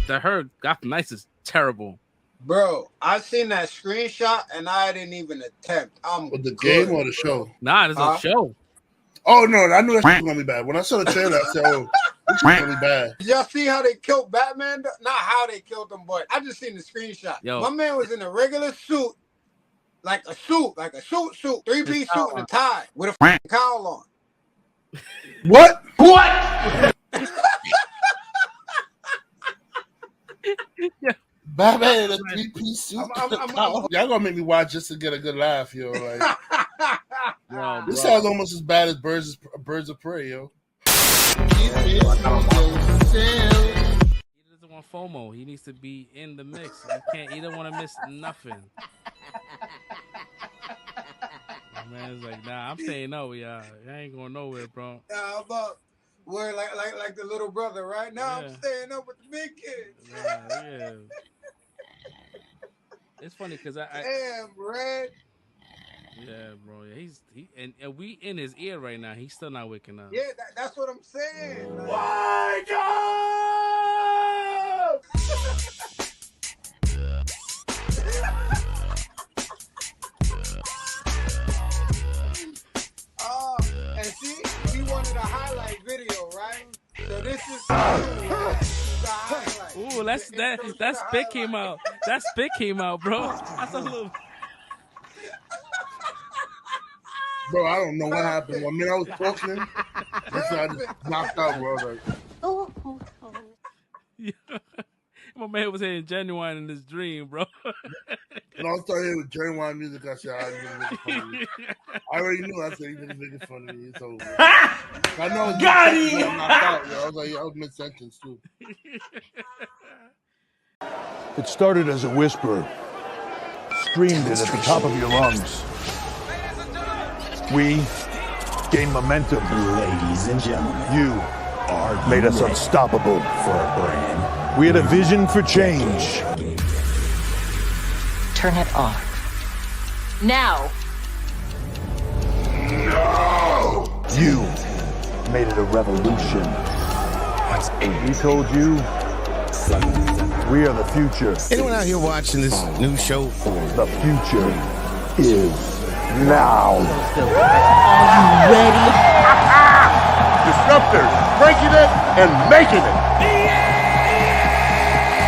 the her Gotham Knights is terrible. Bro, I seen that screenshot and I didn't even attempt. With the game or the show? Nah, there's a show. Oh no, I knew that shit was gonna be bad. When I saw the trailer, I said, "Oh, this is gonna be bad." Did y'all see how they killed Batman? Not how they killed him, but I just seen the screenshot. Yo. My man was in a regular suit, like a suit, 3-piece suit and a tie with a cowl on. What? Yeah. Batman in a 3-piece suit. Y'all gonna make me watch just to get a good laugh, yo. Like, this sounds almost as bad as Birds of Prey, yo. He doesn't want FOMO. He needs to be in the mix. He don't want to miss nothing. My man's like, nah, I'm staying over, y'all. I ain't going nowhere, bro. We're like the little brother, right? Now I'm staying up with the big kids. Yeah. It's funny because damn, Red. Yeah, bro. Yeah, and we in his ear right now. He's still not waking up. Yeah, that's what I'm saying. Like, Wake up! And see, he wanted a highlight video, right? So this is the highlight. Ooh, that spit came out. That spit came out, bro. That's a little. Bro, I don't know what happened. I mean, I was talking, and so I just knocked out, bro. Yeah. My man was hearing Genuine in his dream, bro. And I started hearing with Genuine music. I said, I already knew. I said, he's making fun of me. It's over. I know. Got him! I knocked out, yo. I was like, I was mid-sentence, too. It started as a whisper. Screamed it at the top of your lungs. We gained momentum. Ladies and gentlemen, You made us unstoppable. For a brand. We had a vision for change. Turn it off. Now. No! You made it a revolution. We told you we are the future. Anyone out here watching this new show? The future is now. Are you ready? Disruptors, breaking it and making it.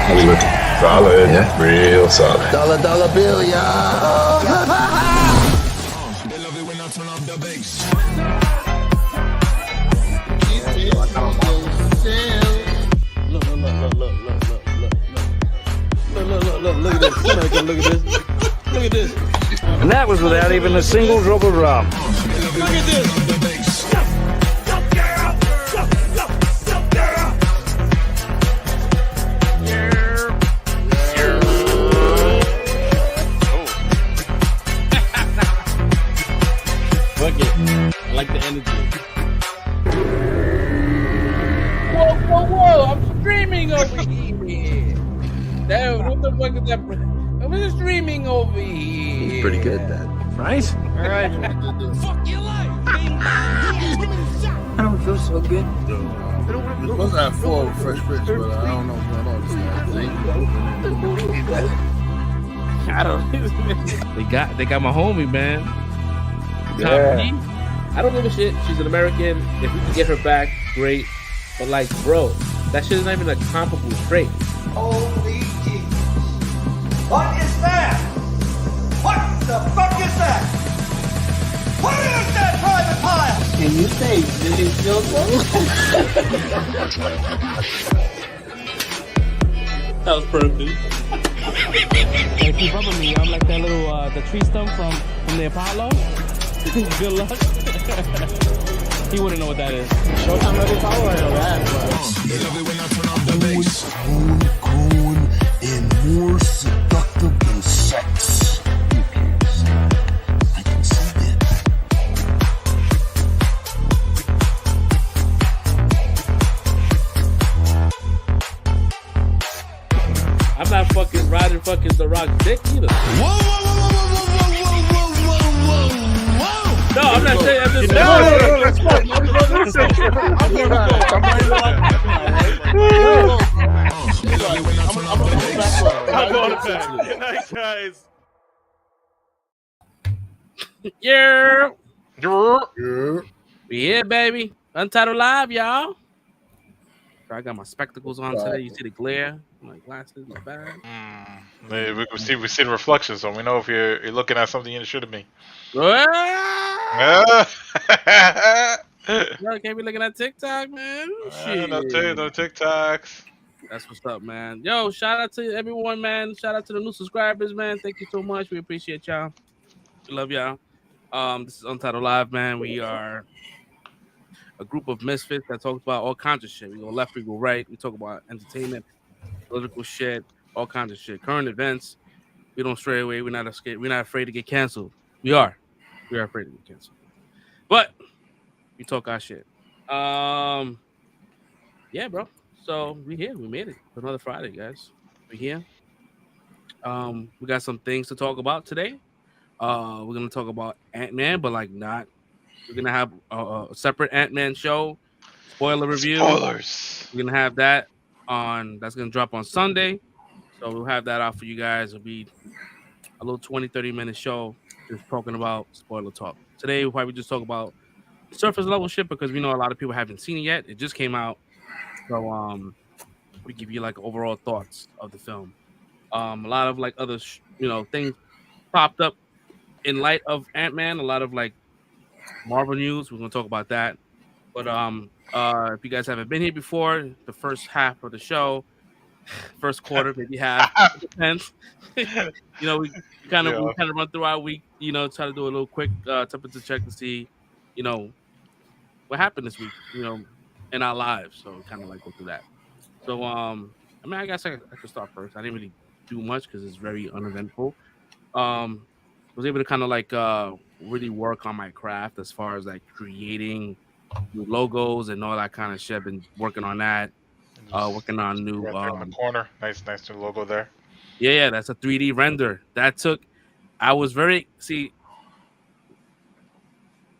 How we looking? Solid, yeah, real solid. Dollar bill, y'all. They love it when I turn off the bass. Look at this. Look at this. And that was without even a single drop of rum. Look at this. Fuck it. I like the energy. Whoa. I'm streaming over here. What the fuck is that? I'm just streaming over here. Pretty good, that. Right? All right. Fuck your life. I don't feel so good. We're supposed to have 4 Fresh Prince, but I don't know what's going on. I don't. They got my homie, man. Yeah. I don't give a shit. She's an American. If we can get her back, great. But like, bro, that shit is not even a comparable trait. Holy Jesus. What is that? What the fuck is that? What is that private pile? Can you say Billy Silver? That was perfect. Hey, keep up with me. I'm like that little the tree stump from the Apollo. Good luck. He wouldn't know what that is. Showtime of the Apollo, I know that. They love it when I turn off the bass. Growing and more seductive than sex. You can't see. I can see it. I'm not fucking riding fucking The Rock's dick either. Whoa. No, I'm not saying. I'm just saying. No, let's go. They love it when I Good night, guys. Yeah. Yeah. We here, baby. Untitled Live, y'all. I got my spectacles on today. You see the glare? My glasses, my bag. Hey, we see the reflection, so we know if you're looking at something you shouldn't be. Ah! Yo, can't be looking at TikTok, man. Shit. No TikToks. That's what's up, man. Yo, shout out to everyone, man. Shout out to the new subscribers, man. Thank you so much. We appreciate y'all. We love y'all. This is Untitled Live, man. We are a group of misfits that talks about all kinds of shit. We go left, we go right. We talk about entertainment, political shit, all kinds of shit, current events. We don't stray away. We're not afraid to get canceled. We are afraid to get canceled, but we talk our shit. Yeah, bro. So we here. We made it for another Friday, guys. We here. We got some things to talk about today. We're gonna talk about Ant-Man, but like not. We're gonna have a separate Ant-Man show, spoiler review. Spoilers. We're gonna have that on. That's gonna drop on Sunday. So we'll have that out for you guys. It'll be a little 20-30 minute show just talking about spoiler talk. Today we'll probably just talk about surface level shit because we know a lot of people haven't seen it yet. It just came out. So we give you like overall thoughts of the film. A lot of like other things popped up in light of Ant-Man. A lot of like Marvel news. We're gonna talk about that. But if you guys haven't been here before, the first half of the show, first quarter, maybe half, depends. we kind of run through our week. Try to do a little quick temperature check to see, what happened this week. In our lives. So kind of like go through that. So I guess I could start first. I didn't really do much because it's very uneventful. Was able to kind of like really work on my craft as far as like creating new logos and all that kind of shit. I've been working on that. Working on new right there in the corner. Nice new logo there. Yeah, that's a 3D render. I was very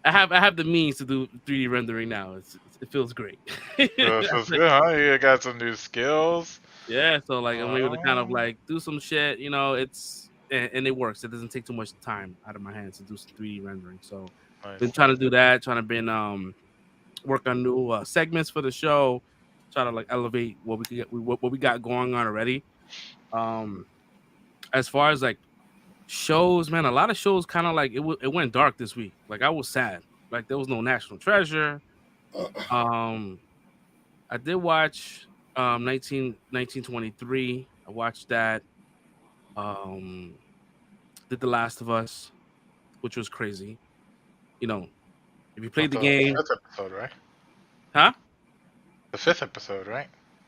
I have the means to do 3D rendering now. It feels great. It feels good, huh? You got some new skills. Yeah, so like I'm able to kind of like do some shit, and it works. It doesn't take too much time out of my hands to do some 3D rendering. So been trying to do that, trying to work on new segments for the show, try to like elevate what we got going on already. As far as like shows, man, a lot of shows kind of like it went dark this week. Like I was sad. Like there was no National Treasure. I did watch 1923. I watched that. Did The Last of Us, which was crazy. If you played the game. The 5th episode, right? Huh? The 5th episode, right?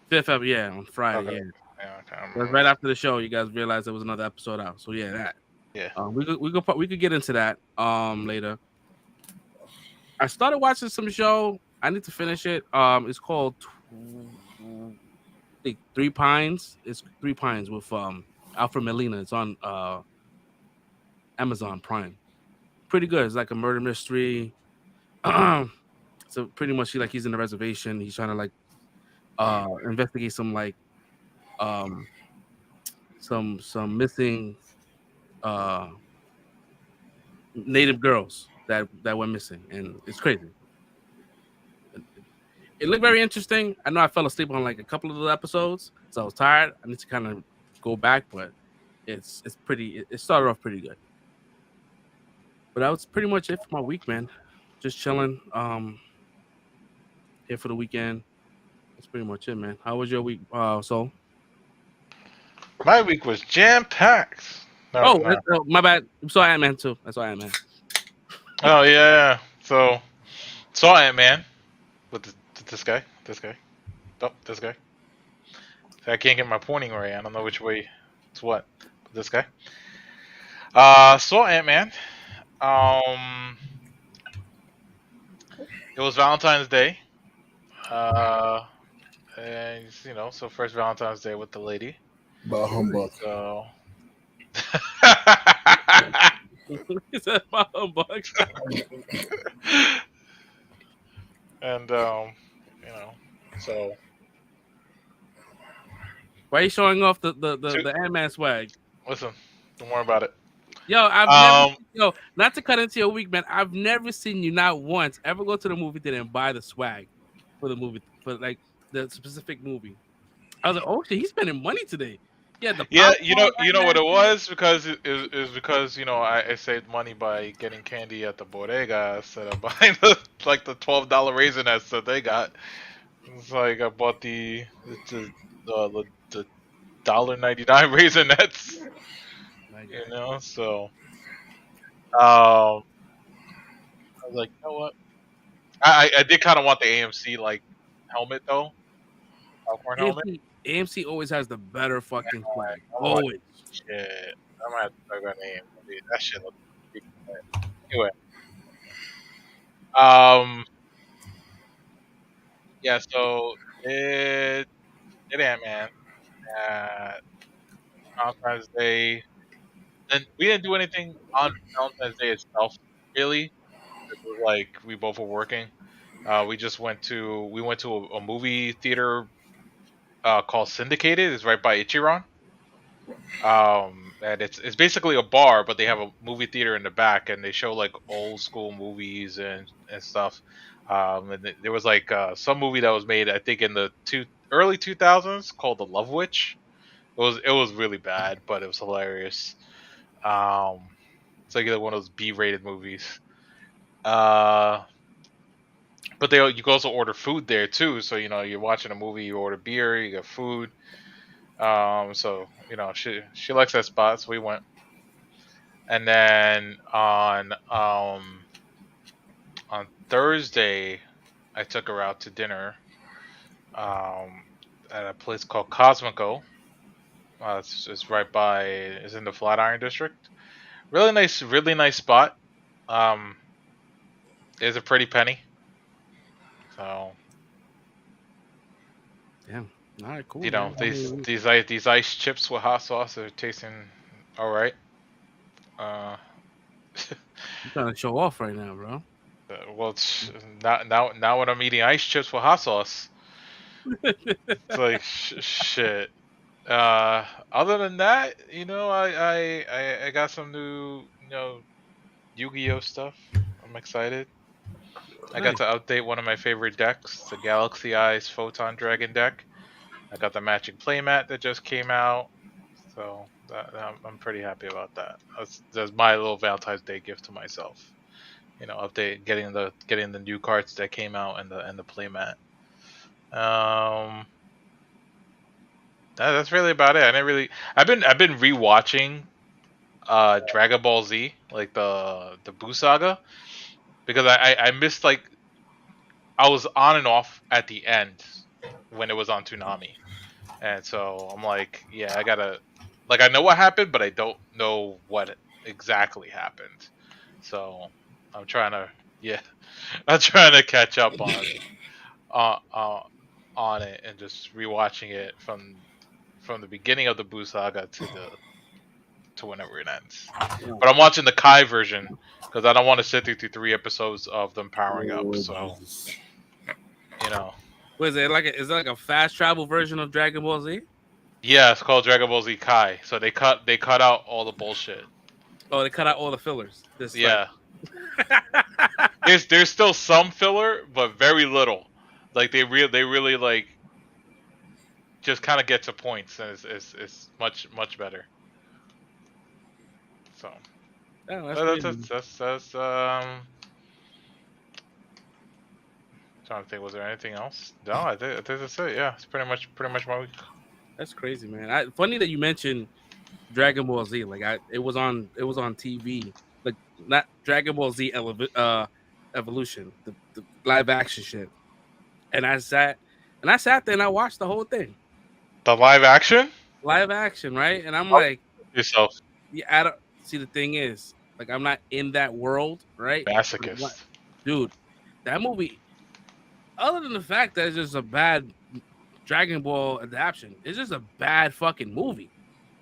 5th episode, yeah, on Friday. Okay. Yeah. That's right after the show. You guys realized there was another episode out. So yeah, that. Yeah. We could get into that later. I started watching some show. I need to finish it. It's called Three Pines. It's Three Pines with Alfred Molina. It's on Amazon Prime. Pretty good. It's like a murder mystery. So pretty much he's in the reservation. He's trying to like investigate some like some missing native girls that went missing, and it's crazy. It looked very interesting. I know I fell asleep on like a couple of the episodes, so I was tired. I need to kind of go back, but it's pretty. It started off pretty good. But that was pretty much it for my week, man. Just chilling. Here for the weekend. That's pretty much it, man. How was your week, Soul? My week was jam-packed. No, my bad. I saw Ant-Man too. I saw Ant-Man. Oh yeah. So saw Ant-Man with this guy. Oh, this guy. So I can't get my pointing right. I don't know which way it's what. But this guy. Saw Ant-Man. It was Valentine's Day. And so first Valentine's Day with the lady. Bah humbug. So. He said bah humbug. And so. Why are you showing off the Ant-Man swag? Listen, don't worry about it. Yo, I've never not to cut into your week, man. I've never seen you not once ever go to the movie theater and buy the swag for the movie, for like the specific movie. I was like, oh shit, he's spending money today. Yeah, the Yeah, popcorn, you know what it was because it was because I saved money by getting candy at the bodega instead of buying the $12 Raisinets that they got. It's like I bought the $1.99 Raisinets, you know. So I was like, you know what? I did kind of want the AMC like helmet though, popcorn helmet. AMC always has the better fucking swag. I'm like, Always. shit, I might have to start going to AMC. That shit looks good. Anyway, yeah. So it Ant-Man at Valentine's Day. And we didn't do anything on Valentine's Day itself, really. It was like we both were working. We just went to a movie theater called Syndicated. It's right by Ichiran. And it's basically a bar, but they have a movie theater in the back, and they show like old school movies and stuff. And there was like some movie that was made, I think, in the early 2000s called The Love Witch. It was really bad, but it was hilarious. It's like one of those B-rated movies. But you can also order food there too. So you're watching a movie, you order beer, you get food. So she likes that spot, so we went. And then on Thursday, I took her out to dinner at a place called Cosmico. It's right by. It's in the Flatiron District. Really nice spot. It's a pretty penny. So. Damn. All right, cool. These ice chips with hot sauce are tasting all right. You're trying to show off right now, bro. Well, it's now when I'm eating ice chips with hot sauce, it's like shit. Other than that, I got some new Yu-Gi-Oh stuff. I'm excited. I got to update one of my favorite decks, the Galaxy Eyes Photon Dragon deck. I got the matching playmat that just came out, so I'm pretty happy about that. That's my little Valentine's Day gift to myself. Update getting the new cards that came out and the playmat. That's really about it. I've been rewatching Dragon Ball Z, like the Buu saga, because I missed I was on and off at the end when it was on Toonami. And so I'm like, yeah, I gotta, I know what happened, but I don't know what exactly happened. So I'm trying to catch up on it and just rewatching it from the beginning of the Buu saga to whenever it ends. But I'm watching the Kai version because I don't want to sit through 3 episodes of them powering up. So What is it is it like a fast travel version of Dragon Ball Z? Yeah, it's called Dragon Ball Z Kai. So they cut out all the bullshit. Oh, they cut out all the fillers. Yeah. There's still some filler, but very little. Like they really just kind of get to points, and it's much better. So that's trying to think, was there anything else? No, I think that's it. Yeah, it's pretty much my week. That's crazy, man. Funny that you mentioned Dragon Ball Z. It was on TV. Like not Dragon Ball Z Evolution, the live action shit. And I sat there and I watched the whole thing. The live action? Live action, right? And I'm like, yourself. Yeah, I don't see. The thing is, I'm not in that world, right? Masochist. Dude, that movie. Other than the fact that it's just a bad Dragon Ball adaptation, it's just a bad fucking movie.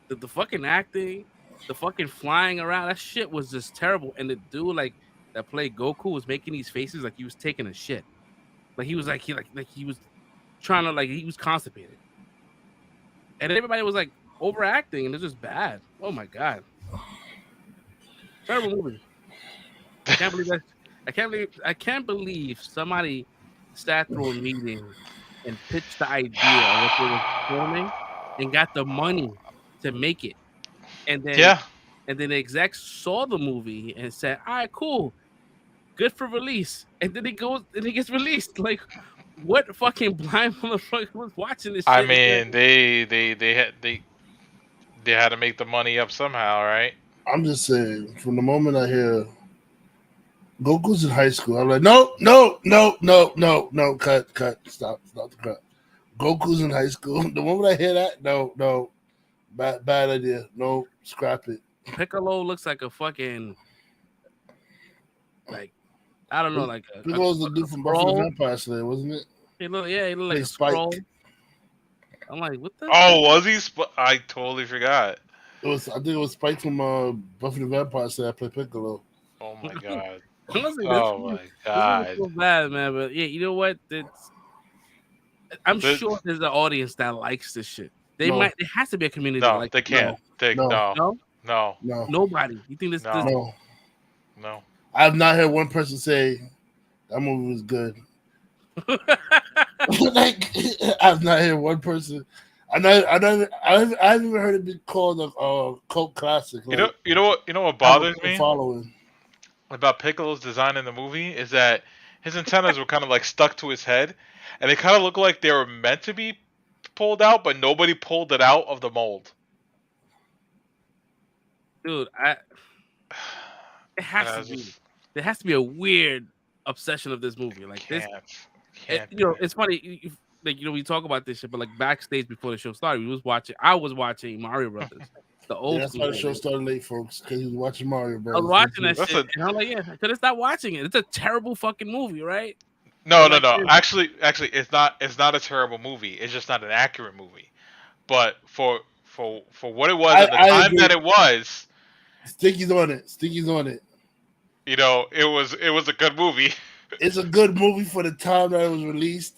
The fucking acting, the fucking flying around, that shit was just terrible. And the dude that played Goku was making these faces like he was taking a shit. He was he was trying to he was constipated. And everybody was like, overacting, and it's just bad. Oh my god, terrible movie. I can't believe that. I can't believe somebody sat through a meeting and pitched the idea of what they were filming and got the money to make it, and then the execs saw the movie and said, "All right, cool, good for release," and then it gets released. Like, what fucking blind motherfucker was watching this shit? I mean, they had to make the money up somehow, right? I'm just saying, from the moment I hear Goku's in high school, I'm like, no, cut, stop the cut. Goku's in high school. The moment I hear that, no, bad idea. No, scrap it. Piccolo looks like a fucking, like, I don't know, like a Piccolo's the dude from Buffy the Vampire Slayer, wasn't it? He looked like a Spike. scroll. I'm like, what the? Oh, was he? I totally forgot. I think it was Spike from Buffy the Vampire Slayer. I played Piccolo. Oh my god. Honestly, oh my god. This is so bad, man. But yeah, you know what? I'm sure there's an audience that likes this shit. There has to be a community. No, that likes they can't. No. Nobody. You think this? No. No. I have not heard one person say that movie was good. Like, I've not heard one person. I haven't even heard it be called a cult classic. Like, you know what bothers me following about Piccolo's design in the movie is that his antennas were kind of like stuck to his head, and they kind of look like they were meant to be pulled out, but nobody pulled it out of the mold. Dude, there has to be a weird obsession of this movie. Like this, it's funny. Like, we talk about this shit, but like backstage before the show started, I was watching Mario Brothers, the old. That's why the show started late, folks, because he was watching Mario Brothers. I was watching that shit, and I'm like, yeah, I could have stopped watching it. It's a terrible fucking movie, right? No. Actually, it's not. It's not a terrible movie. It's just not an accurate movie. But for what it was at the time that it was, Sticky's on it. You know, it was a good movie. It's a good movie for the time that it was released.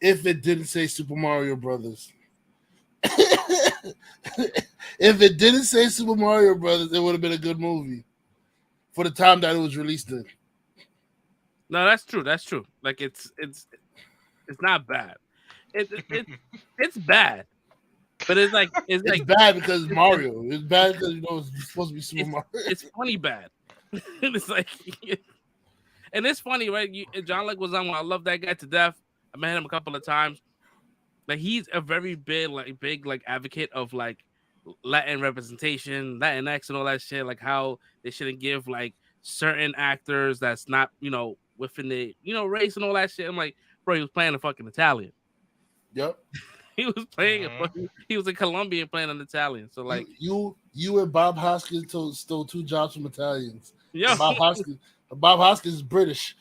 If it didn't say Super Mario Brothers. If it didn't say Super Mario Brothers, it would have been a good movie for the time that it was released in. No, that's true. Like, it's not bad. It's bad. But it's bad because Mario. It's bad because it's supposed to be Super Mario. It's funny bad. It's like, and it's funny, right? John Leguizamo, I love that guy to death. I met him a couple of times. Like, he's a very big advocate of like Latin representation, Latinx, and all that shit. Like, how they shouldn't give like certain actors that's not within the race and all that shit. I'm like, bro, he was playing a fucking Italian. Yep. He was playing he was a Colombian playing an Italian. So like you and Bob Hoskins stole 2 jobs from Italians. Yeah. Bob Hoskins is British.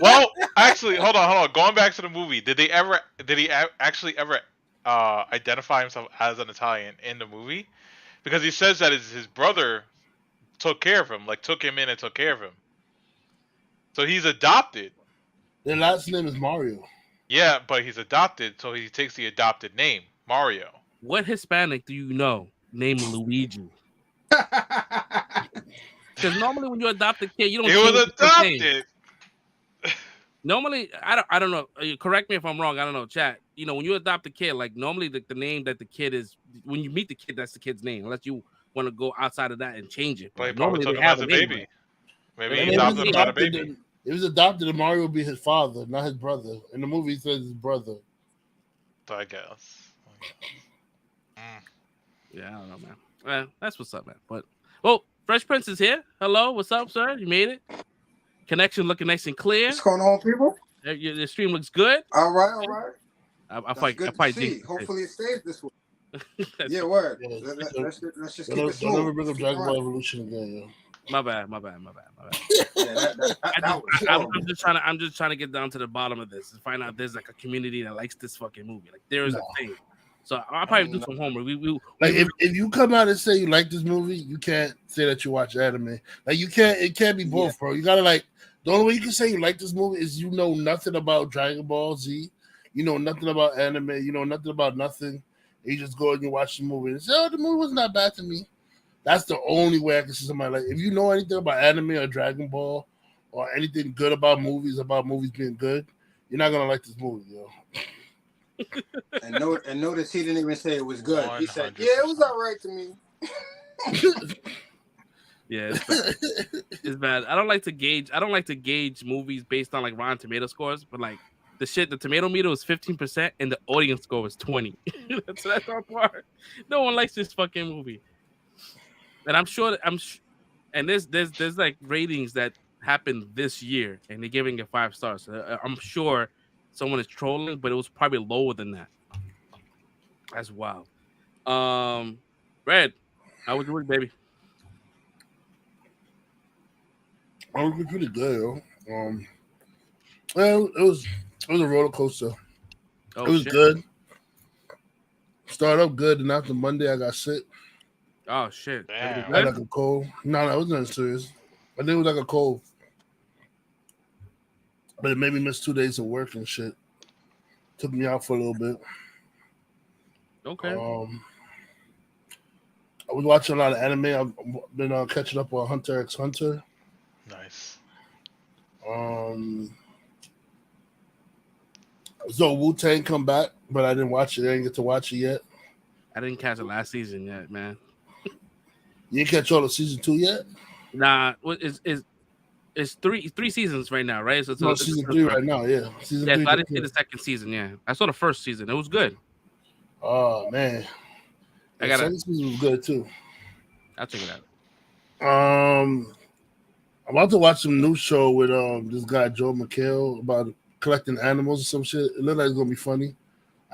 Well, actually, hold on. Going back to the movie, did he actually ever identify himself as an Italian in the movie? Because he says that his brother took care of him, like took him in and took care of him. So he's adopted. Their last name is Mario. Yeah, but he's adopted, so he takes the adopted name, Mario. What Hispanic do you know named Luigi? Because normally when you adopt a kid, you don't. He was adopted. Normally, I don't know. Correct me if I'm wrong. I don't know, chat. When you adopt a kid, like normally the name that the kid is, when you meet the kid, that's the kid's name. Unless you want to go outside of that and change it. But he probably took him as a baby. Maybe he adopted him as a baby. It was adopted, and Mario would be his father, not his brother. In the movie, he says his brother. I guess. Yeah, I don't know, man. Well, that's what's up, man. But Fresh Prince is here. Hello, what's up, sir? You made it. Connection looking nice and clear. What's going on, people? The stream looks good. All right. I fight. Hopefully, it stays this way. Yeah, word. Yeah, let's just keep it smooth. Don't ever bring up Dragon Ball Evolution again, yo. My bad. I'm just trying to get down to the bottom of this and find out there's like a community that likes this fucking movie. Like there is a thing. So I'll probably do some homework. If you come out and say you like this movie, you can't say that you watch anime. Like it can't be both, bro. You gotta the only way you can say you like this movie is you know nothing about Dragon Ball Z, you know nothing about anime, you know nothing about nothing, You just go and you watch the movie and say, "Oh, the movie was not bad to me." That's the only way I can see somebody like. If you know anything about anime or Dragon Ball or anything good about movies being good, you're not gonna like this movie, yo. And notice he didn't even say it was good. He said, 100%. "Yeah, it was all right to me." Yeah, it's bad. It's bad. I don't like to gauge movies based on like Rotten Tomato scores, but like the tomato meter was 15% and the audience score was 20. that's our part. No one likes this fucking movie. And and there's like ratings that happened this year and they're giving it 5 stars. So I'm sure someone is trolling, but it was probably lower than that. That's wild. Red, how was your week, baby? I was pretty good, yo. Well, it was a roller coaster. Oh, it was shit. good. Started up good, and after Monday, I got sick. Oh shit! I had like a cold. No, it wasn't serious. I think it was like a cold, but it made me miss 2 days of work and shit. Took me out for a little bit. Okay. I was watching a lot of anime. I've been catching up on Hunter x Hunter. Nice. So Wu-Tang come back, but I didn't watch it. I didn't get to watch it yet. I didn't catch the last season yet, man. You didn't catch all of season 2 yet? Nah, it's three seasons right now, right? So it's season 3 right now, yeah. Season 3. So I didn't see the second season. Yeah, I saw the first season. It was good. Oh man, the second season was good too. I'll check it out. I'm about to watch some new show with this guy Joe McHale about collecting animals or some shit. It looks like it's gonna be funny.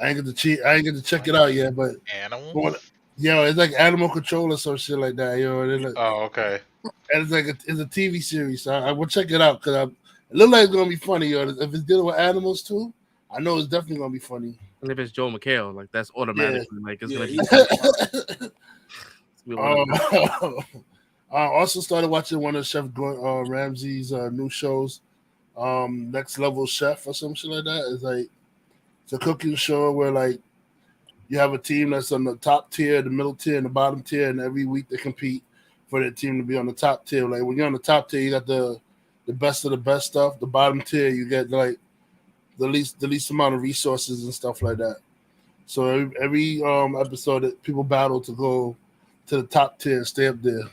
I ain't get to check it out yet, but animals. It's like Animal Control or some shit like that. Like, oh, okay. And it's like it's a TV series, so I will check it out because it looks like it's gonna be funny. Yo, if it's dealing with animals too, I know it's definitely gonna be funny. And if it's Joe McHale, like that's automatically like it's gonna be. I also started watching one of Chef Ramsay's new shows, Next Level Chef or some shit like that. It's a cooking show where like you have a team that's on the top tier, the middle tier, and the bottom tier, and every week they compete for their team to be on the top tier. Like when you're on the top tier, you got the best of the best stuff. The bottom tier, you get like the least amount of resources and stuff like that. So every episode, that people battle to go to the top tier and stay up there.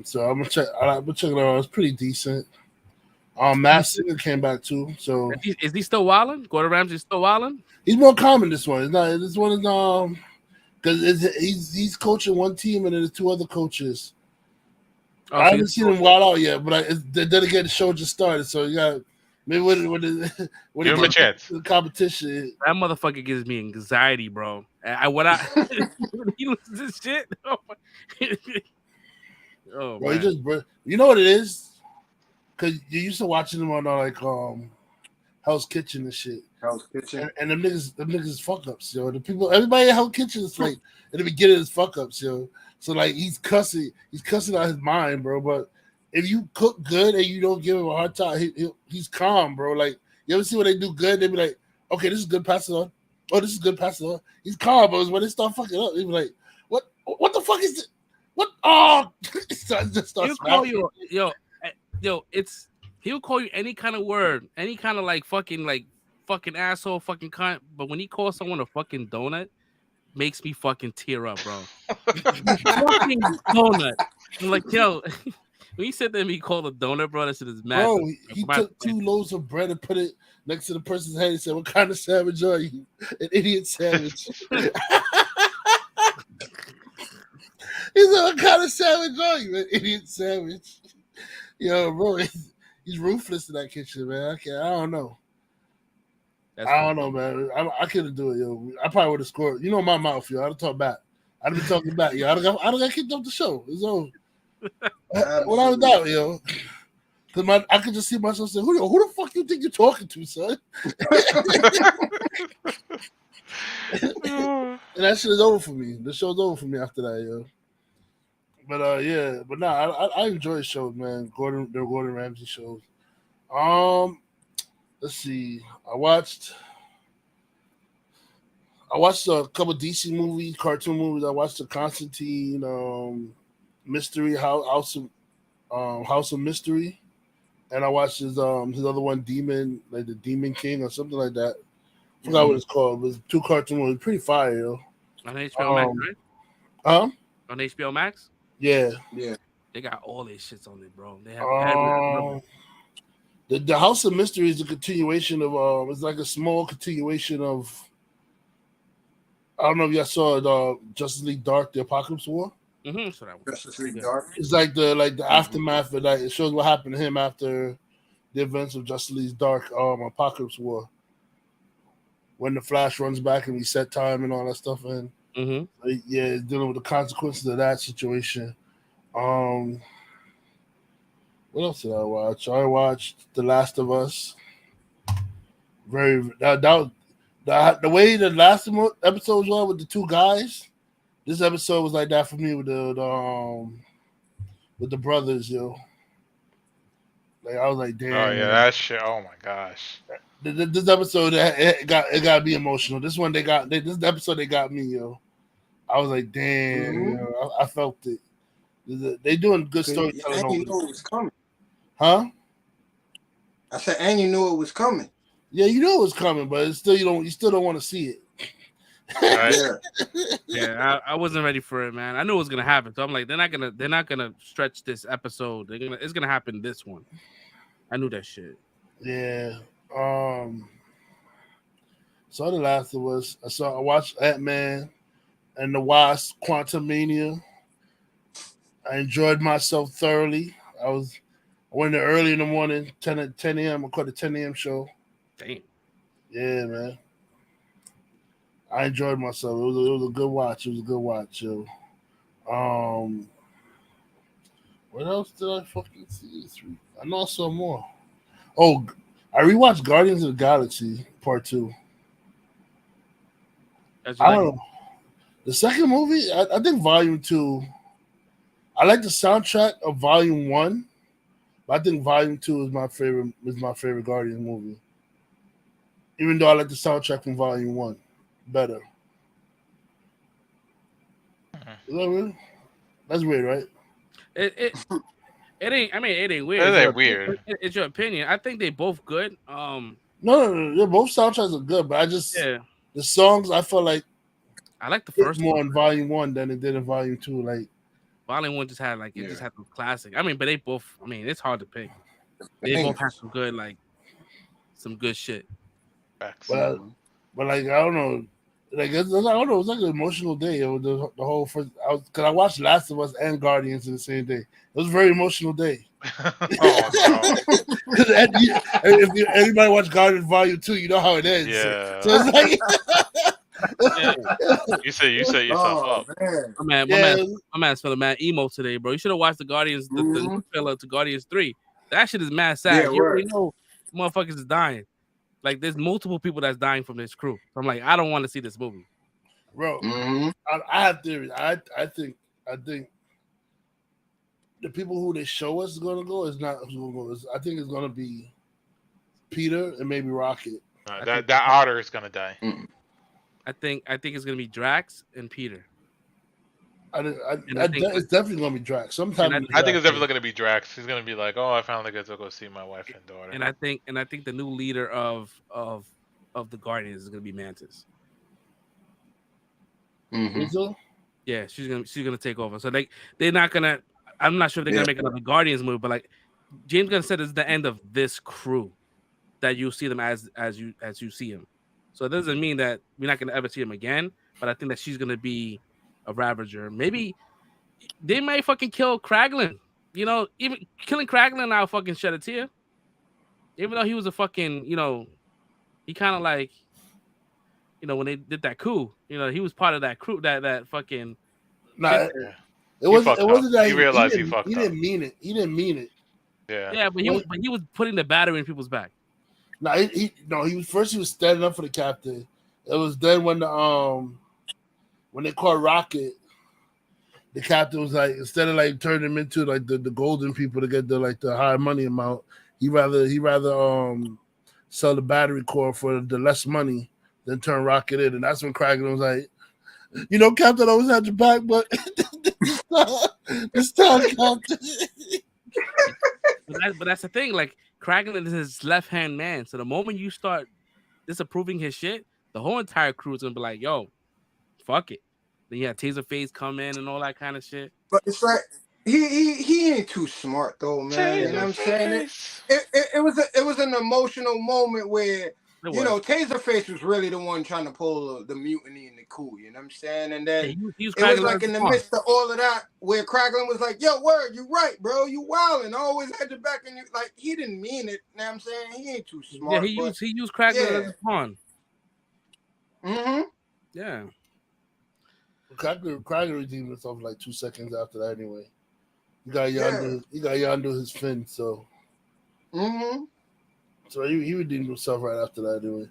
So I'm gonna check it out. It's pretty decent. Masked Singer came back too. So is he still wilding? Gordon Ramsay still wilding? He's more common. This one. It's not. This one is because he's coaching one team and then there's 2 other coaches. Oh, I haven't seen him wild out yet, but the dedicated show just started, so you got maybe when give him a chance. The competition. That motherfucker gives me anxiety, bro. When he loses his shit. Oh bro, man. You know what it is? Because you used to watching them on Hell's Kitchen and shit. Hell's Kitchen. And them niggas is fuck ups, yo. Everybody at Hell's Kitchen is like in the beginning is fuck ups, yo. So like he's cussing out his mind, bro. But if you cook good and you don't give him a hard time, he's calm, bro. Like you ever see when they do good, they be like, okay, this is good, pass it on. Oh, this is good, pass it on. He's calm, but when they start fucking up, he be like, what the fuck is it? What? Oh, He'll call you, he'll call you any kind of word, any kind of like fucking asshole, fucking cunt. But when he calls someone a fucking donut, makes me fucking tear up, bro. Fucking donut. I'm like, yo, when he said that he called a donut, bro, that shit is mad. Bro, he took 2 loaves of bread and put it next to the person's head. He said, "What kind of sandwich are you? An idiot sandwich." He said, "What kind of sandwich are you? An idiot sandwich." Yo, bro, he's ruthless in that kitchen, man. I don't know. I don't know, man. I couldn't do it, yo. I probably would have scored. You know my mouth, yo. I'd have talked back. I'd have been talking back, yo. I'd have got kicked off the show. It's over. Without a doubt, yo. Because I could just see myself saying, who the fuck you think you're talking to, son? And that shit is over for me. The show's over for me after that, yo. But yeah, but nah, I enjoy shows, man. Gordon Ramsay shows. Let's see. I watched I watched a couple DC movies, cartoon movies. I watched the Constantine Mystery House of Mystery, and I watched his other one, Demon, like the Demon King or something like that. I forgot what it's called. It was 2 cartoon movies, pretty fire, yo. On HBO Max, right? On HBO Max? Yeah. They got all these shits on it, bro. They have the House of Mystery is a continuation of it's like a small continuation of, I don't know if y'all saw Justice League Dark, the Apocalypse War. Mm-hmm. So that Justice League Dark. It's like the aftermath of that. It shows what happened to him after the events of Justice League Dark, Apocalypse War. When the Flash runs back and reset time and all that stuff, and it's dealing with the consequences of that situation. What else did I watch? I watched The Last of Us. The way the last episode was with the 2 guys. This episode was like that for me with the brothers, yo. Like I was like, damn. Oh yeah, that shit. Oh my gosh. This episode it got to be emotional. This episode they got me, yo. I was like, damn, yo, I felt it. They doing good storytelling. And you knew it was coming. Huh? I said, and you knew it was coming. Yeah, you know it was coming, but it's still you still don't want to see it. Yeah, I wasn't ready for it, man. I knew it was gonna happen, so I'm like, they're not gonna stretch this episode. It's gonna happen this one. I knew that shit. Yeah. Saw The Last of Us. I watched Ant-Man and the Wasp: Quantumania. I enjoyed myself thoroughly. I went there early in the morning, 10 a.m. I caught the 10 a.m. show. Damn. Yeah, man. I enjoyed myself. It was a good watch. It was a good watch, yo. What else did I fucking see this week? I know I saw more. Oh, I rewatched Guardians of the Galaxy Part 2. I don't know. The second movie, I think Volume 2. I like the soundtrack of Volume 1, but I think Volume 2 is my favorite Guardians movie. Even though I like the soundtrack from Volume 1 better. Is that weird? That's weird, right? It ain't. I mean, it ain't weird. It ain't weird. It's your opinion. I think they both good. No. Both soundtracks are good, but the songs I felt like I like the first more one in Volume 1 than it did in Volume 2. Like Volume 1 just had just had some classic. I mean, but they both. I mean, it's hard to pick. They both have some good shit. But like I don't know. Like I don't know, it was like an emotional day. It was the whole first. Because I watched Last of Us and Guardians in the same day. It was a very emotional day. If anybody watch Guardians Volume 2, you know how it ends. Yeah. So it's like You set yourself up. Man. My man's feeling mad emo today, bro. You should have watched the Guardians, the new trailer to Guardians 3. That shit is mad sad. Yeah, You already know motherfuckers is dying. Like there's multiple people that's dying from this crew. So I'm like, I don't want to see this movie. Bro, I have theories. I think the people who they show us is gonna go is not who's gonna go. I think it's gonna be Peter and maybe Rocket. That otter is gonna die. I think it's gonna be Drax and Peter. It's definitely gonna be Drax. Sometime I think it's definitely gonna be Drax. He's gonna be like, "Oh, I finally get to go see my wife and daughter." And I think the new leader of the Guardians is gonna be Mantis. So? Yeah, she's gonna take over. So they're not gonna. I'm not sure if they're gonna make another Guardians movie, but like James Gunn said, it's the end of this crew that you see them as you see him. So it doesn't mean that we're not gonna ever see him again. But I think that she's gonna be a Ravager. Maybe they might fucking kill Kraglin. You know, even killing Kraglin, I'll fucking shed a tear. Even though he was a fucking, he kind of like, when they did that coup, he was part of that crew, that fucking. Nah, it wasn't that he realized he fucked up. He didn't mean it. He didn't mean it. Yeah. Yeah, but he was putting the battery in people's back. Nah, he was standing up for the captain. It was then when they called Rocket, the captain was like, instead of like turning him into like the golden people to get the high money amount, he rather sell the battery core for the less money then turn Rocket in, and that's when Kraken was like, you know, Captain always had your back, but this time, Captain. But that's the thing. Like Kraken is his left hand man. So the moment you start disapproving his shit, the whole entire crew is gonna be like, "Yo, fuck it." Then you have Taserface come in and all that kind of shit. But it's like he ain't too smart though, man. You know what I'm saying? It was an emotional moment where you know Taserface was really the one trying to pull the mutiny in the coup. You know what I'm saying? And then it was like in the midst of all of that where Kraglin was like, "Yo, word, you right, bro. You wildin'. I always had your back." And you like he didn't mean it. You know what I'm saying? He ain't too smart. Yeah, he used Kraglin as a pawn. Mm-hmm. Yeah. Kraken redeemed himself like 2 seconds after that anyway. He got Yondu his fin, so so he redeemed himself right after that anyway.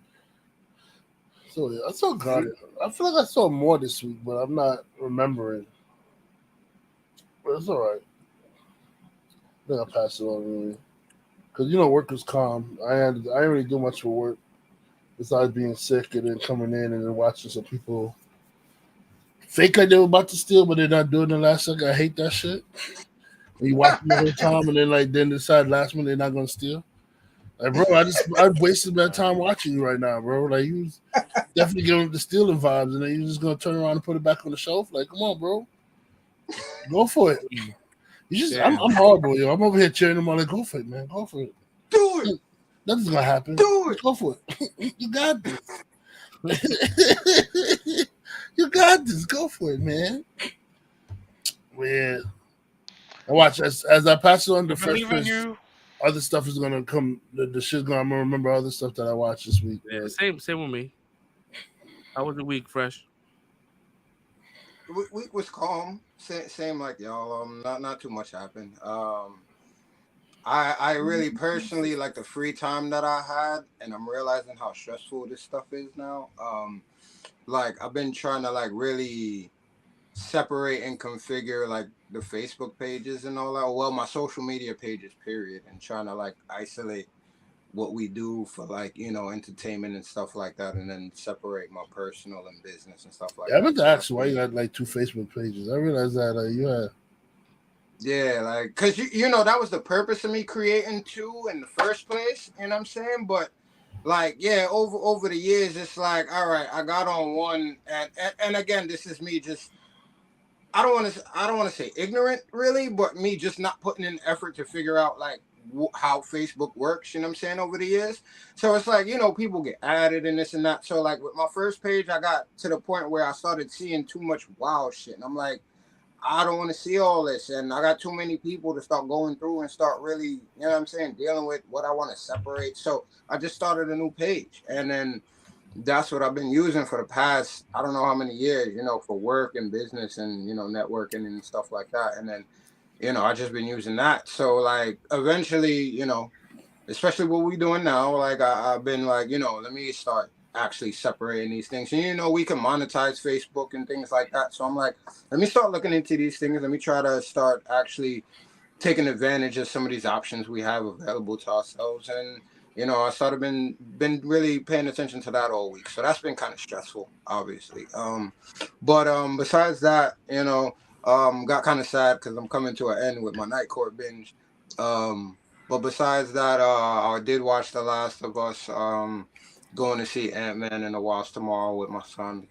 So yeah, I saw God. I feel like I saw more this week, but I'm not remembering. But it's all right. I think I passed it on anyway. Because you know work was calm. I didn't really do much for work besides being sick and then coming in and then watching some people fake like they were about to steal, but they're not doing the last second. I hate that shit. When you watch the whole time and then decide last minute they're not gonna steal. Like, bro, I wasted my time watching you right now, bro. Like, you was definitely giving the stealing vibes, and then you're just gonna turn around and put it back on the shelf. Like, come on, bro, go for it. You just, I'm horrible, yo. I'm over here cheering them on. Like, go for it, man. Go for it. Do it. Nothing's gonna happen. Do it. Go for it. You got this. You got this. Go for it, man. Well, I watch as I pass it on the first place, other stuff is gonna come. The shit's gonna. I'm gonna remember other stuff that I watched this week. Yeah, same with me. How was the week, Fresh? Week was calm. Same like y'all. Not too much happened. I really personally like the free time that I had, and I'm realizing how stressful this stuff is now. Like I've been trying to like really separate and configure like the Facebook pages and all that. Well, my social media pages, period, and trying to like isolate what we do for like, you know, entertainment and stuff like that, and then separate my personal and business and stuff like that. I meant to ask you why you got like 2 Facebook pages. I realized that you had. Yeah, like, cause you know that was the purpose of me creating 2 in the first place. You know what I'm saying? But like, yeah, over the years, it's like, all right, I got on one, and again, this is me just. I don't want to say ignorant, really, but me just not putting in effort to figure out like how Facebook works. You know what I'm saying? Over the years, so it's like, you know, people get added and this and that. So like with my first page, I got to the point where I started seeing too much wild shit, and I'm like, I don't want to see all this, and I got too many people to start going through and start really, you know what I'm saying, dealing with what I want to separate. So I just started a new page, and then that's what I've been using for the past, I don't know how many years, you know, for work and business and, you know, networking and stuff like that. And then, you know, I just been using that. So like eventually, you know, especially what we doing now, like I've been like, you know, let me start actually separating these things. And, you know, we can monetize Facebook and things like that. So I'm like, let me start looking into these things. Let me try to start actually taking advantage of some of these options we have available to ourselves. And, you know, I started been really paying attention to that all week. So that's been kind of stressful, obviously. But besides that, you know, got kind of sad because I'm coming to an end with my Night Court binge. But besides that, I did watch The Last of Us, going to see Ant-Man and the Wasp tomorrow with my son.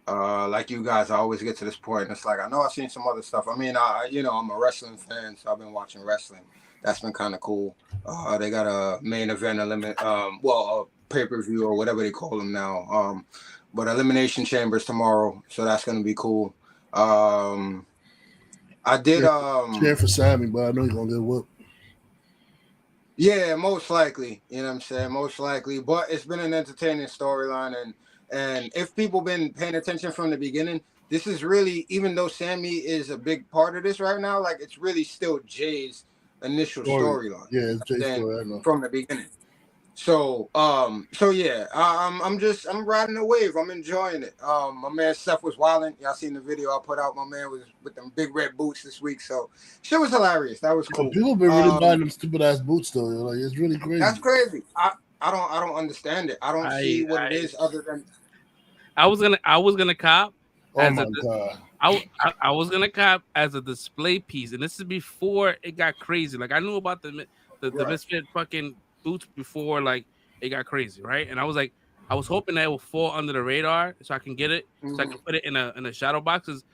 Like you guys, I always get to this point, and it's like, I know I've seen some other stuff. I mean, you know, I'm a wrestling fan, so I've been watching wrestling. That's been kind of cool. They got a main event, a pay-per-view or whatever they call them now. But Elimination Chambers tomorrow, so that's gonna be cool. I did cheer for Sammy, but I know he's gonna get whooped. Yeah, most likely. You know what I'm saying? Most likely. But it's been an entertaining storyline, and if people been paying attention from the beginning, this is really, even though Sammy is a big part of this right now, like it's really still Jay's initial storyline. Yeah, it's Jay's story, I know. From the beginning. So yeah, I'm riding the wave. I'm enjoying it. My man Seth was wilding. Y'all seen the video I put out. My man was with them big red boots this week. So shit was hilarious. That was cool. People been really buying them stupid ass boots though. Like it's really crazy. That's crazy. I don't understand it. I don't see what it is other than. I was gonna cop Oh as my a god. I was gonna cop as a display piece, and this is before it got crazy. Like I knew about the Right. misfit fucking boots before like it got crazy, right? And I was like, I was hoping that it would fall under the radar so I can get it, so I can put it in a shadow box. Cause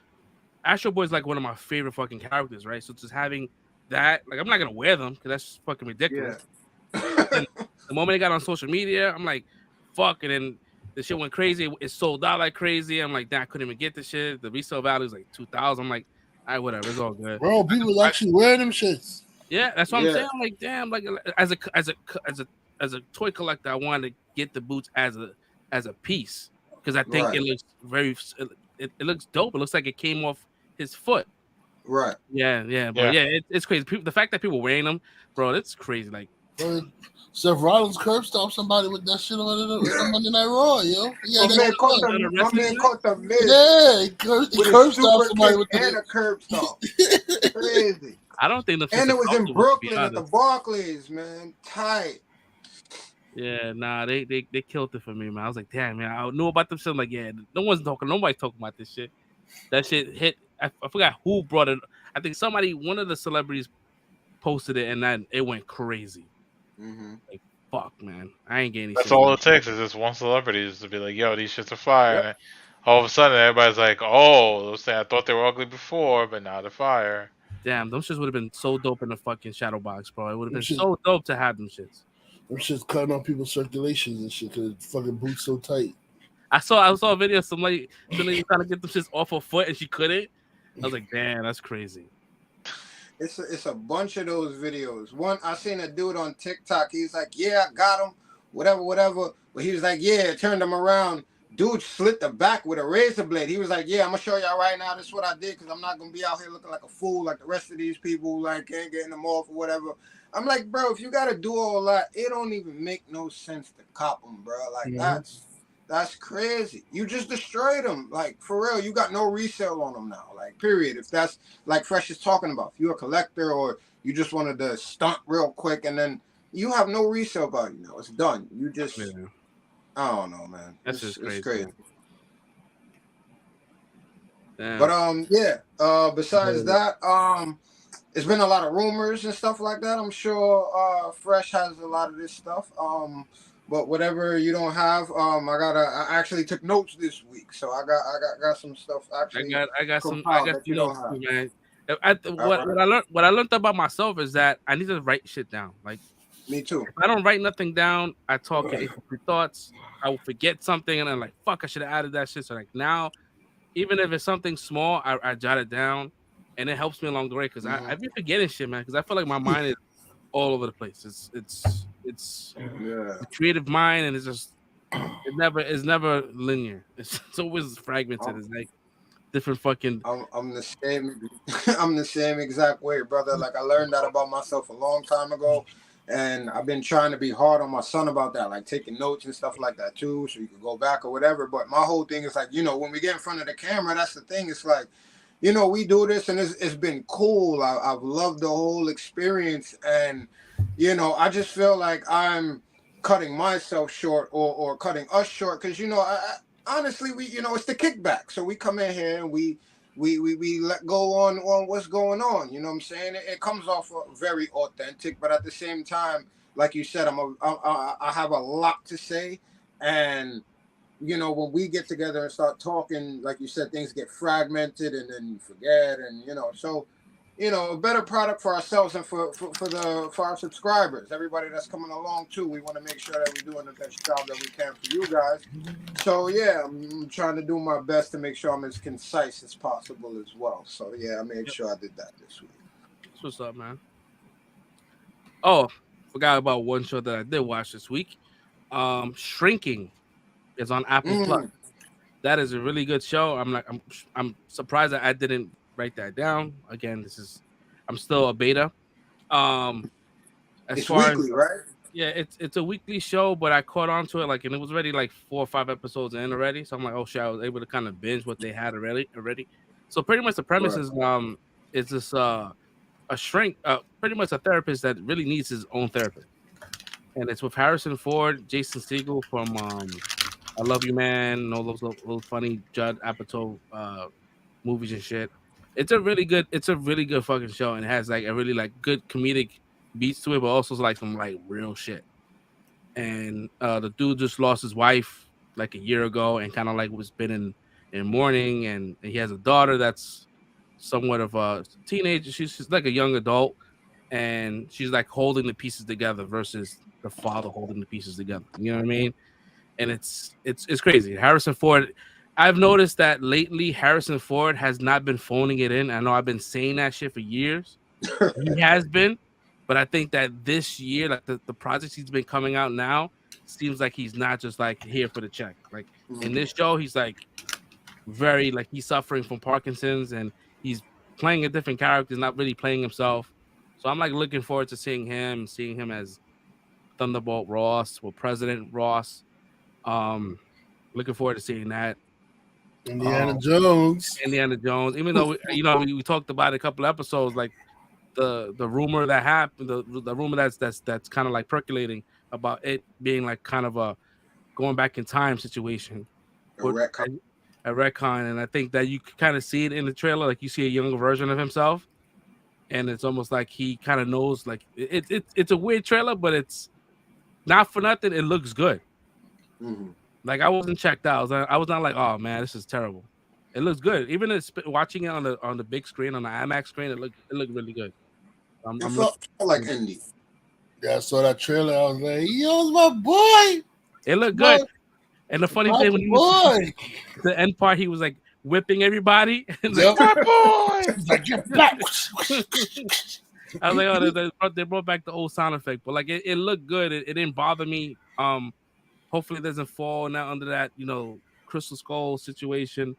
Astro Boy is like one of my favorite fucking characters, right? So just having that, like, I'm not gonna wear them because that's just fucking ridiculous. And the moment it got on social media, I'm like, fuck, and then the shit went crazy. It sold out like crazy. I'm like, damn, I couldn't even get the shit. The resale value is like 2,000. I'm like, all right, whatever, it's all good. Bro, people actually wear them shits. Yeah, that's what I'm saying. I'm like, damn, like as a toy collector, I wanted to get the boots as a piece because I think it looks it looks dope. It looks like it came off his foot. Right. Yeah, but it's crazy. The fact that people wearing them, bro, it's crazy. Like, Seth Rollins curb stomped somebody with that shit on Monday Night Raw, yo. My man caught the Miz. Yeah, he curb stomped somebody with a curb stomp. Crazy. I don't think the and it was in Brooklyn at the Barclays, man. Tight. Yeah, nah, they killed it for me, man. I was like, damn, man, I knew about them shit. I'm like, yeah, nobody's talking about this shit. That shit hit. I forgot who brought it. I think one of the celebrities posted it, and then it went crazy. Like, fuck, man, I ain't getting. That's all it takes is just one celebrity just to be like, yo, these shits are fire. Yep. And all of a sudden, everybody's like, oh, I thought they were ugly before, but now they're fire. Damn, them shits would have been so dope in the fucking shadow box, bro. It would have been so dope to have them shits. Them shits cutting on people's circulations and shit because fucking boots so tight. I saw a video of somebody trying to get them shits off her foot and she couldn't. I was like, damn, that's crazy. It's a bunch of those videos. One, I seen a dude on TikTok. He's like, yeah, I got him, whatever. But he was like, yeah, turned him around. Dude slit the back with a razor blade. He was like, yeah, I'm going to show y'all right now. This is what I did because I'm not going to be out here looking like a fool like the rest of these people like ain't getting them off or whatever. I'm like, bro, if you got to do all that, it don't even make no sense to cop them, bro. Like, that's crazy. You just destroyed them. Like, for real, you got no resale on them now. Like, period. If that's like Fresh is talking about, if you're a collector or you just wanted to stunt real quick and then you have no resale value now. It's done. You just, I don't know, man. That's just crazy. It's crazy. Damn. But, besides that, there's been a lot of rumors and stuff like that. I'm sure Fresh has a lot of this stuff. But whatever you don't have, I actually took notes this week, so I got some stuff actually. I got some notes too, man. What I learned about myself is that I need to write shit down. Like, me too. If I don't write nothing down, I talk in thoughts. I will forget something, and I'm like, fuck, I should have added that shit. So like now, even if it's something small, I jot it down, and it helps me along the way because I've been forgetting shit, man. Because I feel like my mind is all over the place. It's the creative mind, and it's never linear. It's always fragmented. It's like different fucking. I'm the same. I'm the same exact way, brother. Like I learned that about myself a long time ago, and I've been trying to be hard on my son about that, like taking notes and stuff like that too, so you can go back or whatever. But my whole thing is like, when we get in front of the camera, that's the thing. It's like, we do this, and it's been cool. I've loved the whole experience, and I just feel like I'm cutting myself short or cutting us short because honestly, we it's the kickback. So we come in here and we let go on what's going on. You know what I'm saying? It comes off very authentic, but at the same time, like you said, I have a lot to say, and when we get together and start talking, like you said, things get fragmented and then you forget, and so. A better product for ourselves and for our subscribers, everybody that's coming along too. We want to make sure that we're doing the best job that we can for you guys. So yeah, I'm trying to do my best to make sure I'm as concise as possible as well. So yeah, I made sure I did that this week. That's what's up, man. Oh, forgot about one show that I did watch this week. Shrinking is on Apple Plus. That is a really good show. I'm surprised that I didn't write that down. Again, I'm still a beta. It's weekly, right? Yeah, it's a weekly show, but I caught on to it and it was already like 4 or 5 episodes in already. So I'm like, oh shit, I was able to kind of binge what they had already. So pretty much the premise is this a shrink, pretty much a therapist that really needs his own therapist. and it's with Harrison Ford, Jason Segel from I Love You Man, and all those little funny Judd Apatow movies and shit. It's a really good fucking show, and it has like a really like good comedic beats to it, but also like some like real shit. And the dude just lost his wife like a year ago, and kind of like was been in mourning, and he has a daughter that's somewhat of a teenager. She's like a young adult, and she's like holding the pieces together versus the father holding the pieces together. You know what I mean? And it's crazy. Harrison Ford. I've noticed that lately Harrison Ford has not been phoning it in. I know I've been saying that shit for years. He has been, but I think that this year, like the projects he's been coming out now, seems like he's not just like here for the check. Like in this show, he's like very like he's suffering from Parkinson's, and he's playing a different character, not really playing himself. So I'm like looking forward to seeing him as Thunderbolt Ross or President Ross. Looking forward to seeing that. Indiana Jones. Even though we talked about it a couple episodes, like the rumor that happened, the rumor that's kind of like percolating about it being like kind of a going back in time situation, a retcon, and I think that you kind of see it in the trailer, like you see a younger version of himself, and it's almost like he kind of knows, like it's a weird trailer, but it's not for nothing. It looks good. Like I wasn't checked out. I was not like, oh man, this is terrible. It looks good. Even watching it on the big screen, on the IMAX screen, it looked really good. I'm like indie. Yeah, I saw that trailer. I was like, yo, my boy. It looked good. And the funny thing, when he was the end part, he was like whipping everybody. Yep. My boy. Like, get back. I was like, oh, they brought back the old sound effect, but like it looked good. It didn't bother me. Hopefully it doesn't fall now under that, Crystal Skull situation.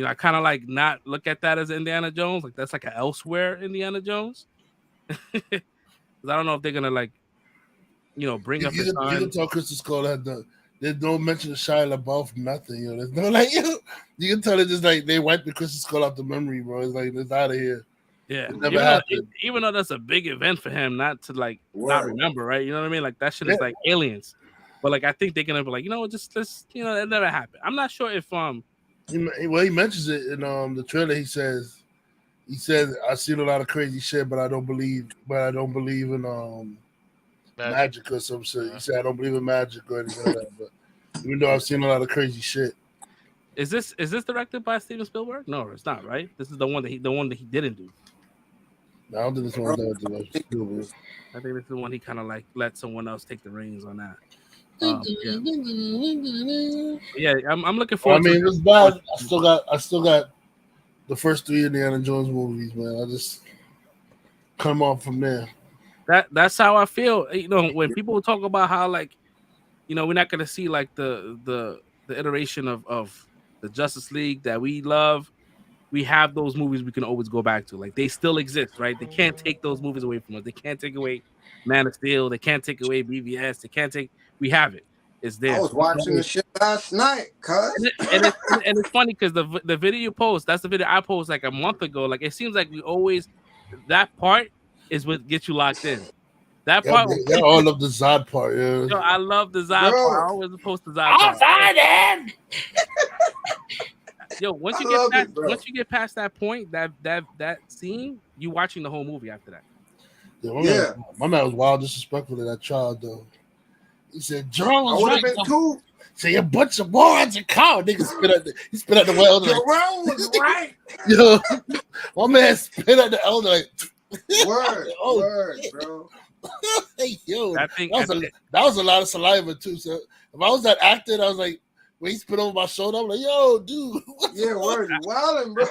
I kind of like not look at that as Indiana Jones. Like that's like an elsewhere Indiana Jones. Because I don't know if they're gonna like, bring up his son. You can tell Crystal Skull there's no mention of Shia LaBeouf, nothing. There's no like you can tell it just like they wiped the Crystal Skull out the memory, bro. It's like it's out of here. Yeah, it never happened. Even though that's a big event for him, not to like not remember, right? You know what I mean? Like that shit is like aliens. But like I think they're gonna be like, just that never happened. I'm not sure if he mentions it in the trailer. He says I've seen a lot of crazy shit, but I don't believe in magic or some shit. He said I don't believe in magic or anything like that. But even though I've seen a lot of crazy shit. Is this directed by Steven Spielberg? No, it's not, right? This is the one that he didn't do. No, I don't think this one that was Spielberg. I think this is the one he kind of like let someone else take the reins on that. Yeah, I'm looking forward. It was bad. I still got the first 3 Indiana Jones movies, man. I just come off from there. That's how I feel. When people talk about how like, we're not gonna see like the iteration of the Justice League that we love. We have those movies we can always go back to. Like they still exist, right? They can't take those movies away from us. They can't take away Man of Steel. They can't take away BVS. They can't take. We have it. It's there. I was watching the shit last night, cuz. And it's funny because the video you post, that's the video I posted like a month ago. Like it seems like we always that part is what gets you locked in. That part. I all love the Zod part. Yeah. Yo, I love the Zod part. I always post the Zod part. Yo, once you get past that point, that scene, you watching the whole movie after that. Yeah, my man was wild disrespectful to that child though. He said, "Jerome was right." Been too. Say a bunch of morons and cow niggas spit at the elder. Jerome was right. Yo, my man spit at the elder like. Word, bro. Hey, yo, that was a lot of saliva too. So if I was that actor, I was like, when he spit over my shoulder, I'm like, yo, dude. Word, you wildin', bro.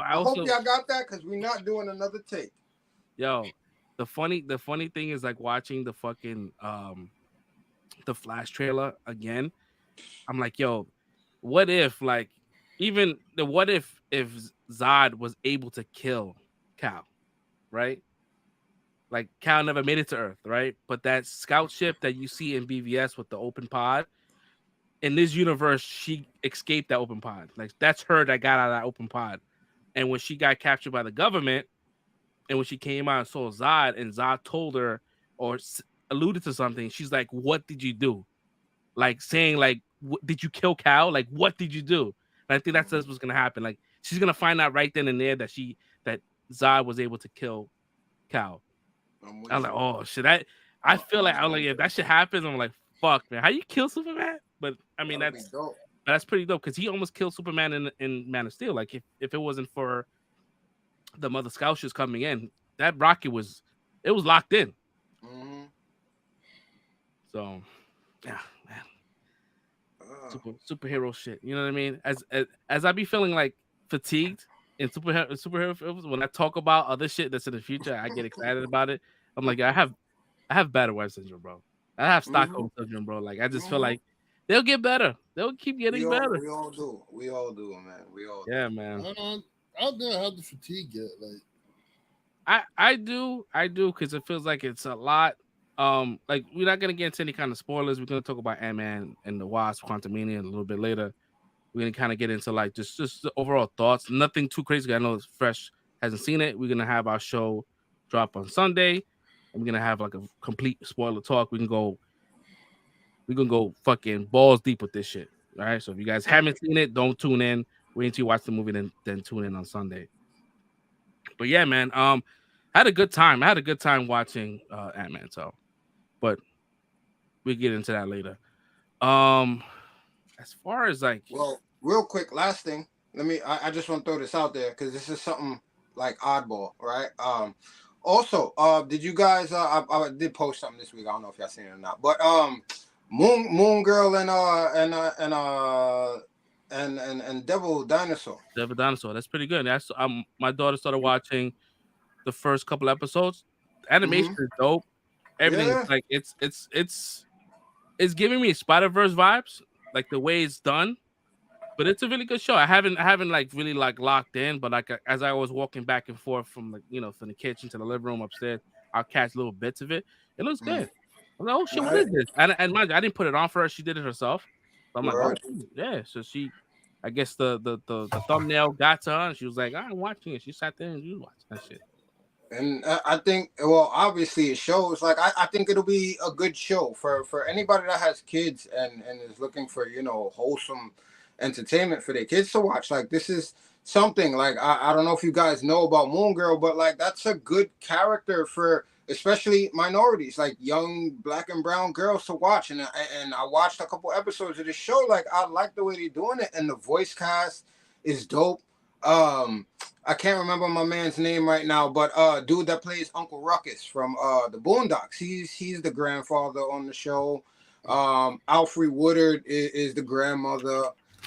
I hope y'all got that because we're not doing another take. Yo, the funny thing is like watching the fucking the Flash trailer again. I'm like, yo, what if like even the what if Zod was able to kill Cal, right? Like Cal never made it to Earth, right? But that scout ship that you see in BVS with the open pod, in this universe, she escaped that open pod. Like that's her that got out of that open pod. And when she got captured by the government, and when she came out and saw Zod, and Zod told her or alluded to something. She's like, "What did you do?" Like saying like, "Did you kill Cal? Like, what did you do?" And I think that's what's gonna happen. Like, she's gonna find out right then and there that Zod was able to kill Cal. I'm like, oh shit! I feel like if that shit happens, I'm like, fuck, man, how you kill Superman? But I mean, that's pretty dope because he almost killed Superman in Man of Steel. Like if it wasn't for the Mother Scoutias coming in, that rocket was locked in. Mm-hmm. So, yeah, man, superhero shit. You know what I mean? As I be feeling like fatigued in superhero films, when I talk about other shit that's in the future, I get excited about it. I'm like, I have battle wife syndrome, bro. I have Stockholm syndrome, bro. Like I just feel like they'll get better. They'll keep getting better. We all do. We all do, man. We all. Yeah, man. I don't have the fatigue yet. Like I do because it feels like it's a lot. Like we're not gonna get into any kind of spoilers. We're gonna talk about Ant-Man and the Wasp, Quantumania a little bit later. We're gonna kind of get into like just the overall thoughts. Nothing too crazy. I know it's fresh, hasn't seen it. We're gonna have our show drop on Sunday. I'm gonna have like a complete spoiler talk. We're gonna go fucking balls deep with this shit. All right. So if you guys haven't seen it, don't tune in. Wait until you watch the movie, then tune in on Sunday. But yeah, man. I had a good time. I had a good time watching Ant-Man. So, but we get into that later. As far as like, well, real quick, last thing. I just want to throw this out there because this is something like oddball, right? Also, did you guys? I did post something this week. I don't know if y'all seen it or not. But Moon Girl and Devil Dinosaur. Devil Dinosaur. That's pretty good. That's my daughter started watching the first couple episodes. Animation is dope. Everything is like it's giving me Spider-Verse vibes, like the way it's done. But it's a really good show. I haven't like really like locked in, but like as I was walking back and forth from like from the kitchen to the living room upstairs, I'll catch little bits of it. It looks good. I'm like, oh shit, what is this? And mind you, I didn't put it on for her. She did it herself. So I'm like, oh yeah. So I guess the thumbnail got to her, and she was like, I'm watching it. She sat there and you watched that shit. And I think, well, obviously it shows. Like I think it'll be a good show for anybody that has kids and is looking for wholesome entertainment for their kids to watch. Like this is something like I don't know if you guys know about Moon Girl, but like that's a good character for especially minorities, like young black and brown girls to watch. And I watched a couple episodes of the show. Like I like the way they're doing it, and the voice cast is dope. I can't remember my man's name right now, but dude that plays Uncle Ruckus from the Boondocks, he's the grandfather on the show. Alfre Woodard is the grandmother.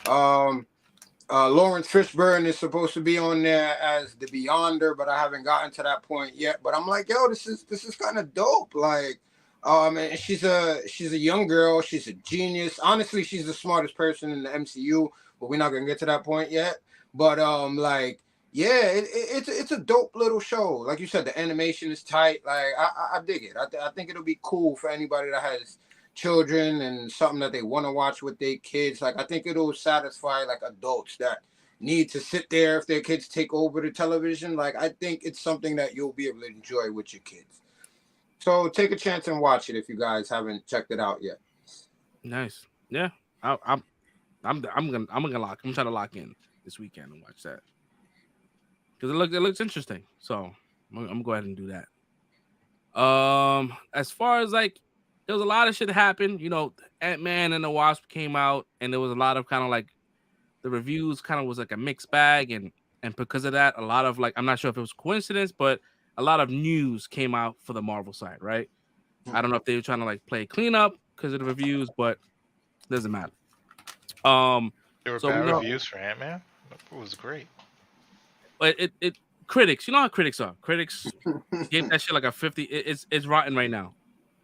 Lawrence Fishburne is supposed to be on there as the Beyonder, but I haven't gotten to that point yet. But I'm like, yo, this is kind of dope. Like, and she's a young girl. She's a genius. Honestly, she's the smartest person in the MCU, but we're not gonna get to that point yet. But like, yeah, it's a dope little show. Like you said, the animation is tight. Like I dig it. I think it'll be cool for anybody that has children and something that they want to watch with their kids. Like I think it'll satisfy like adults that need to sit there if their kids take over the television. Like I think it's something that you'll be able to enjoy with your kids. So take a chance and watch it if you guys haven't checked it out yet. Nice. Yeah. I'm trying to lock in this weekend and watch that. Because it looks interesting. So I'm gonna go ahead and do that. As far as like there was a lot of shit that happened. Ant-Man and the Wasp came out, and there was a lot of kind of like the reviews kind of was like a mixed bag, and because of that, a lot of like I'm not sure if it was coincidence, but a lot of news came out for the Marvel side, right? I don't know if they were trying to like play cleanup because of the reviews, but it doesn't matter. There were bad reviews for Ant-Man. It was great. But it critics, you know how critics are. Critics gave that shit like a 50. It's rotten right now.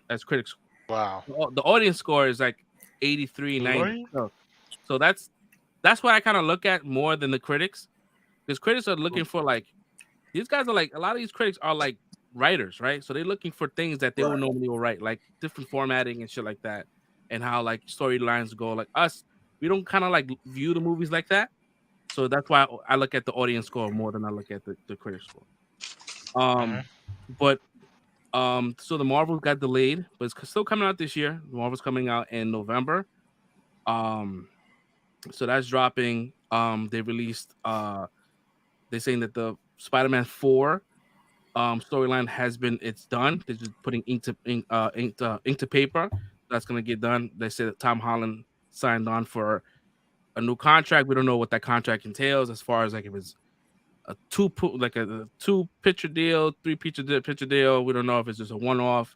That's critics. Wow. The audience score is like 83, 90. So that's what I kind of look at more than the critics, because critics are looking for like these guys are like a lot of these critics are like writers, right? So they're looking for things that they will normally write, like different formatting and shit like that, and how like storylines go. Like us, we don't kind of like view the movies like that. So that's why I look at the audience score more than I look at the critic score. But So the Marvel got delayed, but it's still coming out this year. The Marvel's coming out in November. So that's dropping. They released. They're saying that the Spider-Man 4 storyline it's done. They're just putting ink to paper. That's gonna get done. They said that Tom Holland signed on for a new contract. We don't know what that contract entails as far as like if it's a two picture deal, three picture deal. We don't know if it's just a one-off.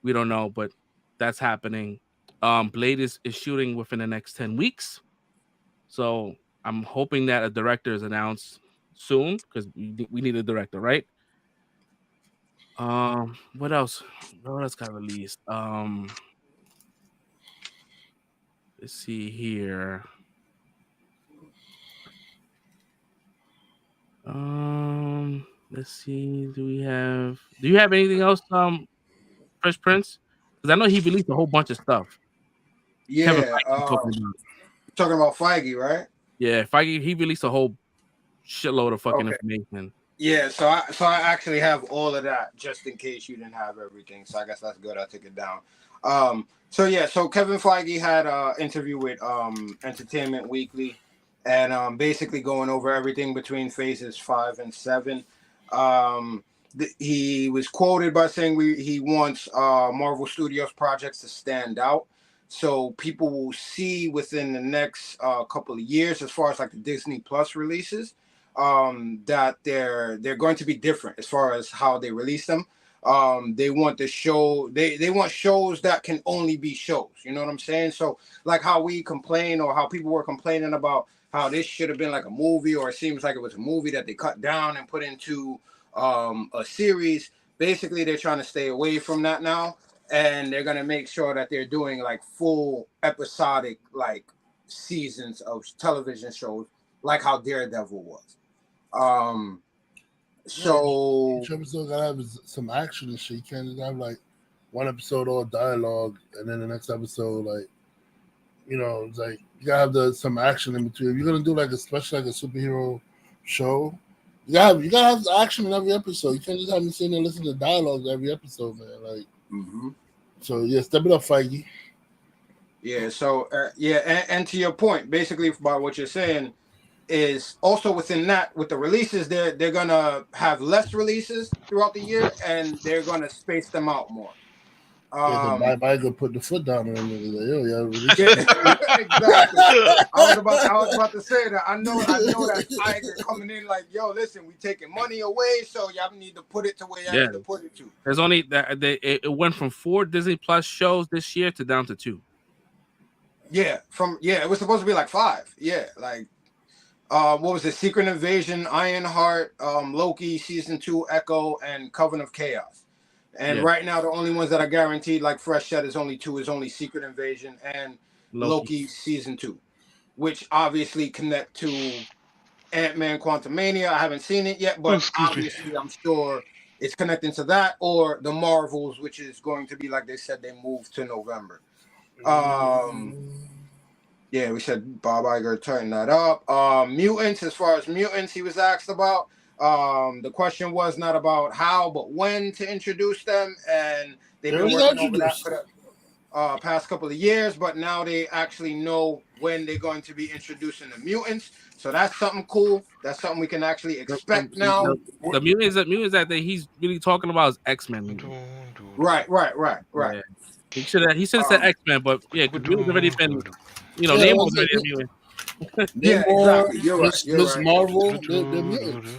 We don't know, but that's happening. Blade is shooting within the next 10 weeks. So I'm hoping that a director is announced soon because we need a director, right? What else? What else got released? Let's see here. Let's see. Do you have anything else? Fresh Prince? Because I know he released a whole bunch of stuff. Yeah. Talking about Feige, right? Yeah, Feige. He released a whole shitload of fucking information. Yeah, so I actually have all of that just in case you didn't have everything. So I guess that's good. I took it down. So Kevin Feige had an interview with Entertainment Weekly, and basically going over everything between phases 5 and 7. He was quoted by saying he wants Marvel Studios projects to stand out, so people will see within the next couple of years, as far as like the Disney Plus releases, that they're going to be different as far as how they release them. They want the show. They want shows that can only be shows. You know what I'm saying? So like how we complain, or how people were complaining about how this should have been like a movie, or it seems like it was a movie that they cut down and put into a series. Basically, they're trying to stay away from that now, and they're gonna make sure that they're doing like full episodic like seasons of television shows, like how Daredevil was. So each episode gotta have some action and shit. You can't just have like one episode all dialogue and then the next episode like, you know, it's like you gotta have some action in between. If you're gonna do like especially like a superhero show, you gotta have action in every episode. You can't just have me sitting there listening to dialogue every episode, man. Like, so yeah, step it up, Feige. Yeah. So and to your point, basically about what you're saying, is also within that with the releases, they're gonna have less releases throughout the year, and they're gonna space them out more. I could put the foot down and like, exactly. I was about to say that. I know that Tiger coming in like, yo, listen, we taking money away, so y'all need to put it to where y'all need to put it to. There's only that it went from 4 Disney Plus shows this year to down to 2. Yeah, it was supposed to be like 5. Yeah, like what was it? Secret Invasion, Ironheart, Loki season 2, Echo, and Coven of Chaos. And right now, the only ones that are guaranteed, like Fresh said, is only 2. Is only Secret Invasion and Loki season 2, which obviously connect to Ant-Man Quantumania. I haven't seen it yet, but obviously I'm sure it's connecting to that, or the Marvels, which is going to be, like they said, they moved to November. Yeah, we said Bob Iger turn that up. Mutants, as far as mutants, he was asked about. The question was not about how, but when to introduce them, and they've been working over that for the past couple of years, but now they actually know when they're going to be introducing the mutants. So that's something cool. That's something we can actually expect now. The mutants that he's really talking about is X-Men. Right. Yeah. He should have said X-Men, but yeah, because mutants already been, you know, name was already a mutant. Yeah, exactly. You're right. Miss Marvel, they're mutants.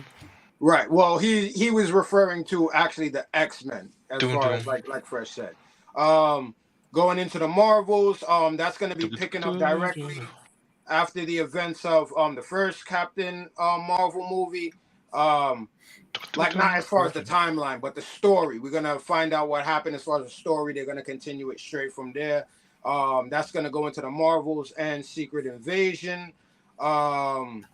Right. Well, he was referring to actually the X-Men, as far as like Fresh said. Going into the Marvels, that's going to be picking up directly after the events of the first Captain Marvel movie. Like not as far as the timeline, but the story. We're gonna find out what happened as far as the story. They're gonna continue it straight from there. That's gonna go into the Marvels and Secret Invasion. Feige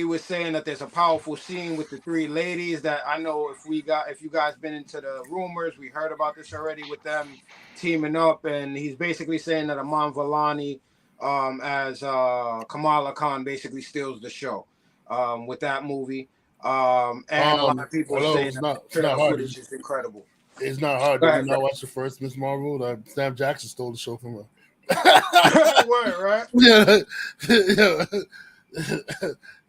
was saying that there's a powerful scene with the 3 ladies that I know if you guys been into the rumors, we heard about this already with them teaming up, and he's basically saying that Aman Vellani as Kamala Khan basically steals the show with that movie. And a lot of people hello, saying it's that not the trailer hard. footage is incredible. It's not hard. Go Did ahead, you not bro. watch the first Miss Marvel? Sam Jackson stole the show from her. Word, right? Yeah.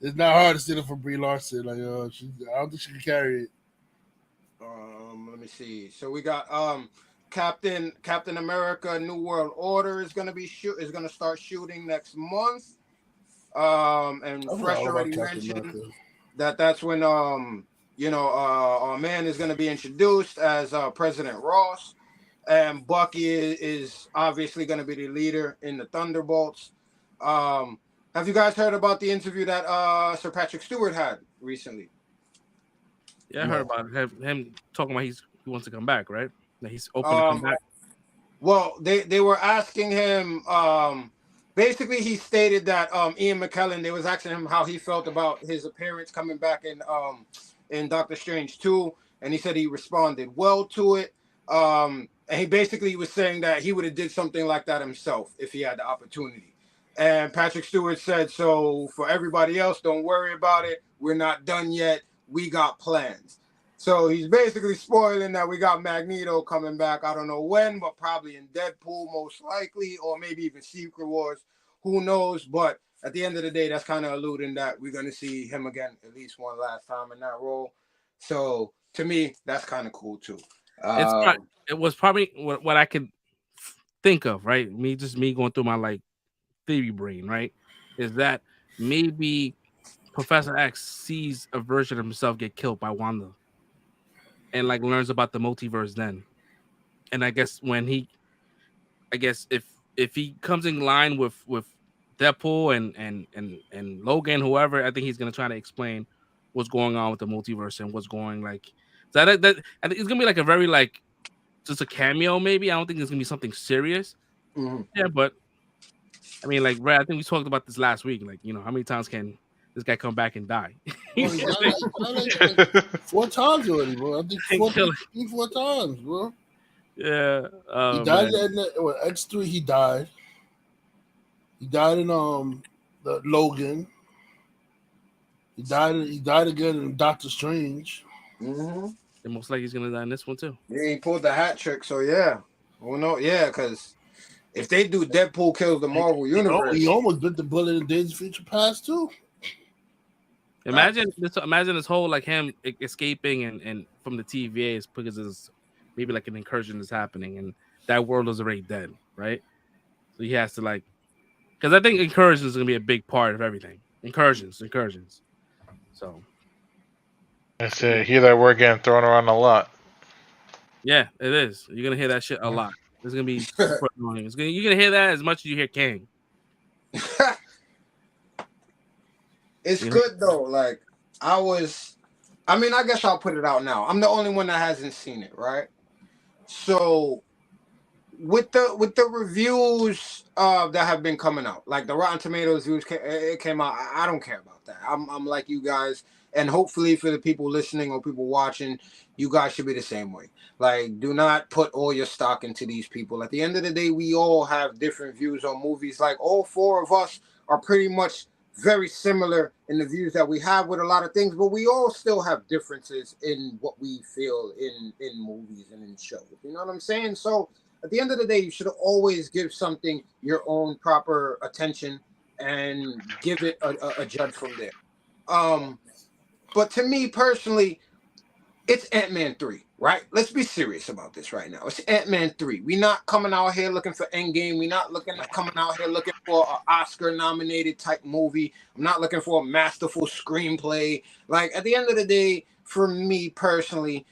It's not hard to steal it from Brie Larson. Like, I don't think she can carry it. Let me see. So we got Captain America: New World Order is gonna start shooting next month. And Fresh already mentioned that's when our man is gonna be introduced as President Ross, and Bucky is obviously gonna be the leader in the Thunderbolts. Have you guys heard about the interview that Sir Patrick Stewart had recently? Yeah, I heard about him talking about he wants to come back, right? That he's open to come back. Well, they were asking him. Basically, he stated that Ian McKellen. They was asking him how he felt about his appearance coming back in Doctor Strange 2, and he said he responded well to it. And he basically was saying that he would have did something like that himself if he had the opportunity. And Patrick Stewart said, so for everybody else, don't worry about it. We're not done yet. We got plans. So he's basically spoiling that we got Magneto coming back. I don't know when, but probably in Deadpool most likely, or maybe even Secret Wars. Who knows? But at the end of the day, that's kind of alluding that we're going to see him again at least one last time in that role. So to me, that's kind of cool too. It was probably what I could think of, right? Me going through my like theory brain, right? Is that maybe Professor X sees a version of himself get killed by Wanda, and like learns about the multiverse then. And I guess if he comes in line with Deadpool and Logan, whoever, I think he's gonna try to explain what's going on with the multiverse and what's going like. So I think it's gonna be like a very like just a cameo, maybe. I don't think it's gonna be something serious. Mm-hmm. Yeah, but I mean, like, Red, I think we talked about this last week. Like, how many times can this guy come back and die? Well, he's like 4 times already, bro. I think 4 times, bro. Yeah. He died in X3. He died. He died in the Logan. He died again in Doctor Strange. Mm-hmm. And most likely he's gonna die in this one too. Yeah, he pulled the hat trick, so yeah. Well, no, yeah, because if they do Deadpool kills the Marvel universe, he almost bit the bullet in Days of Future Past too. Imagine this whole like him escaping and from the TVA is because it's maybe like an incursion is happening and that world is already dead, right? So he has to like, because I think incursions is gonna be a big part of everything. Incursions. So I say, hear that word getting thrown around a lot. yeah, it is. You're gonna hear that shit a lot. It's gonna be super annoying. You're gonna hear that as much as you hear Kang. It's good though. Like I guess I'll put it out now. I'm the only one that hasn't seen it, right? So with the reviews that have been coming out, like the Rotten Tomatoes reviews, it came out. I don't care about that. I'm like you guys, and hopefully for the people listening or people watching, you guys should be the same way. Like, do not put all your stock into these people. At the end of the day, we all have different views on movies. Like all 4 of us are pretty much very similar in the views that we have with a lot of things, but we all still have differences in what we feel in movies and in shows. You know what I'm saying? So at the end of the day, you should always give something your own proper attention and give it a judge from there. But to me personally, it's Ant-Man 3, right? Let's be serious about this right now. It's Ant-Man 3. We're not coming out here looking for Endgame. We're not coming out here looking for an Oscar-nominated type movie. I'm not looking for a masterful screenplay. Like, at the end of the day, for me personally,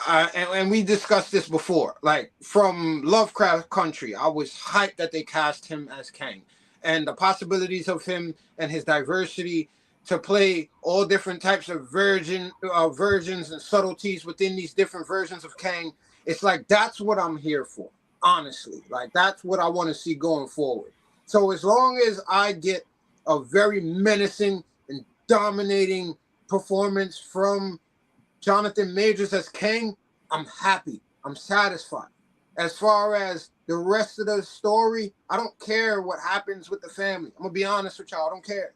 and we discussed this before, like, from Lovecraft Country, I was hyped that they cast him as Kang. And the possibilities of him and his diversity to play all different types of versions and subtleties within these different versions of Kang. It's like, that's what I'm here for, honestly. Like, that's what I want to see going forward. So as long as I get a very menacing and dominating performance from Jonathan Majors as Kang, I'm happy. I'm satisfied. As far as the rest of the story, I don't care what happens with the family. I'm going to be honest with y'all. I don't care.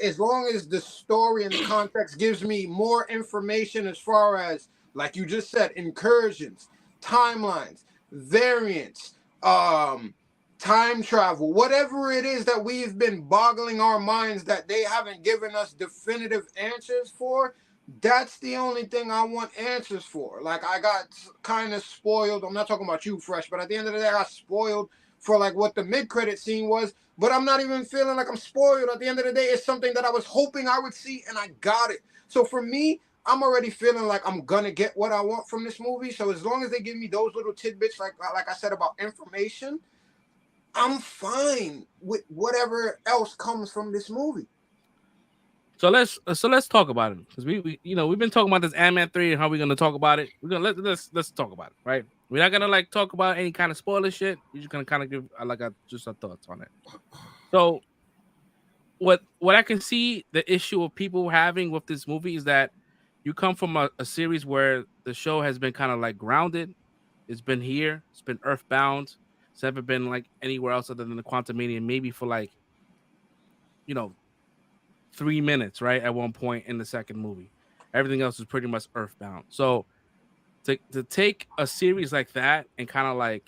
as long as the story and the context gives me more information as far as, like you just said, incursions, timelines, variants, time travel, whatever it is that we've been boggling our minds that they haven't given us definitive answers for, that's the only thing I want answers for. Like, I got kind of spoiled. I'm not talking about you, Fresh, but at the end of the day, I got spoiled for like what the mid-credit scene was, but I'm not even feeling like I'm spoiled. At the end of the day, it's something that I was hoping I would see, and I got it. So for me, I'm already feeling like I'm gonna get what I want from this movie. So as long as they give me those little tidbits, like I said about information, I'm fine with whatever else comes from this movie. So let's talk about it, because we we've been talking about this Ant-Man 3 and how we're gonna talk about it. We're gonna let's talk about it, right? We're not gonna like talk about any kind of spoiler shit. We're just gonna kind of give just our thoughts on it. So what I can see the issue of people having with this movie is that you come from a series where the show has been kind of like grounded. It's been here. It's been earthbound. It's never been like anywhere else other than the Quantumania, maybe for like 3 minutes, right? At one point in the second movie. Everything else is pretty much earthbound. So to take a series like that and kind of like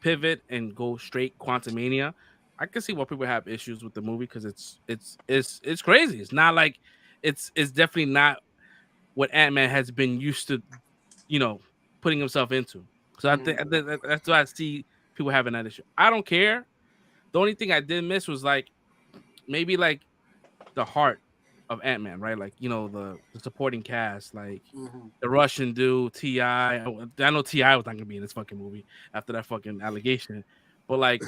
pivot and go straight Quantumania, I can see why people have issues with the movie, because it's crazy. It's not like it's definitely not what Ant-Man has been used to, putting himself into. So I think that's why I see people having that issue. I don't care. The only thing I did miss was like maybe like the heart of Ant-Man, right? Like, the supporting cast, like the Russian dude, T.I. I know T.I. was not gonna be in this fucking movie after that fucking allegation, but like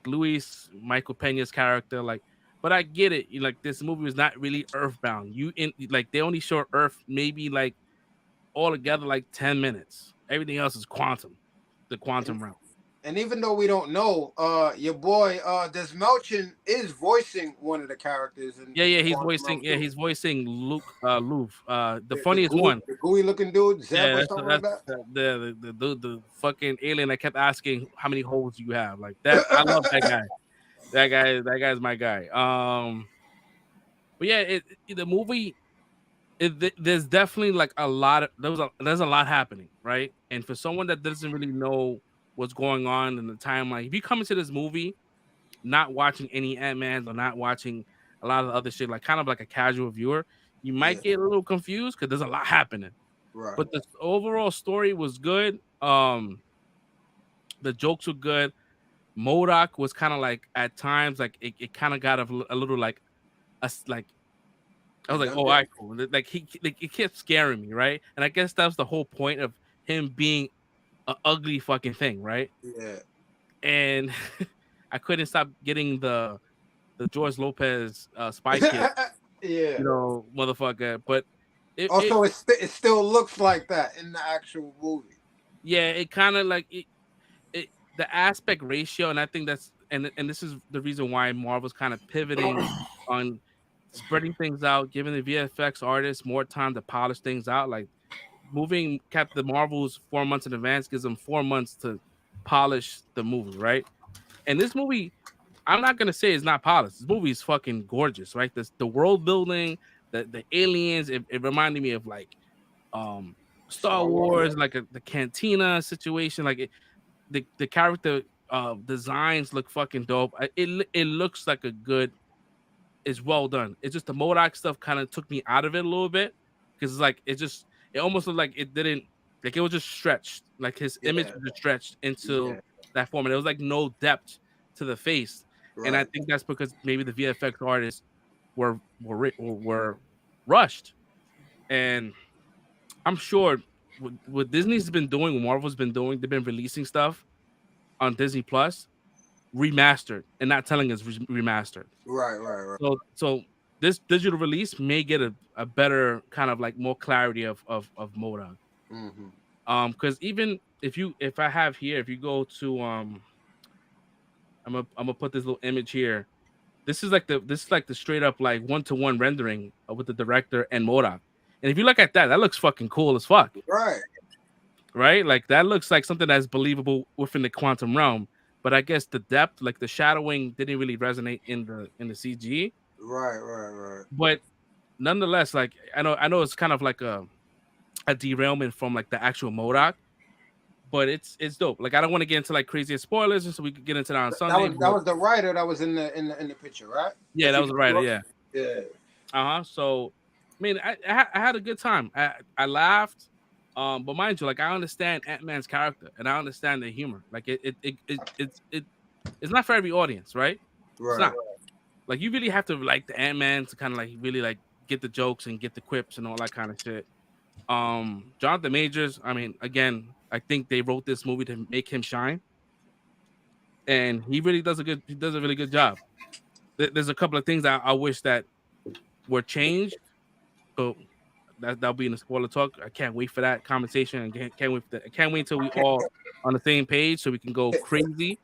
Luis Michael Peña's character, like, but I get it. Like, this movie was not really earthbound. They only show Earth maybe like all together like 10 minutes. Everything else is the quantum realm. And even though we don't know, your boy Des Melchin is voicing one of the characters. He's voicing Luke the funniest one. The gooey looking dude, Zeb or something like that. The fucking alien that kept asking how many holes do you have. Like that. I love that guy. That guy's my guy. But yeah, the movie. There's definitely like there's a lot happening, right? And for someone that doesn't really know what's going on in the timeline, if you come into this movie not watching any Ant-Man or not watching a lot of the other shit, like kind of like a casual viewer, you might get a little confused because there's a lot happening. Right. But the overall story was good. The jokes were good. MODOK was kind of like at times like it kind of got a little like I was like, oh, all right, cool. Like it kept scaring me, right? And I guess that was the whole point of him being an ugly fucking thing, right? Yeah. And I couldn't stop getting the George Lopez Spy Kid, yeah, motherfucker. But it still looks like that in the actual movie. Yeah, it kind of like it the aspect ratio, and I think that's and this is the reason why Marvel's kind of pivoting on spreading things out, giving the VFX artists more time to polish things out. Like moving Captain Marvel's 4 months in advance gives them 4 months to polish the movie, right? And this movie, I'm not gonna say it's not polished. This movie is fucking gorgeous, right? The world building, the aliens, it reminded me of like Star Wars, like the cantina situation. Like the character designs look fucking dope. It looks like a good. It's well done. It's just the MODOK stuff kind of took me out of it a little bit, because it's like it almost looked like it didn't, like it was just stretched, like his image was just stretched into that form, and there was like no depth to the face. Right. And I think that's because maybe the VFX artists were rushed, and I'm sure what Disney's been doing, what Marvel's been doing, they've been releasing stuff on Disney Plus remastered and not telling us remastered. Right. So this digital release may get a better kind of like more clarity of MODOK. Because even if I have here, if you go to I'm gonna put this little image here. This is like the straight up like 1-to-1 rendering with the director and MODOK. And if you look at that looks fucking cool as fuck. Right. Like that looks like something that's believable within the quantum realm. but I guess the depth, like the shadowing, didn't really resonate in the CG. Right. But nonetheless, like I know it's kind of like a derailment from like the actual MODOK, but it's dope. Like I don't want to get into like crazy spoilers, so we could get into that on Sunday. That was the writer that was in the picture, right? Yeah, that was the writer. Yeah. Yeah. So, I mean, I had a good time. I laughed, but mind you, like I understand Ant-Man's character and I understand the humor. Like it's not for every audience, right? It's not. Like you really have to like the Ant-Man to kind of like really like get the jokes and get the quips and all that kind of shit. Jonathan Majors, I mean, again, I think they wrote this movie to make him shine, and he does a really good job. There's a couple of things that I wish that were changed, but that'll be in the spoiler talk. I can't wait for that conversation, and can't wait until we all on the same page so we can go crazy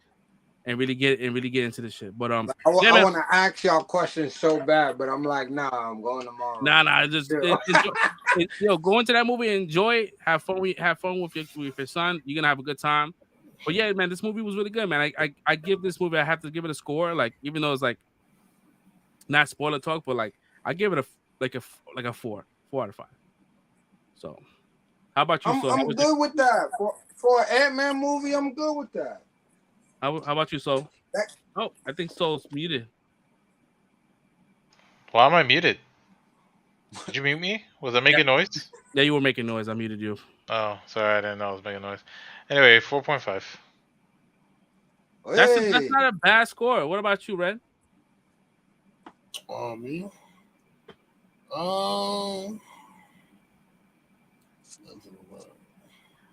and really get into this shit. But I want to ask y'all questions so bad, but I'm like, nah, I'm going tomorrow. Nah, just go into that movie, enjoy it, have fun with your son. You're gonna have a good time. But yeah, man, this movie was really good, man. I give this movie, I have to give it a score, like even though it's like not spoiler talk, but like I give it a 4 out of 5. So how about you? I'm good with that for an Ant-Man movie. I'm good with that. How about you, Soul? Oh, I think Soul's muted. Why am I muted? Did you mute me? Was I making noise? Yeah, you were making noise. I muted you. Oh, sorry, I didn't know I was making noise. Anyway, 4.5. That's not a bad score. What about you, Red? Me?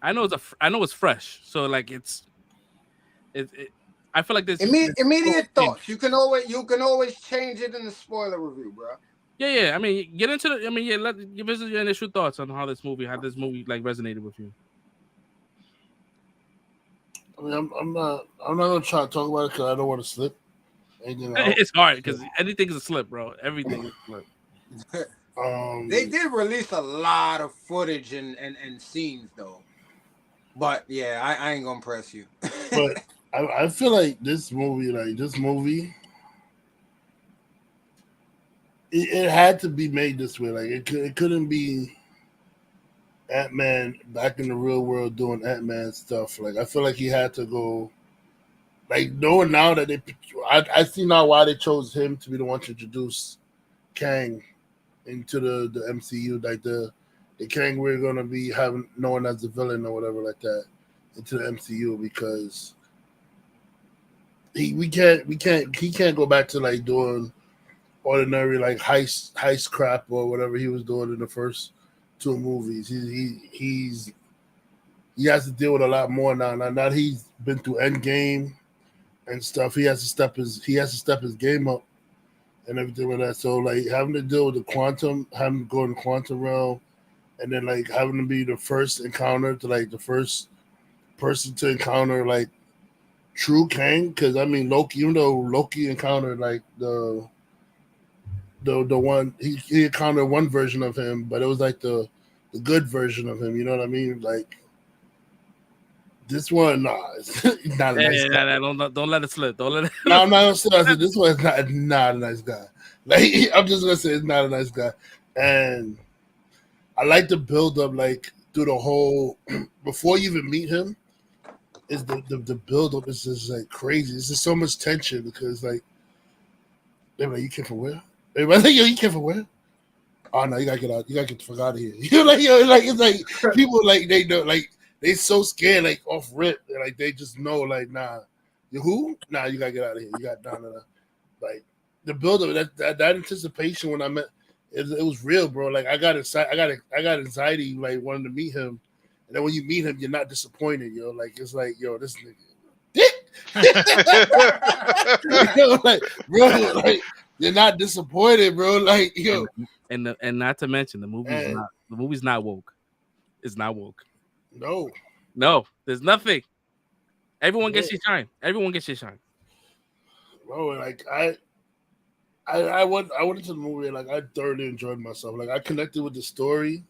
I know it's fresh, so like it's I feel like this immediate thoughts. You can always change it in the spoiler review, bro. Yeah. I mean, get into the. I mean, yeah. Give us your initial thoughts on how this movie like resonated with you. I mean, I'm not gonna try to talk about it because I don't want to slip. It's hard because anything is a slip, bro. Everything is a slip. They did release a lot of footage and scenes though, but yeah, I ain't gonna press you. But I feel like this movie, it had to be made this way. Like it couldn't be Ant-Man back in the real world doing Ant-Man stuff. Like I feel like he had to go. Like knowing now that I see now why they chose him to be the one to introduce Kang into the MCU. Like the Kang we're gonna be having known as the villain or whatever like that into the MCU because he can't go back to like doing ordinary like heist crap or whatever he was doing in the first 2 movies. He has to deal with a lot more now. Now that he's been through Endgame and stuff, he has to step his game up and everything like that. So like having to deal with having to go in the quantum realm, and then like having to be the first encounter to like the first person to encounter like true Kang, because I mean Loki, even though Loki encountered like the one he encountered one version of him, but it was like the good version of him. You know what I mean? Like this one, it's not a nice guy. Don't let it slip. Don't let it. No, I'm not gonna say that. This one is not a nice guy. Like I'm just gonna say it's not a nice guy, and I like the build up like through the whole before you even meet him. Is the build up is just like crazy. It's just so much tension because like they're like, you came from where? Everybody's like, yo, you came from where? Oh no, you gotta get out. You gotta get the fuck out of here. You're like, yo, like it's like people like they know like they so scared like off rip. Like they just know like nah, you who? Nah, you gotta get out of here. You got down to like the build up that anticipation when I met it was real, bro. Like I got anxiety like wanting to meet him. And then when you meet him, you're not disappointed, yo. Like it's like, yo, this nigga, you know, like, bro, like you're not disappointed, bro. Like, yo, and not to mention the movie's not woke. It's not woke. No, there's nothing. Everyone gets your shine. Everyone gets your shine. Bro, like I went into the movie and like I thoroughly enjoyed myself. Like I connected with the story.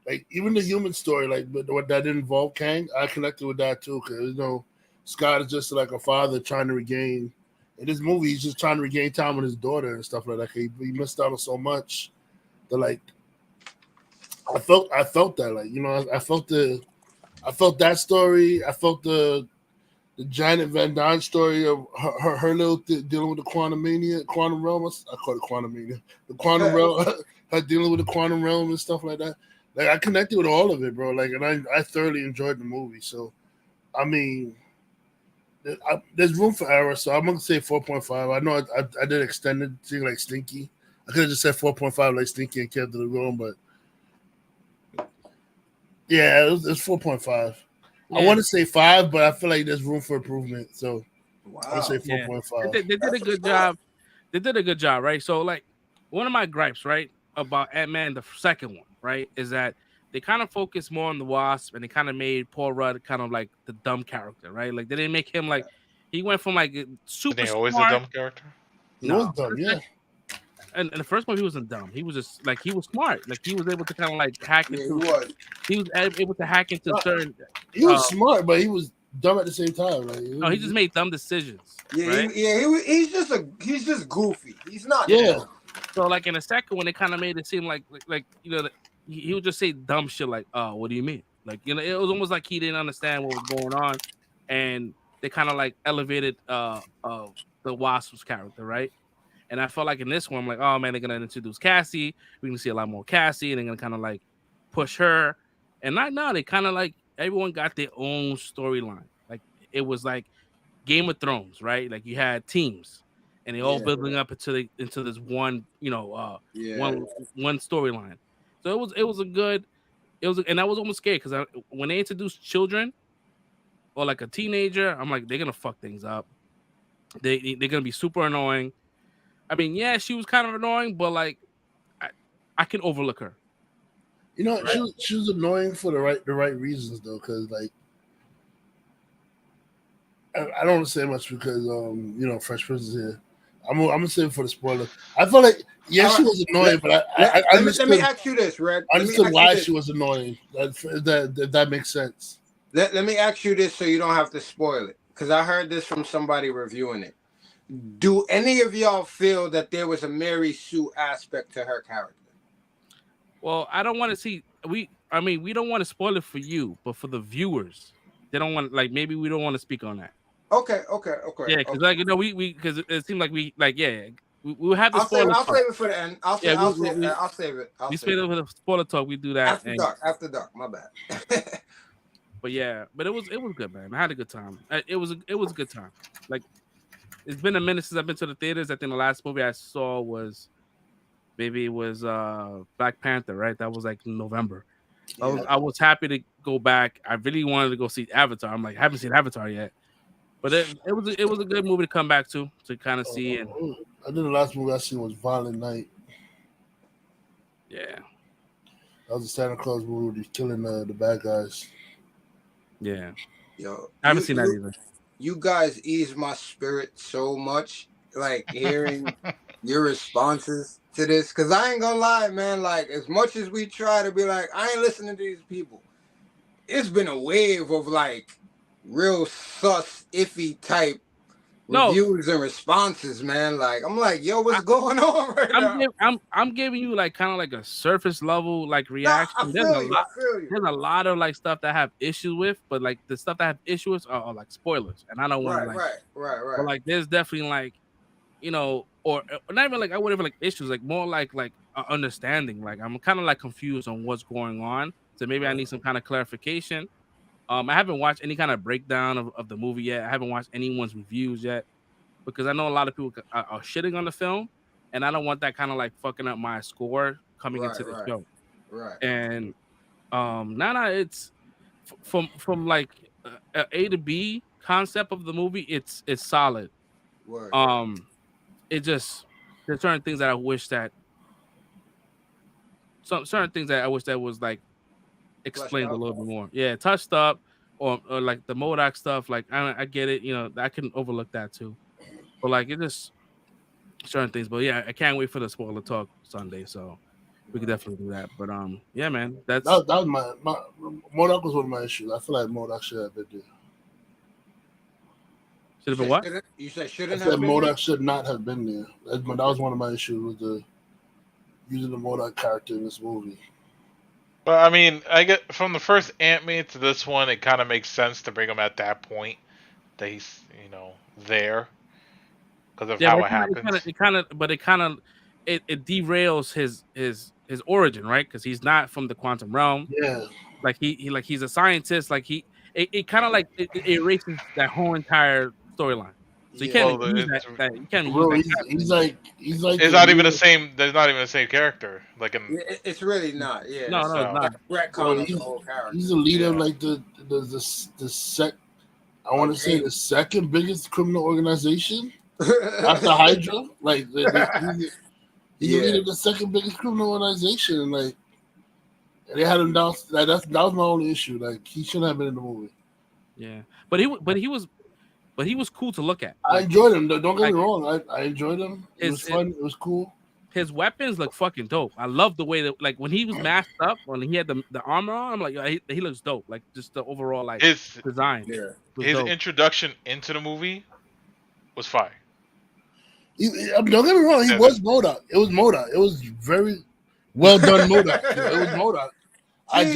Like even the human story, like but what that didn't involve Kang, I connected with that too because you know Scott is just like a father trying to regain. In this movie, he's just trying to regain time with his daughter and stuff like that. He missed out on so much. That like, I felt that, like, you know, I felt that story. I felt the Janet Van Dyne story of her little dealing with the quantum realm. I call it quantum mania. The quantum realm, her dealing with the quantum realm and stuff like that. Like, I connected with all of it, bro. Like, and I thoroughly enjoyed the movie. So, I mean, there's room for error. So I'm gonna say 4.5. I know I did extended thing like Stinky. I could have just said 4.5 like Stinky and kept it alone, but yeah, it's 4.5. Yeah. I want to say 5, but I feel like there's room for improvement. So I would say Yeah. 4.5. They did a good job. They did a good job, right? So, like, one of my gripes, right, about Ant-Man, the second one, right, is that they kind of focused more on the Wasp, and they kind of made Paul Rudd kind of like the dumb character, right? Like, they didn't make him like, he went from like super Isn't he always smart. a dumb character? He was dumb, yeah. And the first one, he wasn't dumb. He was just like, he was smart. Like, he was able to kind of like hack into. He was able to hack into certain. He was smart, but he was dumb at the same time. Like, no, he just made dumb decisions. Yeah, right? He's just goofy. He's not. Yeah. Dumb. So like in the second one, they kind of made it seem like you know, he would just say dumb shit like, "Oh, what do you mean?" Like, you know, it was almost like he didn't understand what was going on, and they kind of like elevated the Wasp's character, right? And I felt like in this one, I'm like, oh man, they're gonna introduce Cassie. We're gonna see a lot more Cassie, and they're gonna kind of like push her. And right now, they kind of like everyone got their own storyline. Like, it was like Game of Thrones, right? Like, you had teams, and they all building up into this one, you know, one storyline. So it was and I was almost scared because when they introduced children or like a teenager, I'm like, they're gonna fuck things up. They're gonna be super annoying. I mean, yeah, she was kind of annoying, but like, I can overlook her. You know, right? she was annoying for the right reasons though, because like, I don't want to say much because you know, Fresh Prince is here. I'm gonna say it for the spoiler. I feel like she was annoying, but I let me ask you this, Red. I understood why she was annoying. That makes sense. Let me ask you this so you don't have to spoil it, because I heard this from somebody reviewing it. Do any of y'all feel that there was a Mary Sue aspect to her character? Well, I don't want to see. We don't want to spoil it for you, but for the viewers, they don't want, like, maybe we don't want to speak on that. Okay. Yeah, because like, you know, we because it seemed like we we'll have the spoiler. I'll save it for the end. I'll save it. We save it for the spoiler talk. We do that after dark. My bad. But yeah, but it was good, man. I had a good time. It was a good time. Like, it's been a minute since I've been to the theaters. I think the last movie I saw was Black Panther, right? That was like in November. Yeah. I was happy to go back. I really wanted to go see Avatar. I'm like, I haven't seen Avatar yet. But it was a good movie to come back to kind of see. And I think the last movie I seen was Violent Night. Yeah. That was a Santa Claus movie killing the bad guys. Yeah. Yo, I haven't seen that either. You guys ease my spirit so much, like hearing your responses to this, because I ain't gonna lie, man, like, as much as we try to be like, I ain't listening to these people, it's been a wave of like real sus, iffy type reviews and responses, man. Like, I'm like, yo, what's going on right now? I'm giving you like kind of like a surface level like reaction. There's a lot of like stuff that I have issues with, but like the stuff that I have issues with are like spoilers, and I don't want to right. But like, there's definitely like, you know, or not even like I wouldn't like issues, like more like understanding. Like, I'm kind of like confused on what's going on, so maybe I need some kind of clarification. I haven't watched any kind of breakdown of the movie yet. I haven't watched anyone's reviews yet, because I know a lot of people are shitting on the film, and I don't want that kind of like fucking up my score coming into the show. Right. And now it's from like A to B concept of the movie. It's solid. Word. It just, there's certain things that I wish that was like explained a little bit more. Yeah, touched up, or like the MODOK stuff. Like, I get it, you know, I can overlook that too. But like, it just certain things. But yeah, I can't wait for the spoiler talk Sunday, so we could definitely do that. But yeah, man, that was my MODOK was one of my issues. I feel like MODOK should have been there. Should have been what? You said I shouldn't said have been there? MODOK should not have been there. That was one of my issues with the using the MODOK character in this movie. But I mean, I get from the first Ant-Man to this one, it kind of makes sense to bring him at that point that he's there because of how it happens. It kind of derails his origin, right? Because he's not from the quantum realm. Yeah, like he's a scientist. Like it kind of like it erases that whole entire storyline. So you can't use that. You can't use that. He's like. It's not even the same. There's not even the same character. Like in. It's really not. Yeah. No, it's not. Retcon the whole character. He's the leader of like the I want to say the second biggest criminal organization after Hydra. Like he's the leader of the second biggest criminal organization, and like they had him down. Like, that was my only issue. Like he shouldn't have been in the movie. Yeah, but he was cool to look at. I enjoyed him. Don't get me wrong. I enjoyed him. It was fun. It was cool. His weapons look fucking dope. I love the way that, like, when he was masked up, when he had the armor on, I'm like, he looks dope. Like, just the overall like design. Yeah. His introduction into the movie was fire. Don't get me wrong. He was MODOK. It was MODOK. It was very well done MODOK. It was MODOK. I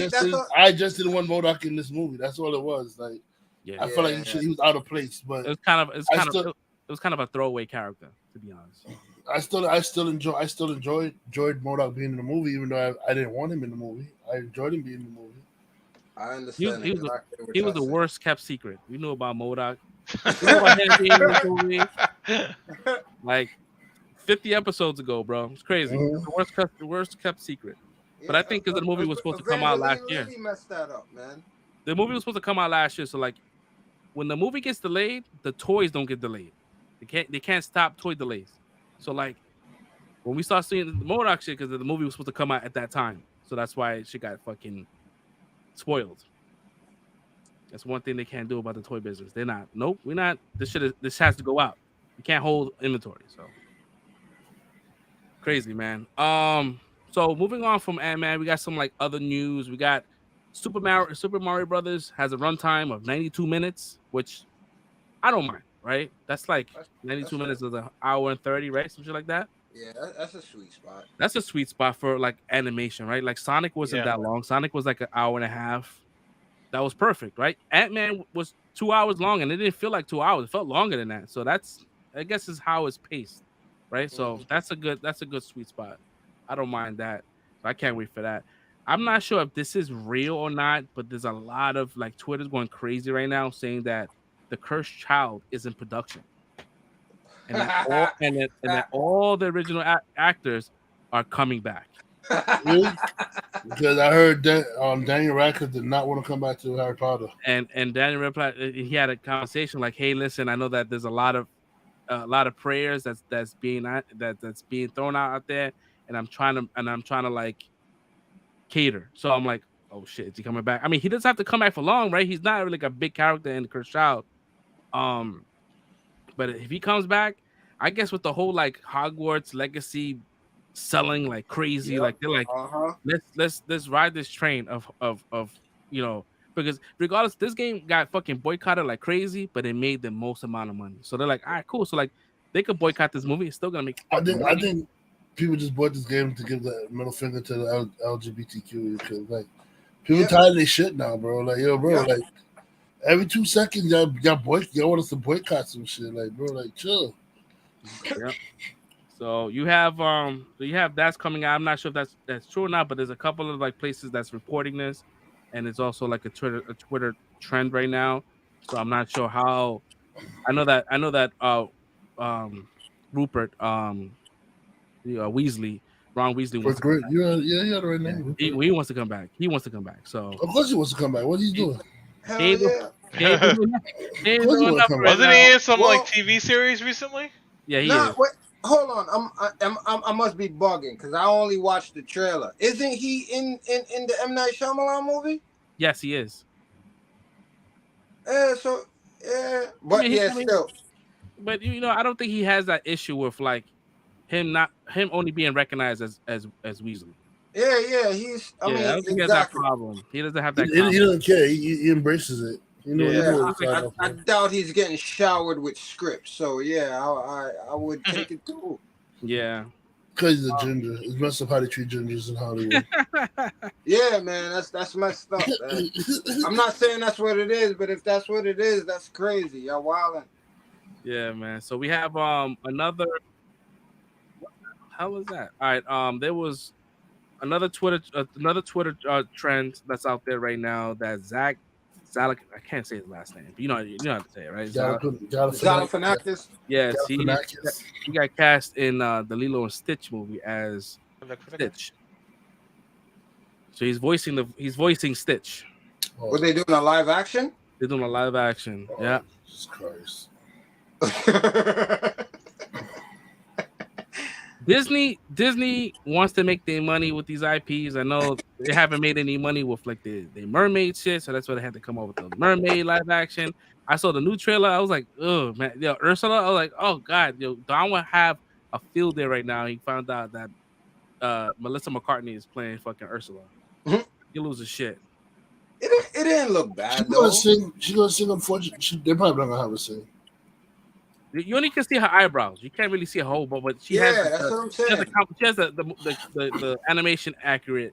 just didn't want MODOK in this movie. That's all it was. Like, I felt like he was out of place. But it was kind of a throwaway character, to be honest. I still enjoyed MODOK being in the movie, even though I didn't want him in the movie. I enjoyed him being in the movie. I understand. He was the worst kept secret. We knew about MODOK. We knew about him being in the movie like 50 episodes ago, bro. It's crazy. Mm-hmm. The worst kept secret. But I think because the movie was supposed to come out last year. Really messed that up, man. The movie was supposed to come out last year, so like when the movie gets delayed, the toys don't get delayed. They can't stop toy delays. So like when we start seeing the MODOK shit, because the movie was supposed to come out at that time, so that's why shit got fucking spoiled. That's one thing they can't do about the toy business. They're not. Nope, we're not. This has to go out. You can't hold inventory. So crazy, man. So moving on from Ant-Man, we got some like other news. We got Super Mario Brothers has a runtime of 92 minutes, which I don't mind. Right? That's like 92 minutes is an hour and 30, right? Something like that. Yeah, that's a sweet spot. That's a sweet spot for like animation, right? Like Sonic wasn't that long. Sonic was like an hour and a half. That was perfect, right? Ant-Man was 2 hours long, and it didn't feel like 2 hours. It felt longer than that. So I guess is how it's paced, right? So that's a good sweet spot. I don't mind that. So I can't wait for that. I'm not sure if this is real or not, but there's a lot of like Twitter's going crazy right now saying that The Cursed Child is in production, and that all the original actors are coming back. Really? Because I heard that Daniel Radcliffe did not want to come back to Harry Potter, and Daniel Radcliffe, he had a conversation like, "Hey, listen, I know that there's a lot of prayers that's being thrown out there, and I'm trying to like cater." So I'm like, "Oh shit, is he coming back?" I mean, he doesn't have to come back for long, right? He's not really like a big character in The Cursed Child. But if he comes back, I guess with the whole like Hogwarts legacy selling like crazy, like they're like, let's ride this train of because regardless, this game got fucking boycotted like crazy, but it made the most amount of money. So they're like, all right, cool. So like they could boycott this movie, it's still gonna make. I think people just bought this game to give the middle finger to the LGBTQ because like people tired of this shit now, bro. Like like. Every 2 seconds, y'all want us to boycott some shit, like bro, like chill. Yeah. So you have that's coming out. I'm not sure if that's true or not, but there's a couple of like places that's reporting this, and it's also like a Twitter trend right now. So I'm not sure how. I know that Rupert Weasley. Ron Weasley wants to come back. You had the right name. He wants to come back. He wants to come back. So of course he wants to come back. What are you doing? Hell yeah. Wasn't he in some like TV series recently? Yeah, he is. Wait, hold on. I must be bugging because I only watched the trailer. Isn't he in the M. Night Shyamalan movie? Yes, he is. But still. But I don't think he has that issue with like him only being recognized as Weasley. Yeah, he's. I mean, I don't think he has that problem. He doesn't have that. He doesn't care. He embraces it. I doubt he's getting showered with scripts. So yeah, I would take it too. Yeah. Because he's a ginger. It's messed up how they treat gingers in Hollywood. Yeah, man, that's messed up. Man. I'm not saying that's what it is, but if that's what it is, that's crazy. Y'all wildin'. Yeah, man. So we have another. What the hell was that? All right. There was another Twitter trend that's out there right now that Zach Zalak, I can't say his last name, but you know how to say it, right? Galifianakis. Yes, he got cast in the Lilo and Stitch movie as Stitch. So he's voicing Stitch. Were they doing a live action? They're doing a live action. Yeah. Jesus Christ. Disney wants to make their money with these IPs. I know they haven't made any money with like the mermaid shit, so that's why they had to come up with the mermaid live action. I saw the new trailer. I was like, oh man, yo, Ursula. I was like, oh god, yo, Don would have a field day right now. He found out that Melissa McCartney is playing fucking Ursula. He loses shit. It didn't look bad. She's gonna sing. Unfortunately, they're probably not gonna have her sing. You only can see her eyebrows. You can't really see a whole, but she has. That's what I'm saying. She has the animation accurate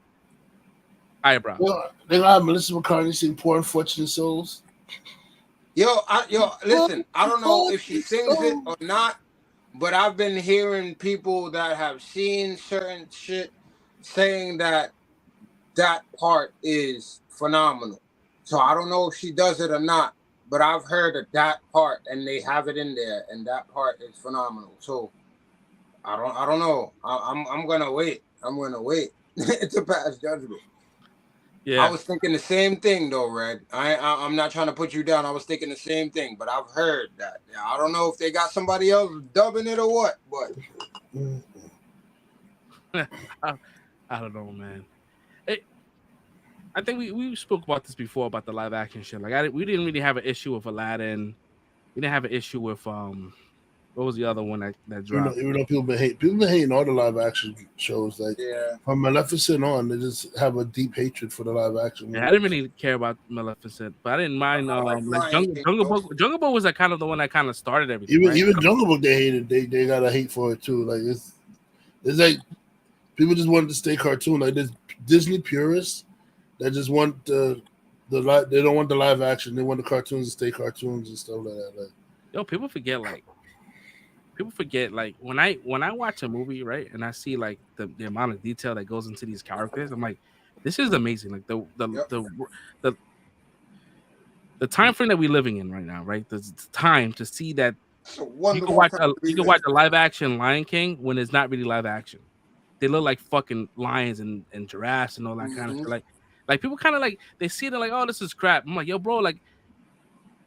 eyebrows. They're gonna have Melissa McCartney sing "Poor Unfortunate Souls." Yo, listen. I don't know if she sings it or not, but I've been hearing people that have seen certain shit saying that part is phenomenal. So I don't know if she does it or not. But I've heard of that part, and they have it in there, and that part is phenomenal. So I don't know. I'm gonna wait. I'm gonna wait to pass judgment. Yeah, I was thinking the same thing though, Red. I'm not trying to put you down. I was thinking the same thing, but I've heard that. I don't know if they got somebody else dubbing it or what, but I don't know, man. I think we spoke about this before about the live action shit. Like we didn't really have an issue with Aladdin. We didn't have an issue with what was the other one that dropped? Even though people been hating all the live action shows. Like from Maleficent on, they just have a deep hatred for the live action. Yeah, I didn't really care about Maleficent, but I didn't mind. Jungle Book was like kind of the one that kind of started everything. Even Jungle Book they hated. They got a hate for it too. Like it's like people just wanted to stay cartoon. Like there's Disney purists. They just want they don't want the live action. They want the cartoons to stay cartoons and stuff like that. Like, yo, people forget like when I watch a movie, right, and I see like the amount of detail that goes into these characters, I'm like, this is amazing. Like the time frame that we're living in right now, right? The time to see that you can watch a live action Lion King when it's not really live action. They look like fucking lions and giraffes and all that kind of shit. Like people kind of like they see it and like, oh, this is crap. I'm like, yo, bro, like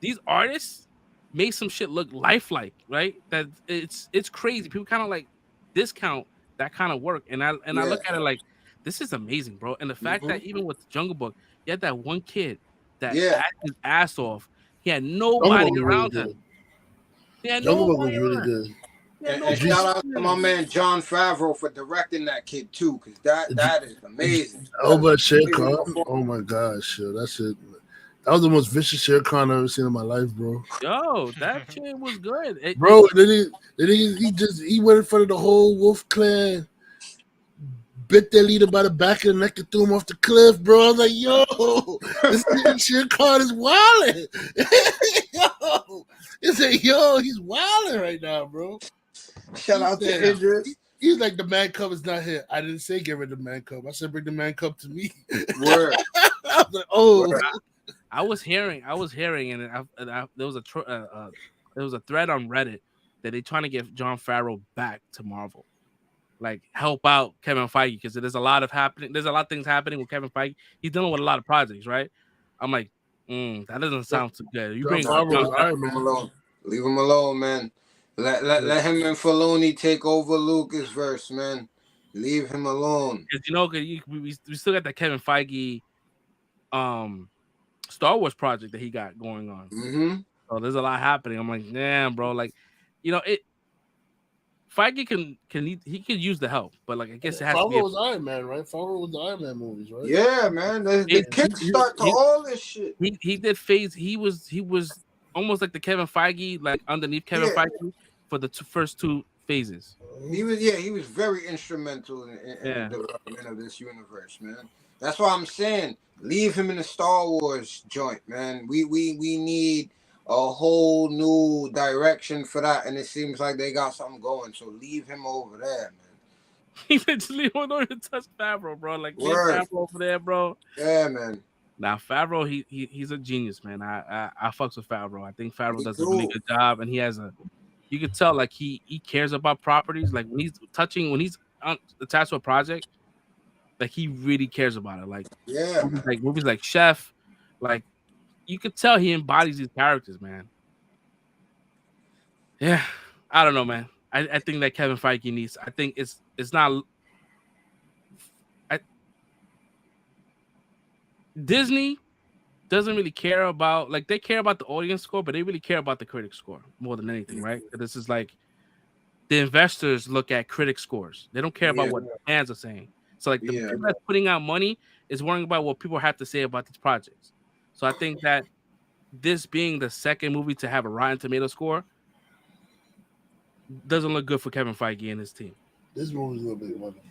these artists make some shit look lifelike, right? That it's crazy. People kind of like discount that kind of work, and I look at it like this is amazing, bro. And the fact that even with Jungle Book, you had that one kid that acted his ass off. He had nobody around him. He had Jungle Book was really good. And shout out to my man Jon Favreau for directing that kid too, because that is amazing. Oh, but Shere Khan, oh my gosh, that's it. That was the most vicious Shere Khan I've ever seen in my life, bro. Yo, that shit was good, bro. Then he went in front of the whole Wolf Clan, bit their leader by the back of the neck and threw him off the cliff, bro. I was like, yo, this Shere Khan is wilding. Yo, he's wilding right now, bro. Shout out to Idris. He's like, the man cub is not here. I didn't say get rid of the man cub. I said bring the man cub to me. Word. I was like, oh. Word. I was hearing, and there was a thread on Reddit that they're trying to get Jon Favreau back to Marvel, like help out Kevin Feige because there's a lot of things happening with Kevin Feige. He's dealing with a lot of projects, right? I'm like, that doesn't sound too good. You bring leave him alone, man. Let him and Filoni take over Lucas verse, man. Leave him alone. Because we still got that Kevin Feige, Star Wars project that he got going on. Mm-hmm. So there's a lot happening. I'm like, damn, bro. Like, Feige he could use the help, but like I guess it has to be. Favreau was Iron Man, right? Favreau was the Iron Man movies, right? Yeah, man. The kickstart to all this shit. He did phase. He was almost like the Kevin Feige, like underneath Kevin Feige for the first two phases. He was very instrumental in the development of this universe, man. That's why I'm saying leave him in the Star Wars joint, man. We need a whole new direction for that, and it seems like they got something going. So leave him over there, man. He literally went on to touch Favreau, bro. Like leave Favreau over there, bro. Yeah, man. Now Favreau, he's a genius, man. I fucks with Favreau. I think Favreau does a really good job, and he has you can tell like he cares about properties. Like when he's attached to a project, like he really cares about it. Like movies like Chef, like you could tell he embodies these characters, man. Yeah, I don't know, man. I think that Kevin Feige needs. I think it's not. Disney doesn't really care about, like, they care about the audience score, but they really care about the critic score more than anything, right? This is like the investors look at critic scores. They don't care about what the fans are saying. So like the people that's putting out money is worrying about what people have to say about these projects. So I think that this being the second movie to have a Rotten Tomato score doesn't look good for Kevin Feige and his team. This movie's gonna make money.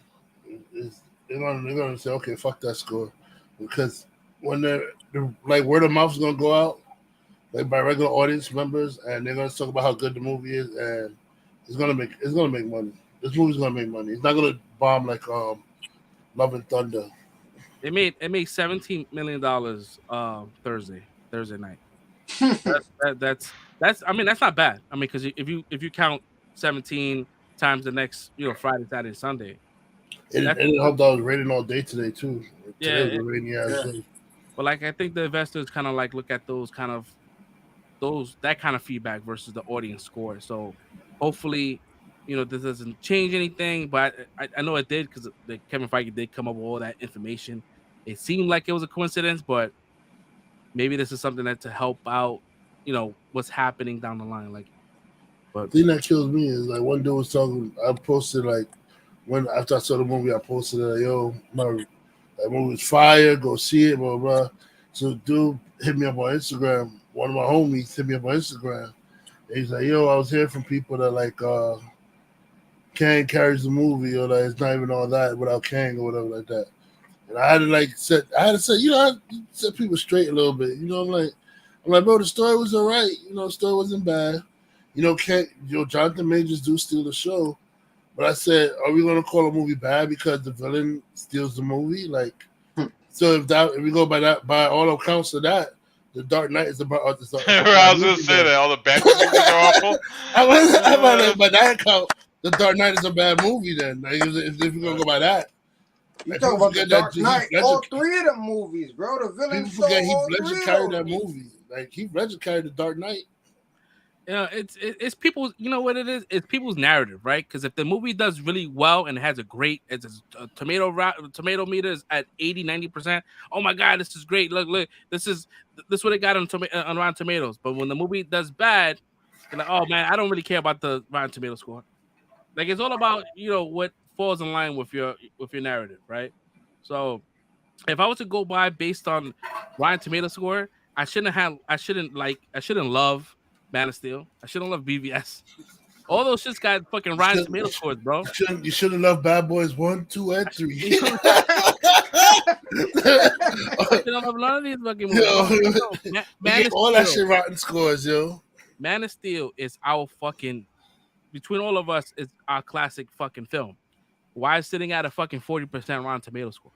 They're gonna say, okay, fuck that score, because when they're like word of mouth is gonna go out, like by regular audience members, and they're gonna talk about how good the movie is, and it's gonna make money. This movie's gonna make money. It's not gonna bomb like Love and Thunder. It made $17 million Thursday night. That's I mean that's not bad. I mean because if you count 17 times the next Friday, Saturday, Sunday. It helped out rating all day today too. Today was a rainy ass day. But like I think the investors kind of like look at that kind of feedback versus the audience score. So hopefully, this doesn't change anything. But I know it did because Kevin Feige did come up with all that information. It seemed like it was a coincidence, but maybe this is something that to help out, what's happening down the line. Like, but the thing that kills me is like one dude was talking. I posted like after I saw the movie, I posted that movie was fire. Go see it, blah blah. So dude hit me up on Instagram. One of my homies hit me up on Instagram. And he's like, "Yo, I was hearing from people that like Kang carries the movie, or that it's not even all that without Kang or whatever like that." And I had to set people straight a little bit. I'm like, bro, the story was all right. The story wasn't bad. Jonathan Majors do steal the show. But I said, are we going to call a movie bad because the villain steals the movie? Like, so if we go by all accounts of that, The Dark Knight is about. I was going to say that all the bad movies are awful. By that account, The Dark Knight is a bad movie. Then, like, if we're going to go by that. You talking about The Dark Knight? All three of them movies, bro. The villain. People forget he legend carried that movie. Like he legend carried The Dark Knight. It's people. You know what it is? It's people's narrative, right? Because if the movie does really well and has a tomato meter is at 80-90%. Oh my god, this is great! Look, this is what it got on Rotten Tomatoes. But when the movie does bad, you're like, oh man, I don't really care about the Rotten Tomato score. Like it's all about what falls in line with your narrative, right? So if I was to go by based on Rotten Tomato score, I shouldn't love Man of Steel. I shouldn't love BVS. All those shits got fucking Rotten Tomato scores, bro. You shouldn't love Bad Boys 1, 2, and 3. You shouldn't love none of these fucking movies. Man of all that shit rotten scores, yo. Man of Steel is our fucking, between all of us, is our classic fucking film. Why is sitting at a fucking 40% Rotten Tomato score?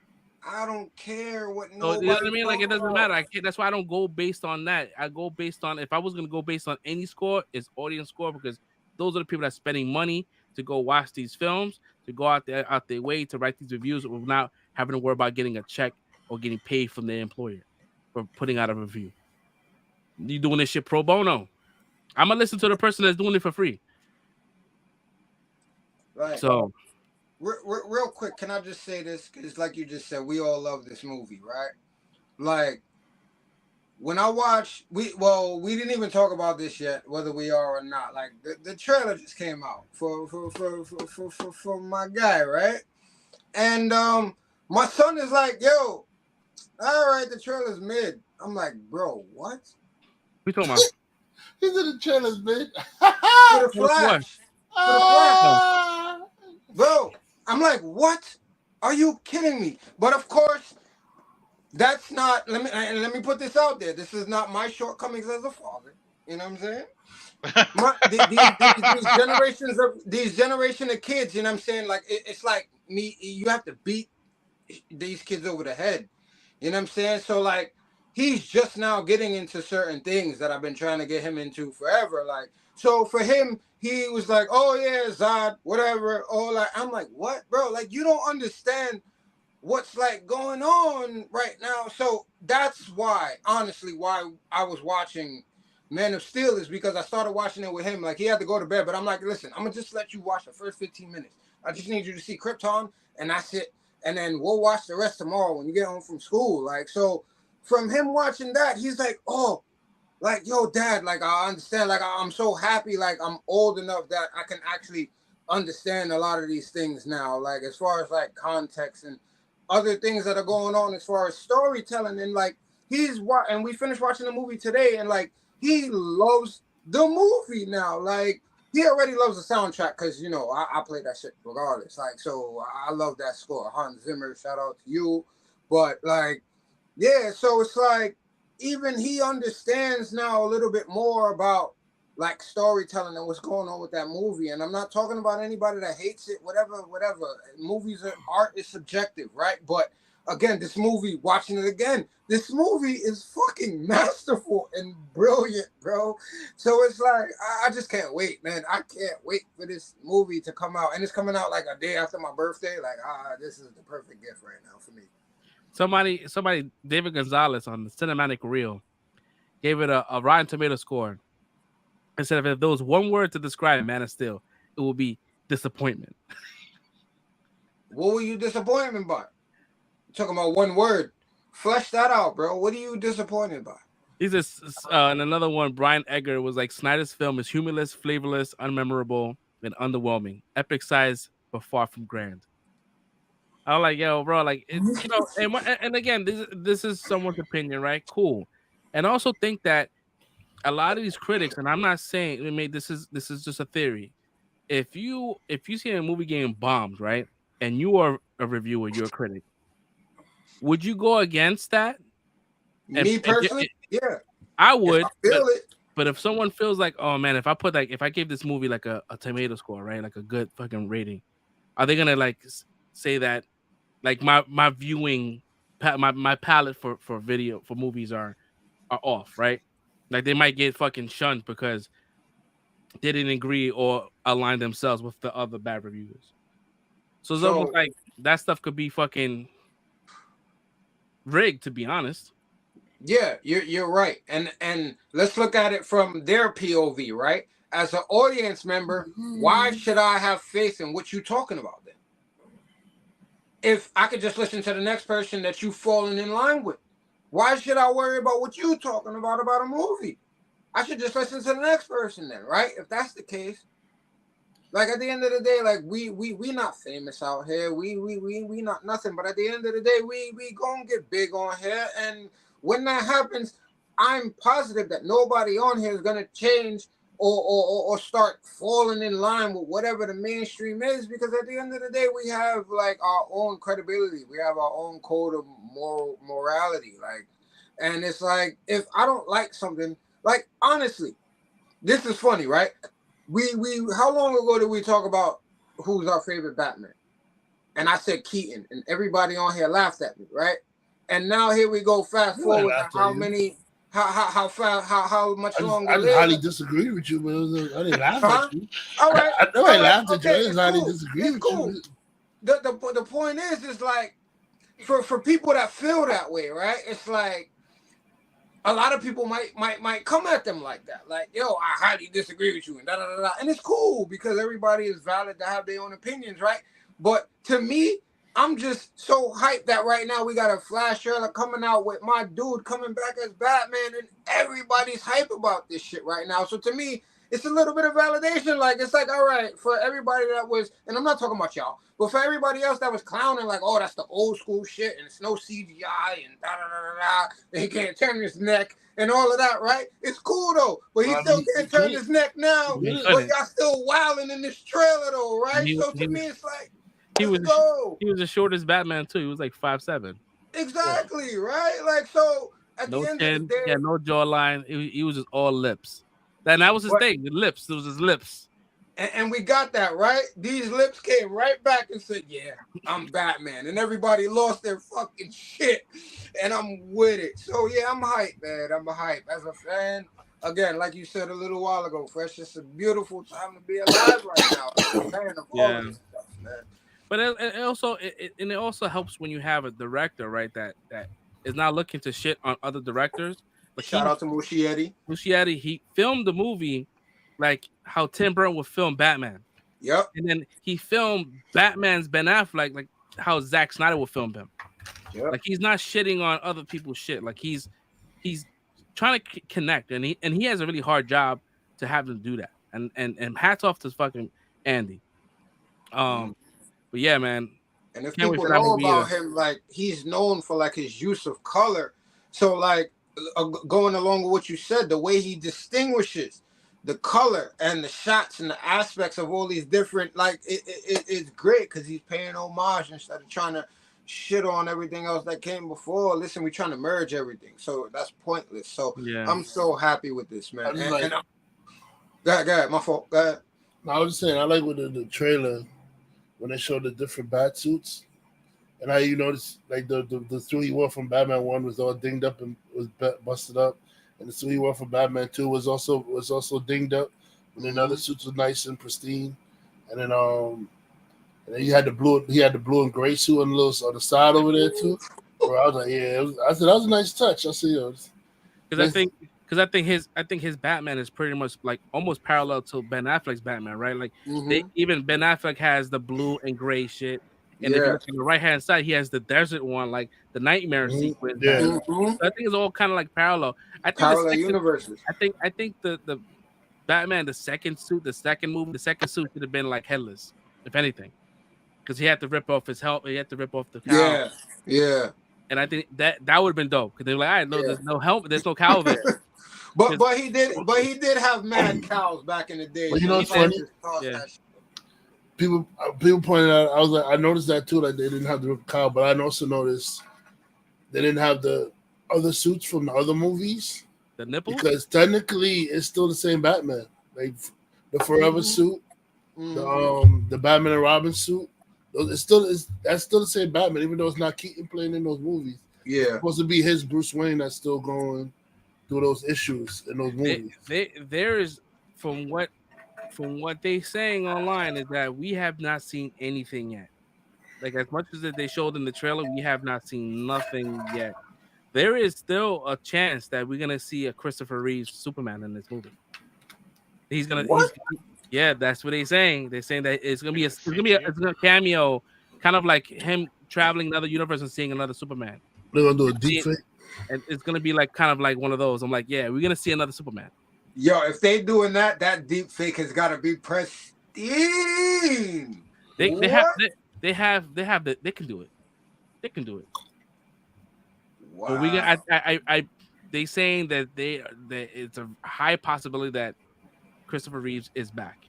I don't care what. You know what I mean? Like it doesn't matter. That's why I don't go based on that. I go based on, if I was gonna go based on any score, it's audience score, because those are the people that's spending money to go watch these films, to go out their way to write these reviews without having to worry about getting a check or getting paid from their employer for putting out a review. You doing this shit pro bono? I'm gonna listen to the person that's doing it for free. Right. So. Real quick, can I just say this? Because like you just said, we all love this movie, right? Like, when I watch, we didn't even talk about this yet, whether we are or not. Like the trailer just came out for my guy, right? And my son is like, yo, all right, the trailer's mid. I'm like, bro, what? We talking about? He's in the trailer's mid. For the Flash. For the Flash. Ah! Bro, I'm like, what? Are you kidding me? But of course, that's not. Let me put this out there. This is not my shortcomings as a father. You know what I'm saying? These generation of kids. You know what I'm saying? Like it's like me. You have to beat these kids over the head. You know what I'm saying? So like, he's just now getting into certain things that I've been trying to get him into forever. Like, so for him, he was like, oh yeah, Zod, whatever. Oh, like, I'm like, what, bro? Like, you don't understand what's like going on right now. So that's why, honestly, why I was watching Man of Steel is because I started watching it with him. Like, he had to go to bed, but I'm like, listen, I'm gonna just let you watch the first 15 minutes. I just need you to see Krypton, and that's it. And then we'll watch the rest tomorrow when you get home from school. Like, so from him watching that, he's like, oh, like, yo, Dad, like, I understand. Like, I'm so happy. Like, I'm old enough that I can actually understand a lot of these things now. Like, as far as, like, context and other things that are going on as far as storytelling. And, like, and we finished watching the movie today, and, like, he loves the movie now. Like, he already loves the soundtrack because, you know, I play that shit regardless. Like, so I love that score. Hans Zimmer, shout out to you. But, like, yeah, so it's like, even he understands now a little bit more about, like, storytelling and what's going on with that movie. And I'm not talking about anybody that hates it, whatever. Movies are, art is subjective, right? But, again, this movie, watching it again, this movie is fucking masterful and brilliant, bro. So it's like, I just can't wait, man. I can't wait for this movie to come out. And it's coming out like a day after my birthday. Like, this is the perfect gift right now for me. Somebody, David Gonzalez on the Cinematic Reel gave it a Rotten Tomato score. And said if there was one word to describe Man of Steel, it would be disappointment. What were you disappointed by? Talking about one word. Flesh that out, bro. What are you disappointed by? He's just and another one. Brian Egger was like, Snyder's film is humorless, flavorless, unmemorable, and underwhelming. Epic size, but far from grand. I was like, yo, bro, like, it's, you know, and again, this is someone's opinion, right? Cool. And I also think that a lot of these critics, and I'm not saying, I mean, this is just a theory. If you see a movie getting bombed, right, and you are a reviewer, you're a critic, would you go against that? Me personally, yeah, I would. But if someone feels like, oh man, if I gave this movie like a tomato score, right, like a good fucking rating, are they gonna like say that like my viewing my palette for movies are off, right? Like they might get fucking shunned because they didn't agree or align themselves with the other bad reviewers. So it's almost like that stuff could be fucking rigged, to be honest. Yeah, you're right. And let's look at it from their POV, right? As an audience member, why should I have faith in what you're talking about then? If I could just listen to the next person that you've fallen in line with, why should I worry about what you're talking about a movie? I should just listen to the next person then, right? If that's the case. Like at the end of the day, like we not famous out here. We not nothing. But at the end of the day, we gonna get big on here. And when that happens, I'm positive that nobody on here is gonna change or start falling in line with whatever the mainstream is, because at the end of the day, we have like our own credibility. We have our own code of morality. Like, and it's like, if I don't like something, like honestly, this is funny, right? We how long ago did we talk about who's our favorite Batman? And I said Keaton, and everybody on here laughed at me, right? And now here we go, fast forward to how many, how much longer. I just highly disagree with you, but I didn't laugh at you. All right, I know I laughed at you. I it's just highly cool. disagree with you. The point is like for people that feel that way, right? It's like a lot of people might come at them like that, like, yo, I highly disagree with you, and and it's cool because everybody is valid to have their own opinions, right? But to me, I'm just so hyped that right now we got a Flash trailer coming out with my dude coming back as Batman, and everybody's hype about this shit right now. So to me, it's a little bit of validation. Like, it's like, all right, for everybody that was, and I'm not talking about y'all, but for everybody else that was clowning, like, oh, that's the old school shit, and it's no CGI, and da da da da da, and he can't turn his neck, and all of that, right? It's cool though, but he still can't turn his neck now. But y'all still wilding in this trailer though, right? So to me, it's like, he was go. He was the shortest Batman too. He was like 5'7". Exactly, right? Like, so at No the end chin, of the day, yeah, no jawline. He was just all lips. That was his thing. The lips. It was his lips. and we got that, right? These lips came right back and said, yeah, I'm Batman. And everybody lost their fucking shit. And I'm with it. So yeah, I'm hyped, man. I'm hyped. As a fan, again, like you said a little while ago, Fresh, it's a beautiful time to be alive right now. I'm a fan of all of this stuff, man. But it also helps when you have a director, right, that is not looking to shit on other directors. But shout out to Muschietti. Muschietti, he filmed the movie like how Tim Burton would film Batman. Yep. And then he filmed Batman's Ben Affleck like how Zack Snyder would film him. Yep. Like he's not shitting on other people's shit. Like he's trying to connect, and he has a really hard job to have them do that. And hats off to fucking Andy. But yeah, man. And if people know about him, like, he's known for like his use of color. So like going along with what you said, the way he distinguishes the color and the shots and the aspects of all these different, like, it's great because he's paying homage instead of trying to shit on everything else that came before. Listen, we're trying to merge everything, so that's pointless. So yeah, I'm so happy with this, man. Go ahead, my fault. Go ahead. No, I was just saying, I like with the trailer when they showed the different bat suits, and how you notice like the suit he wore from Batman 1 was all dinged up and was busted up, and the suit he wore from Batman 2 was also dinged up, and then the other suits were nice and pristine, and then he had the blue and gray suit on the side over there too. Where I was like, yeah, I said that was a nice touch. I see yours. Because I think his Batman is pretty much like almost parallel to Ben Affleck's Batman, right? Like even Ben Affleck has the blue and gray shit, and if you look on the right hand side, he has the desert one, like the nightmare sequence. So I think it's all kind of like parallel. I think parallel universes. I think the Batman, the second suit should have been like headless, if anything, because he had to rip off his helmet. He had to rip off the cowl. Yeah. And I think that would have been dope because they were like, all right, no, there's no helmet, there's no cowl there. But he did have mad cows back in the day. But you know what's funny? Yeah. People pointed out. I noticed that too. Like they didn't have the cowl, but I also noticed they didn't have the other suits from the other movies. The nipples, because technically it's still the same Batman. Like the Forever suit, the Batman and Robin suit. That's still the same Batman, even though it's not Keaton playing in those movies. Yeah, it's supposed to be his Bruce Wayne that's still going through those issues in those movies. There is from what they saying online is that we have not seen anything yet. Like as much as they showed in the trailer, we have not seen nothing yet. There is still a chance that we're gonna see a Christopher Reeve Superman in this movie. Yeah, that's what they're saying. They're saying that it's gonna be a cameo, kind of like him traveling another universe and seeing another Superman. They're gonna do a deep fake, and it's gonna be like kind of like one of those. I'm like, yeah, we're gonna see another Superman. Yo, if they doing that deep fake has got to be pristine. They can do it. They can do it. Wow. But we got they saying that it's a high possibility that Christopher Reeves is back.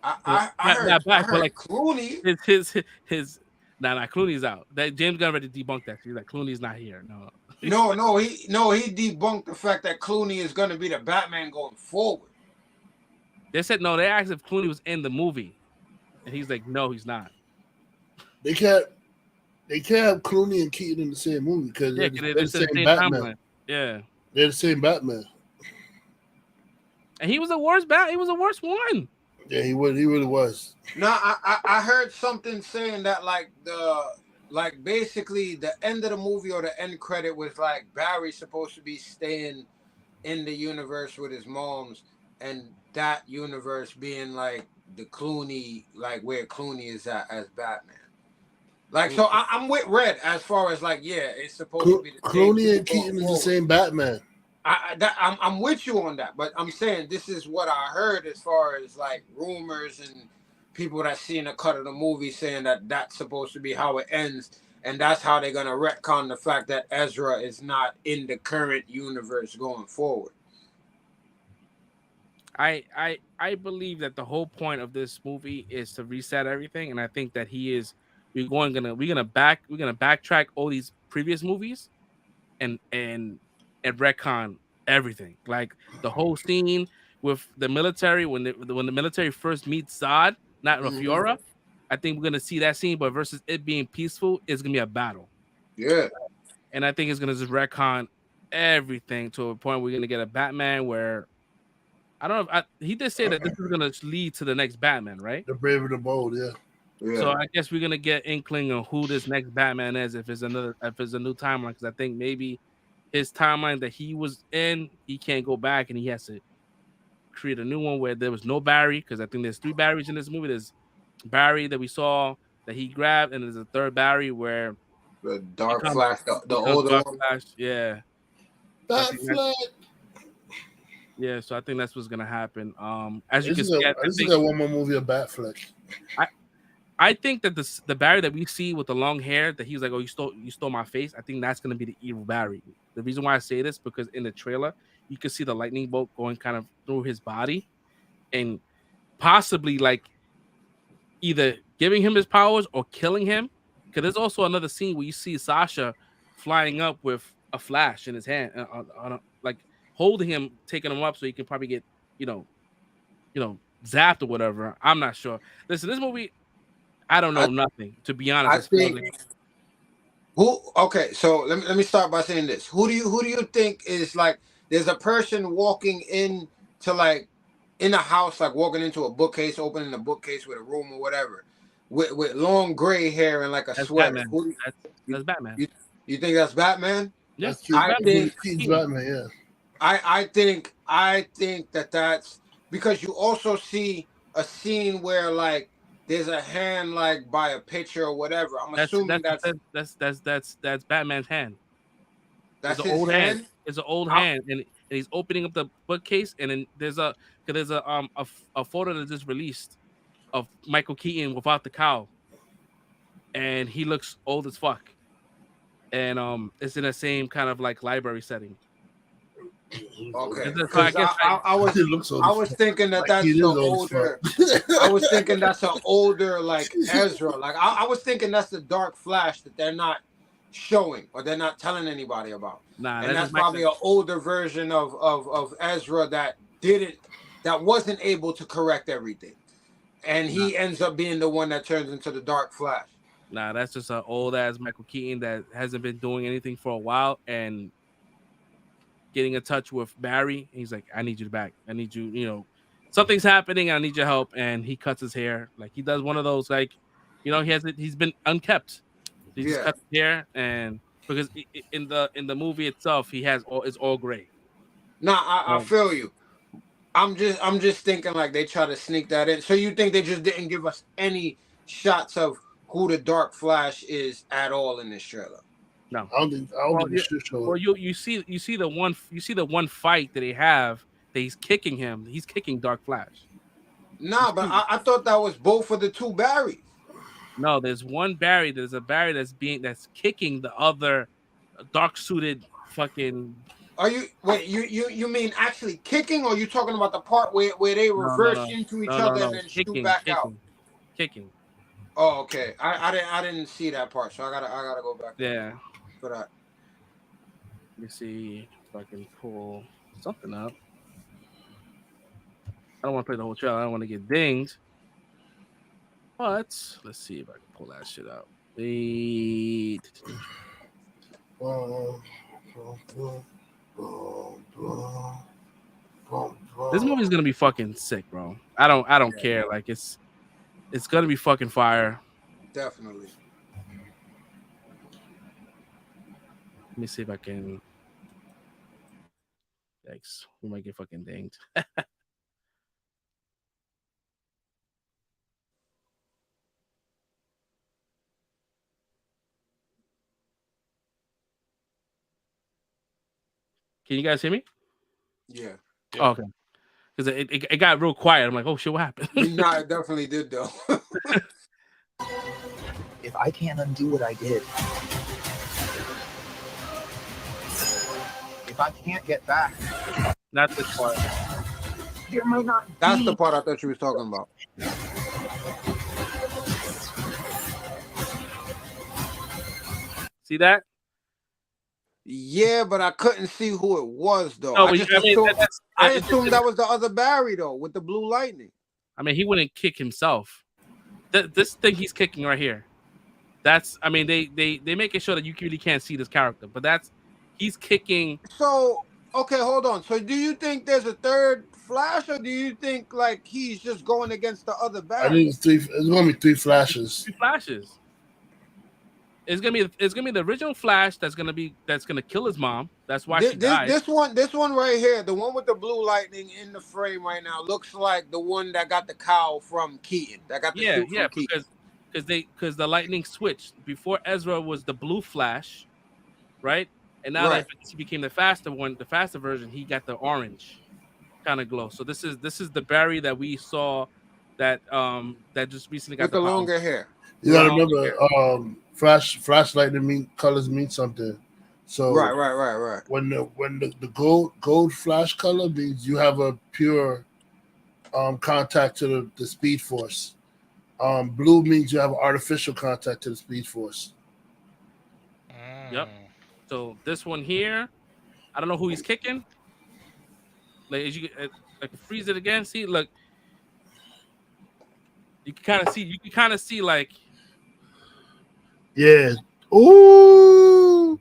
I heard like Clooney. His Clooney's out. That James Gunn already debunked that. He's like, Clooney's not here. He debunked the fact that Clooney is going to be the Batman going forward. They said no. They asked if Clooney was in the movie, and he's like, no, he's not. They can't have Clooney and Keaton in the same movie because they're the same Batman. Timeline. Yeah, they're the same Batman. And he was the worst He was the worst one. Yeah, he really was. No, I heard something saying that basically the end of the movie or the end credit was like Barry's supposed to be staying in the universe with his moms, and that universe being like the Clooney, like where Clooney is at as Batman. Like, so I'm with Red as far as like, yeah, it's supposed to be the same. Clooney and Keaton is the same Batman. I'm with you on that, but I'm saying this is what I heard as far as like rumors and people that seen a cut of the movie saying that that's supposed to be how it ends, and that's how they're gonna retcon the fact that Ezra is not in the current universe going forward. I believe that the whole point of this movie is to reset everything, and I think that we're gonna backtrack all these previous movies and retcon everything. Like the whole scene with the military when the military first meets Zod, not Rafiora. I think we're gonna see that scene, but versus it being peaceful, it's gonna be a battle. Yeah, and I think it's gonna just retcon everything to a point where we're gonna get a Batman where I don't know. He did say that this is gonna lead to the next Batman, right? The Brave and the Bold, yeah. So I guess we're gonna get inkling on who this next Batman is if it's a new timeline. Because I think maybe his timeline that he was in, he can't go back and he has to create a new one where there was no Barry. Because I think there's 3 Barrys in this movie. There's Barry that we saw that he grabbed, and there's a third Barry where the Dark Flash, the older Dark one. Flash, yeah. Batfleck. Yeah, so I think that's what's gonna happen. As you can see, I think got one more movie of Batfleck. I think that the Barry that we see with the long hair that he was like, oh, you stole my face. I think that's gonna be the evil Barry. The reason why I say this because in the trailer you can see the lightning bolt going kind of through his body, and possibly like either giving him his powers or killing him. Because there's also another scene where you see Sasha flying up with a flash in his hand, like holding him, taking him up so he can probably get zapped or whatever. I'm not sure. Listen, this movie. I don't know nothing, to be honest. I think okay, so let me start by saying this. Who do you think is like there's a person walking in to like in a house, like walking into a bookcase, opening a bookcase with a room or whatever, with long gray hair and like a sweater. That's Batman. You think that's Batman? Yes, I think Batman, yeah. I think that's because you also see a scene where like there's a hand like by a picture or whatever. I'm assuming that's Batman's hand. That's his old hand. It's an old hand, and he's opening up the bookcase, and then there's a photo that just released of Michael Keaton without the cowl, and he looks old as fuck, and it's in the same kind of like library setting. Okay, I was thinking that's the older. I was thinking that's an older like Ezra. Like I was thinking that's the Dark Flash that they're not showing or they're not telling anybody about. And that's probably an older version of Ezra that wasn't able to correct everything, and he ends up being the one that turns into the Dark Flash. Nah, that's just an old ass Michael Keaton that hasn't been doing anything for a while and getting in touch with Barry. He's like, I need you back. I need you, something's happening. I need your help. And he cuts his hair. Like he does one of those, like, he's been unkept. He just cuts his hair, and because in the movie itself, it's all gray. Nah, I feel you. I'm just thinking like they try to sneak that in. So you think they just didn't give us any shots of who the Dark Flash is at all in this trailer? No, I don't think well, you see the one fight that they have that he's kicking him. He's kicking Dark Flash. Nah, but I thought that was both of the 2 Barrys. No, there's one Barry. There's a Barry that's kicking the other dark suited fucking. Are you you mean actually kicking, or are you talking about the part where they reverse into each other and then shoot back out? Kicking. Oh, okay. I didn't see that part, so I gotta go back. Yeah. For that. Let me see if I can pull something up. I don't want to play the whole trailer. I don't want to get dinged. But let's see if I can pull that shit out. This movie's gonna be fucking sick, bro. I don't care. Like it's gonna be fucking fire. Definitely. Let me see if I can. Thanks. We might get fucking dinged. Can you guys hear me? Yeah. Oh, okay. Because it got real quiet. I'm like, oh shit, what happened? Nah, it definitely did though. If I can't undo what I did, if I can't get back, Not this part. there might not That's be. the part I thought you was talking about. See that? Yeah, but I couldn't see who it was though. No, I but just I mean, assumed, I it's- assumed that was the other Barry though, with the blue lightning. I mean, he wouldn't kick himself. This thing he's kicking right here. That's. I mean, they making sure that you really can't see this character, but he's kicking. So okay, hold on. So do you think there's a third Flash, or do you think like he's just going against the other I Barry? think it's gonna be 3 flashes. 3 flashes. It's gonna be the original Flash that's gonna kill his mom. That's why she died. This one right here, the one with the blue lightning in the frame right now, looks like the one that got the cowl from Keaton. That got the suit from Keaton. because the lightning switched. Before Ezra was the blue Flash, right? And now that he became the faster version, he got the orange kind of glow. So this is the Barry that we saw that just recently got with the longer hair. You gotta remember, flash lightning colors mean something. So right. When the gold flash color means you have a pure contact to the speed force. Blue means you have artificial contact to the speed force. Yep. So this one here, I don't know who he's kicking. Like as you I can freeze it again. See, look, you can kind of see like. Yeah. Ooh.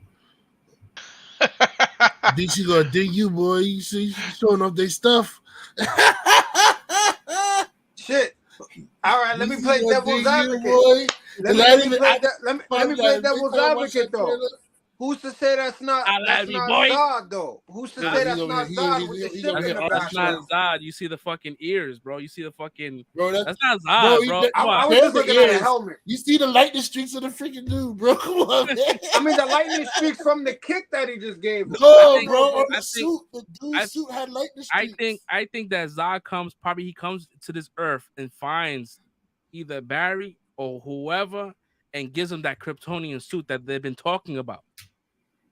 DC gonna dig you, boy. You see, showing off their stuff. Shit. All right, let me play devil's advocate. Boy. Let me play devil's advocate though. Who's to say that's not Zod though? Who's to say that's not Zod with the ship in the That's background? not Zod. You see the fucking ears, bro. You see the fucking. Bro, that's not Zod, bro. I was just looking at the helmet. You see the lightning streaks of the freaking dude, bro. Come on, man. I mean, the lightning streaks from the kick that he just gave. No, bro. On the suit, the dude's suit had lightning streaks. I think that Zod comes to this earth and finds either Barry or whoever and gives him that Kryptonian suit that they've been talking about.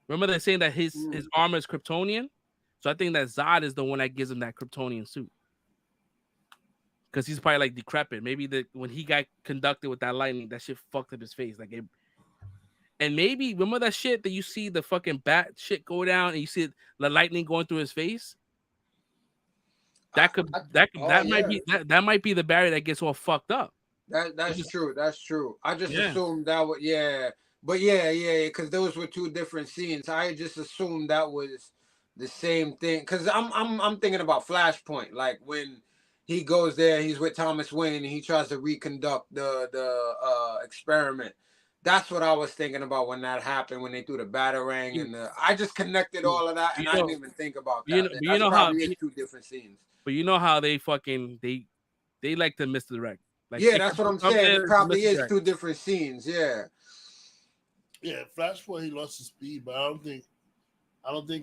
Remember they're saying that his armor is Kryptonian? So I think that Zod is the one that gives him that Kryptonian suit. Because he's probably like decrepit. Maybe when he got conducted with that lightning, that shit fucked up his face. And maybe remember that shit that you see the fucking bat shit go down and you see the lightning going through his face? That might be the Barry that gets all fucked up. That's true. That's true. I just assumed that was But because those were 2 different scenes. I just assumed that was the same thing. Because I'm thinking about Flashpoint, like when he goes there, he's with Thomas Wayne, and he tries to reconduct the experiment. That's what I was thinking about when that happened, when they threw the batarang and I just connected all of that, and I didn't even think about that. You know how 2 different scenes. But you know how they like to misdirect. Like, that's what I'm saying. It probably is 2 different scenes. Yeah. Yeah, Flashpoint he lost his speed, but I don't think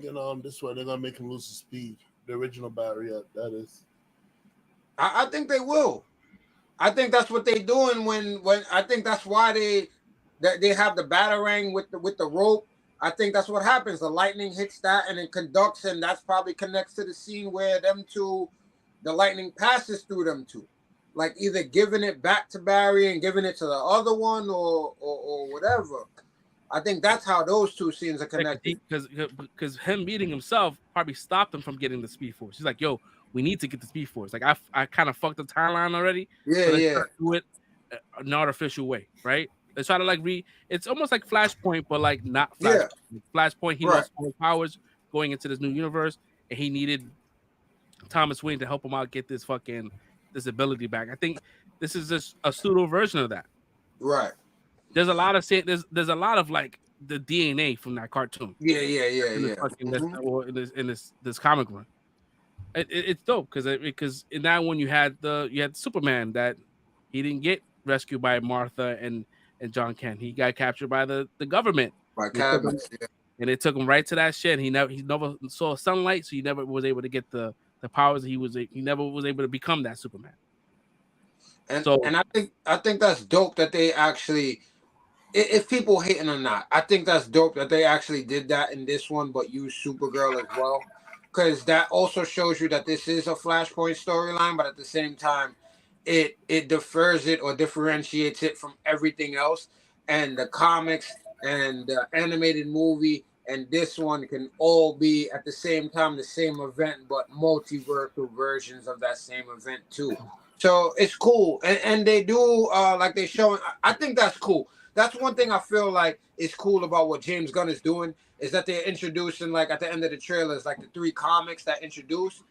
in this one they're gonna make him lose his speed. The original Barry, that is. I think they will. I think that's what they're doing when I think that's why they have the batarang with the rope. I think that's what happens. The lightning hits that and it conducts, and that's probably connects to the scene where the lightning passes through them 2. Like either giving it back to Barry and giving it to the other one or whatever. I think that's how those 2 scenes are connected. Because him meeting himself probably stopped him from getting the Speed Force. He's like, yo, we need to get the Speed Force. Like I kind of fucked the timeline already. Yeah. Do it an artificial way, right? Let's try to it's almost like Flashpoint, but like not Flashpoint. Yeah. Flashpoint, he lost all his powers going into this new universe, and he needed Thomas Wayne to help him out get this ability back. I think this is just a pseudo version of that. Right. There's a lot of like the DNA from that cartoon. Yeah. In this comic run, it's dope because in that one you had Superman that he didn't get rescued by Martha and John Kent. He got captured by the government. By Cabins. and it took him right to that shit. He never saw sunlight, so he never was able to get the powers. He never was able to become that Superman. And So I think that's dope that they actually, if people hating or not, I think that's dope that they actually did that in this one, but use Supergirl as well, because that also shows you that this is a Flashpoint storyline, but at the same time, it differs it or differentiates it from everything else, and the comics and the animated movie and this one can all be at the same time the same event, but multiversal versions of that same event too. So it's cool, and they do like they showing. I think that's cool. That's one thing I feel like is cool about what James Gunn is doing is that they're introducing, like at the end of the trailers, like the 3 comics that introduce.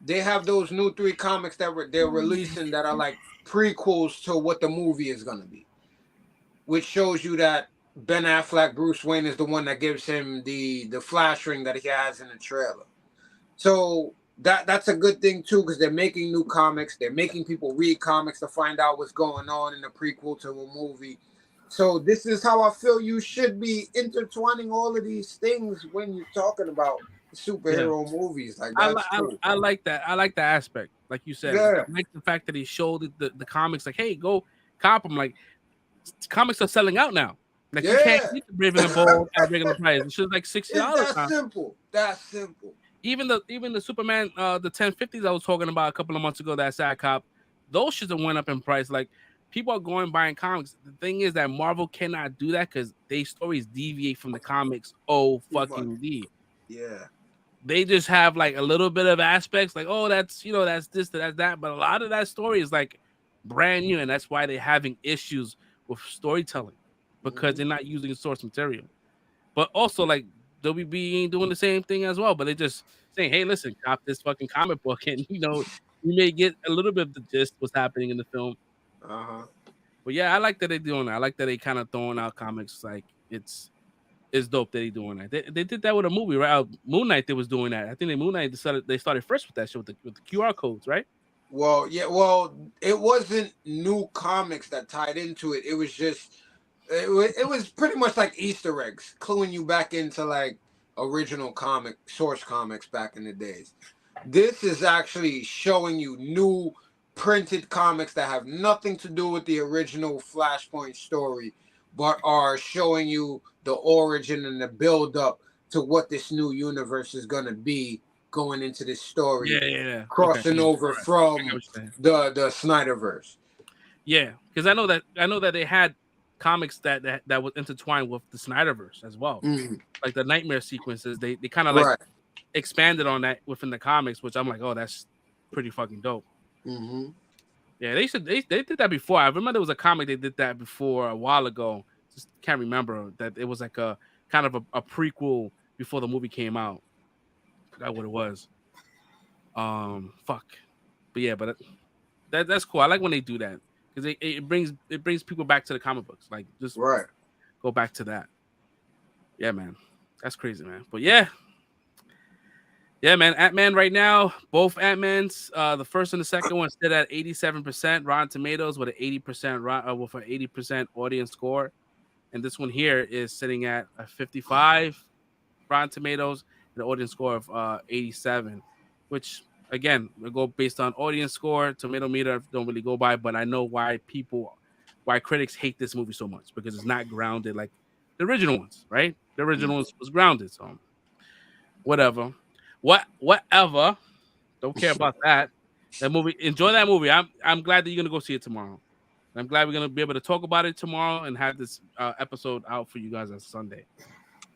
They have those new 3 comics that they're releasing that are like prequels to what the movie is gonna be, which shows you that Ben Affleck, Bruce Wayne, is the one that gives him the flash ring that he has in the trailer. So that's a good thing too, because they're making new comics. They're making people read comics to find out what's going on in the prequel to a movie. So this is how I feel you should be intertwining all of these things when you're talking about superhero movies. Like that's cool. I like that. I like the aspect, like you said. Yeah. I like the fact that he showed the comics, like, hey, go cop them. Like, comics are selling out now. Like, you can't get the Brave and the Bold at regular price. It's just like $60. That's simple. That's simple. Even the Superman, the 1050s I was talking about a couple of months ago, that Sad Cop, those should have went up in price. Like, people are going buying comics. The thing is that Marvel cannot do that because they stories deviate from the comics. Yeah. They just have like a little bit of aspects, like, oh, that's that's this, that's that. But a lot of that story is like brand new, and that's why they're having issues with storytelling because they're not using source material. But also, like, WB ain't doing the same thing as well, but they just saying, hey, listen, cop this fucking comic book, and you may get a little bit of the gist what's happening in the film. But yeah, I like that they're doing that. I like that they kind of throwing out comics. Like, it's dope that they're doing that. They did that with a movie, right? Moon Knight, they was doing that. I think Moon Knight they started first with that shit with the QR codes, right? Well, yeah. Well, it wasn't new comics that tied into it. It was just it was pretty much like Easter eggs, cluing you back into like original source comics back in the days. This is actually showing you new printed comics that have nothing to do with the original Flashpoint story, but are showing you the origin and the build up to what this new universe is gonna be going into this story. Yeah. Crossing over from the Snyderverse. Yeah, because I know that they had comics that was intertwined with the Snyderverse as well. Like the nightmare sequences, they kind of like expanded on that within the comics, which I'm like, oh, that's pretty fucking dope. Yeah, they did that before. I remember there was a comic they did that before a while ago. Just can't remember that it was like a kind of a prequel before the movie came out. Forgot what it was. Fuck. But yeah, but that's cool. I like when they do that because it brings people back to the comic books. Like, just go back to that. Yeah, man, that's crazy, man. But yeah, man. Ant-Man right now, both Ant-Mans, the first and the second one, sit at 87% Rotten Tomatoes with an 80% audience score, and this one here is sitting at a 55 Rotten Tomatoes and an audience score of 87, which again, we go based on audience score. Tomato meter don't really go by, but I know why critics hate this movie so much, because it's not grounded like the original ones, right? The original ones was grounded, so whatever. Don't care about that. That movie, enjoy that movie. I'm glad that you're gonna go see it tomorrow. I'm glad we're gonna be able to talk about it tomorrow and have this episode out for you guys on Sunday.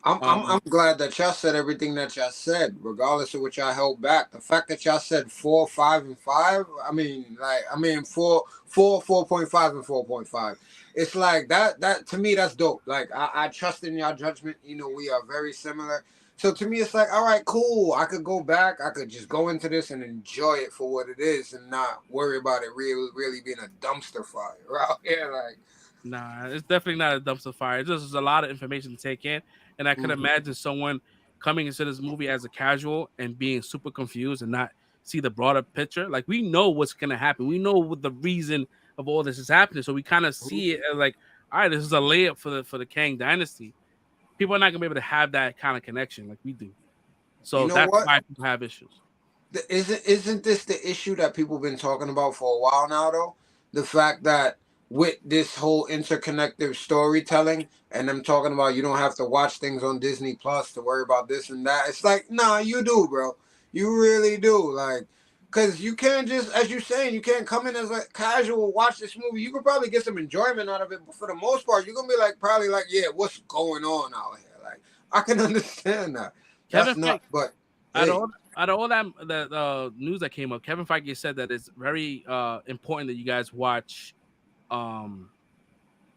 I'm glad that y'all said everything that y'all said, regardless of what y'all held back. The fact that y'all said 4, 5, and 5. I mean 4, 4.5, and 4.5. It's like that to me, that's dope. Like I trust in y'all judgment. We are very similar. So to me, it's like, all right, cool. I could go back. I could just go into this and enjoy it for what it is, and not worry about it really being a dumpster fire out here. Like, nah, it's definitely not a dumpster fire. It's just a lot of information to take in. And I could imagine someone coming into this movie as a casual and being super confused and not see the broader picture. Like, we know what's going to happen. We know what the reason of all this is happening. So we kind of see it as like, all right, this is a layup for the Kang Dynasty. people are not gonna be able to have that kind of connection like we do. So You know that's what? why people have issues. Isn't this the issue that people been talking about for a while now, though? The fact that with this whole interconnected storytelling and them talking about you don't have to watch things on Disney Plus to worry about this and that. It's like, nah, you do, bro. You really do. Like, because you can't just, as you're saying, you can't come in as a casual, watch this movie. You could probably get some enjoyment out of it, but for the most part, you're going to be like, probably like, yeah, what's going on out here? Like, I can understand that. That's Kevin not, but out hey. of all that the news that came up, Kevin Feige said that it's very important that you guys watch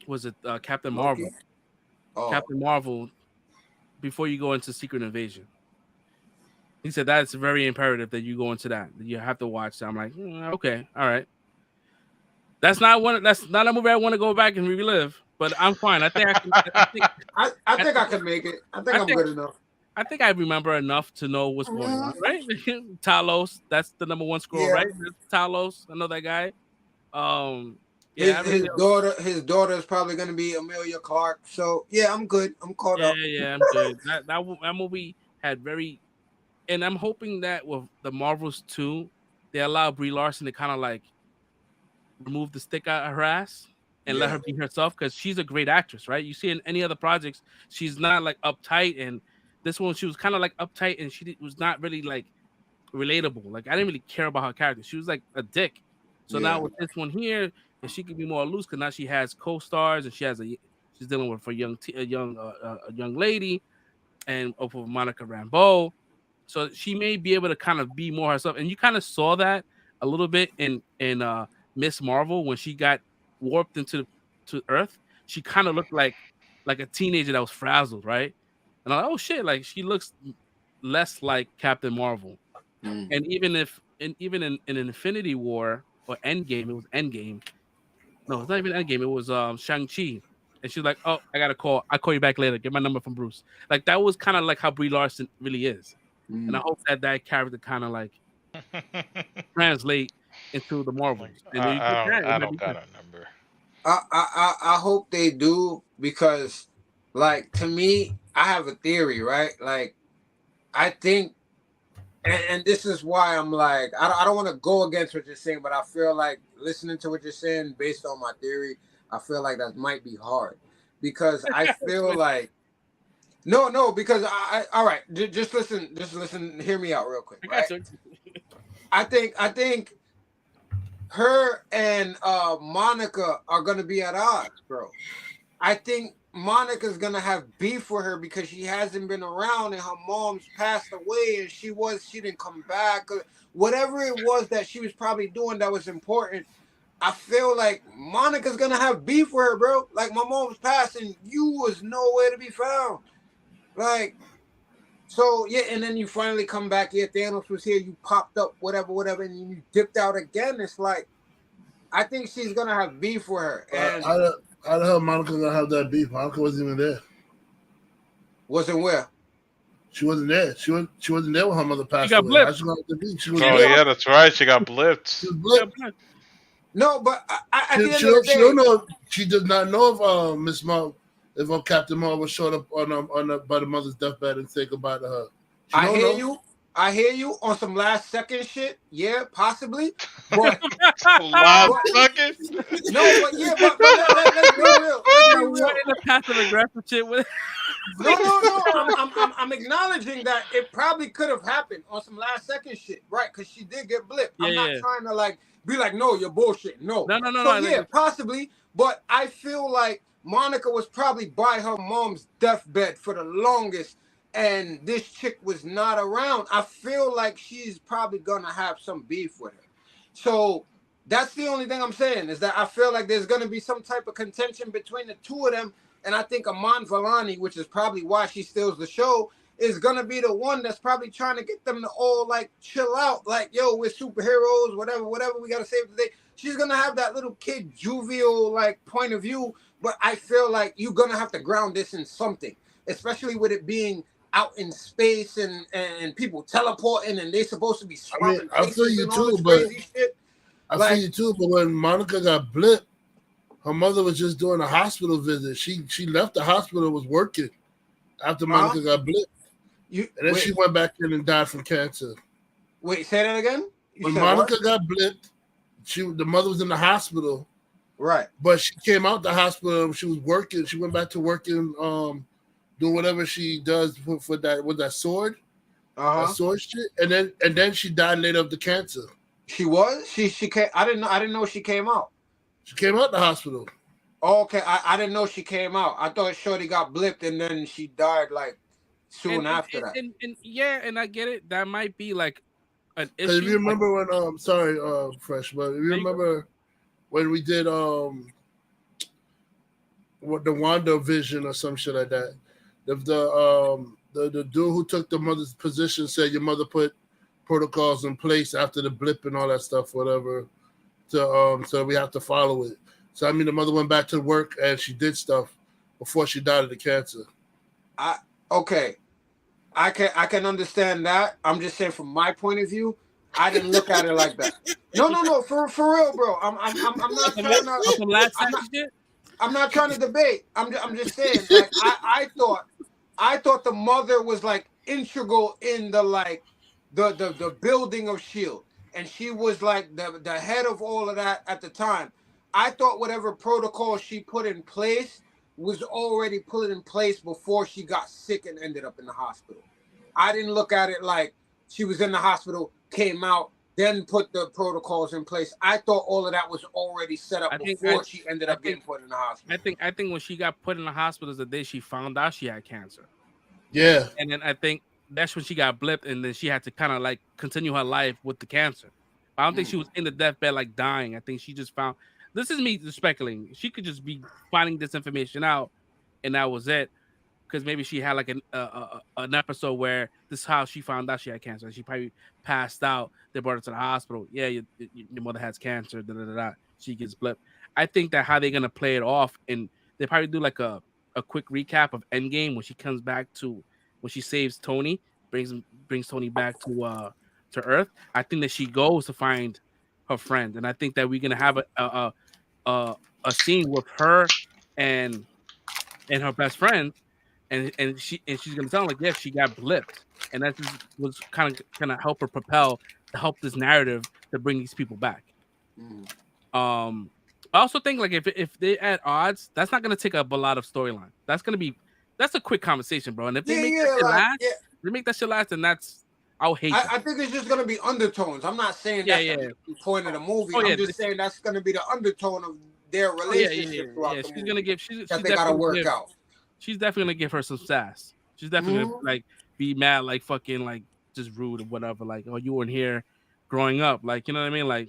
was it Captain Marvel? Oh. Captain Marvel before you go into Secret Invasion. He said that's very imperative that you go into that. You have to watch that. I'm like, okay, all right. That's not a movie I want to go back and relive, but I'm fine. I think I can. I think I can make it. I think I'm good enough. I think I remember enough to know what's going on, right? Talos, that's the number one scroll, right? That's Talos, I know that guy. Yeah, his daughter is probably going to be Amelia Clark. So yeah, I'm good. I'm caught up. Yeah, I'm good. That movie had very, and I'm hoping that with the Marvels 2, they allow Brie Larson to kind of like remove the stick out of her ass and let her be herself, because she's a great actress, right? You see in any other projects, she's not like uptight, and this one she was kind of like uptight, and she was not really like relatable. Like I didn't really care about her character. She was like a dick. So now with this one here, and she can be more loose because now she has co-stars and she's dealing with a young lady, and with Monica Rambeau. So she may be able to kind of be more herself, and you kind of saw that a little bit in Miss Marvel when she got warped to Earth. She kind of looked like a teenager that was frazzled, right? And I'm like, oh shit, like she looks less like Captain Marvel. And even in Infinity War or Endgame, it was Endgame. No, it's not even Endgame. It was Shang-Chi. And she's like, oh, I got a call. I'll call you back later. Get my number from Bruce. Like that was kind of like how Brie Larson really is. And I hope that character kind of like translate into the Marvels. I don't got a number. I hope they do, because like to me, I have a theory, right? Like I think, and this is why I'm like, I don't want to go against what you're saying, but I feel like listening to what you're saying based on my theory, I feel like that might be hard, because I feel like no, because I all right, just listen, hear me out real quick, right? I think her and Monica are gonna be at odds, bro. I think Monica's gonna have beef with her because she hasn't been around and her mom's passed away and she didn't come back. Whatever it was that she was probably doing that was important, I feel like Monica's gonna have beef with her, bro. Like my mom was passed and you was nowhere to be found. Like, so yeah, and then you finally come back. Yeah, Thanos was here. You popped up, whatever, and you dipped out again. It's like, I think she's gonna have beef with her. And how the hell Monica gonna have that beef? Monica wasn't even there. Wasn't where? She wasn't there. She wasn't there when her mother passed away. Blipped. She got the beef. Yeah, that's right. She got blipped. She was blipped. No, but at the end of the day, she don't know. She does not know if Miss Marvel, if Captain Marvel showed up by the mother's deathbed and say goodbye to her. I hear you on some last second shit. Yeah, possibly. But last second. No, but yeah, but let's be real. What in the passive aggressive shit with? No. I'm acknowledging that it probably could have happened on some last second shit, right? Because she did get blipped. I'm not trying to like be like, no, you're bullshit. No. So yeah, possibly. But I feel like Monica was probably by her mom's deathbed for the longest, and this chick was not around. I feel like she's probably gonna have some beef with her. So that's the only thing I'm saying, is that I feel like there's gonna be some type of contention between the two of them. And I think Iman Vellani, which is probably why she steals the show, is gonna be the one that's probably trying to get them to all like chill out, like, yo, we're superheroes, whatever we gotta save today. She's gonna have that little kid jovial like point of view, but I feel like you're gonna have to ground this in something, especially with it being out in space and people teleporting and they're supposed to be swapping. I feel you too, but feel you too. But when Monica got blipped, her mother was just doing a hospital visit. She left the hospital, was working. After Monica got blipped. And then she went back in and died from cancer. Wait, say that again? When Monica got blipped, the mother was in the hospital. Right. But she came out the hospital. She was working. She went back to working, doing whatever she does for that with that sword. That sword shit. And then she died later of the cancer. She was? She came. I didn't know she came out. She came out the hospital. Oh, okay. I didn't know she came out. I thought Shorty got blipped and then she died like soon after that. And I get it. That might be like an issue. If you remember when sorry, Fresh, but if you remember when we did what the Wanda Vision or some shit like that, the dude who took the mother's position said your mother put protocols in place after the blip and all that stuff, whatever, to so we have to follow it. So I mean, the mother went back to work and she did stuff before she died of the cancer. Okay, I can understand that. I'm just saying from my point of view, I didn't look at it like that. No, for real, bro. I'm not trying to. I'm not trying to debate. I'm just saying. Like I thought the mother was like integral in the building of SHIELD, and she was like the head of all of that at the time. I thought whatever protocol she put in place was already put in place before she got sick and ended up in the hospital. I didn't look at it like she was in the hospital, came out, then put the protocols in place. I thought all of that was already set up before she ended up getting put in the hospital. I think when she got put in the hospital is the day she found out she had cancer. Yeah. And then I think that's when she got blipped, and then she had to kind of like continue her life with the cancer. I don't think she was in the deathbed like dying. I think she just found. This is me speculating. She could just be finding this information out, and that was it. Because maybe she had like an episode where this is how she found out she had cancer. She probably passed out. They brought her to the hospital. Yeah, your mother has cancer. Da, da, da, da. She gets blipped. I think that how they're gonna play it off, and they probably do like a quick recap of Endgame when she comes back to when she saves Tony, brings Tony back to Earth. I think that she goes to find her friend, and I think that we're gonna have a scene with her and her best friend. And she's gonna tell him like, yes, she got blipped, and that just was kind of help her propel to help this narrative to bring these people back. I also think like if they add odds, that's not gonna take up a lot of storyline. That's a quick conversation, bro. And if they make that shit last, then I'll hate. I think it's just gonna be undertones. I'm not saying that's the point of the movie. I'm just saying that's gonna be the undertone of their relationship throughout the movie. She's they gotta work out. She's definitely gonna give her some sass. She's definitely gonna like be mad, like fucking like just rude or whatever. Like, oh, you weren't here growing up. Like, you know what I mean? Like,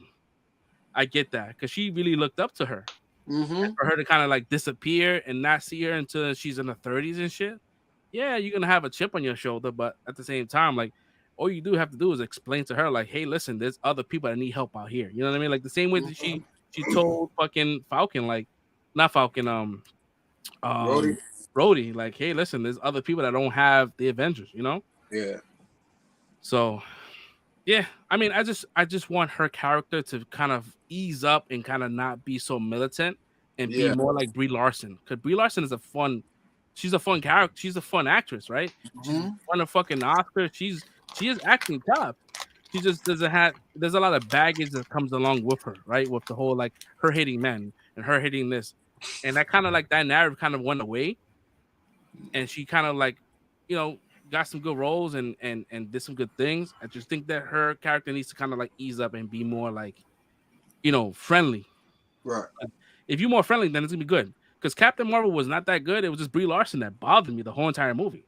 I get that because she really looked up to her. And for her to kind of like disappear and not see her until she's in her 30s and shit. Yeah, you're gonna have a chip on your shoulder, but at the same time, like, all you do have to do is explain to her, like, hey, listen, there's other people that need help out here. You know what I mean? Like the same way that she told fucking Falcon, like, not Falcon, Rhodey, like, hey, listen, there's other people that don't have the Avengers, you know? Yeah. So, yeah, I mean, I just want her character to kind of ease up and kind of not be so militant and be more like Brie Larson. Because Brie Larson is she's a fun character. She's a fun actress, right? She's won a fucking Oscar. She is acting tough. She just doesn't have. There's a lot of baggage that comes along with her, right? With the whole like her hitting men and her hitting this, and that kind of like that narrative kind of went away. And she kind of like, you know, got some good roles and did some good things. I just think that her character needs to kind of like ease up and be more like, you know, friendly. Right. If you're more friendly, then it's gonna be good. Because Captain Marvel was not that good. It was just Brie Larson that bothered me the whole entire movie.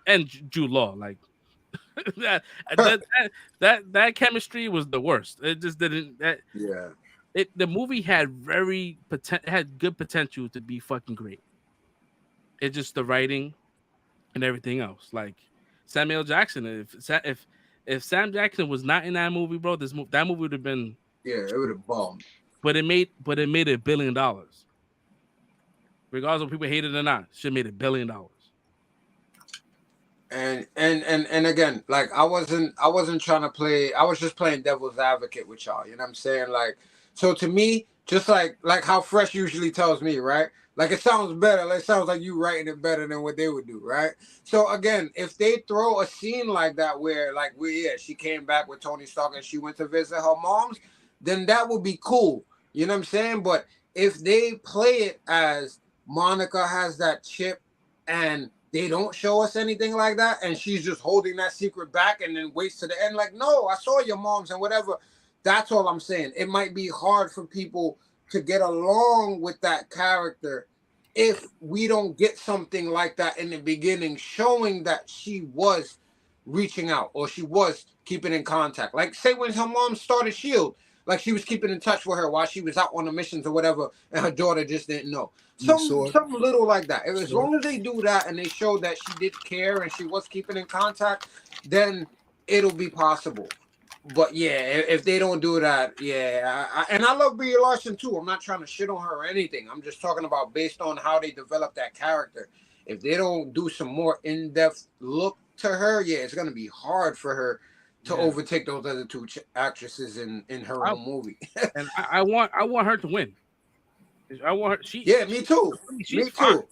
And Jude Law, like that chemistry was the worst. It just didn't. The movie had had good potential to be fucking great. It's just the writing and everything else. Like Samuel Jackson, if Sam Jackson was not in that movie, bro, that movie would have been it would have bombed. But it made $1 billion. Regardless of people hate it or not, should have made $1 billion. And again, like I wasn't trying to play. I was just playing devil's advocate with y'all. You know what I'm saying? Like, so to me, Just like how Fresh usually tells me, right? Like it sounds better. Like it sounds like you writing it better than what they would do, right? So again, if they throw a scene like that where she came back with Tony Stark and she went to visit her mom's, then that would be cool. You know what I'm saying? But if they play it as Monica has that chip and they don't show us anything like that, and she's just holding that secret back and then waits to the end, like, no, I saw your mom's and whatever. That's all I'm saying. It might be hard for people to get along with that character if we don't get something like that in the beginning, showing that she was reaching out or she was keeping in contact. Like, say when her mom started S.H.I.E.L.D., like she was keeping in touch with her while she was out on the missions or whatever, and her daughter just didn't know. Something little like that. As long as they do that and they show that she did care and she was keeping in contact, then it'll be possible. But yeah, if they don't do that, and I love Brie Larson too. I'm not trying to shit on her or anything. I'm just talking about based on how they develop that character. If they don't do some more in-depth look to her, it's gonna be hard for her to overtake those other two actresses in her own movie. And I want her to win. I want her. Me too. She's fine.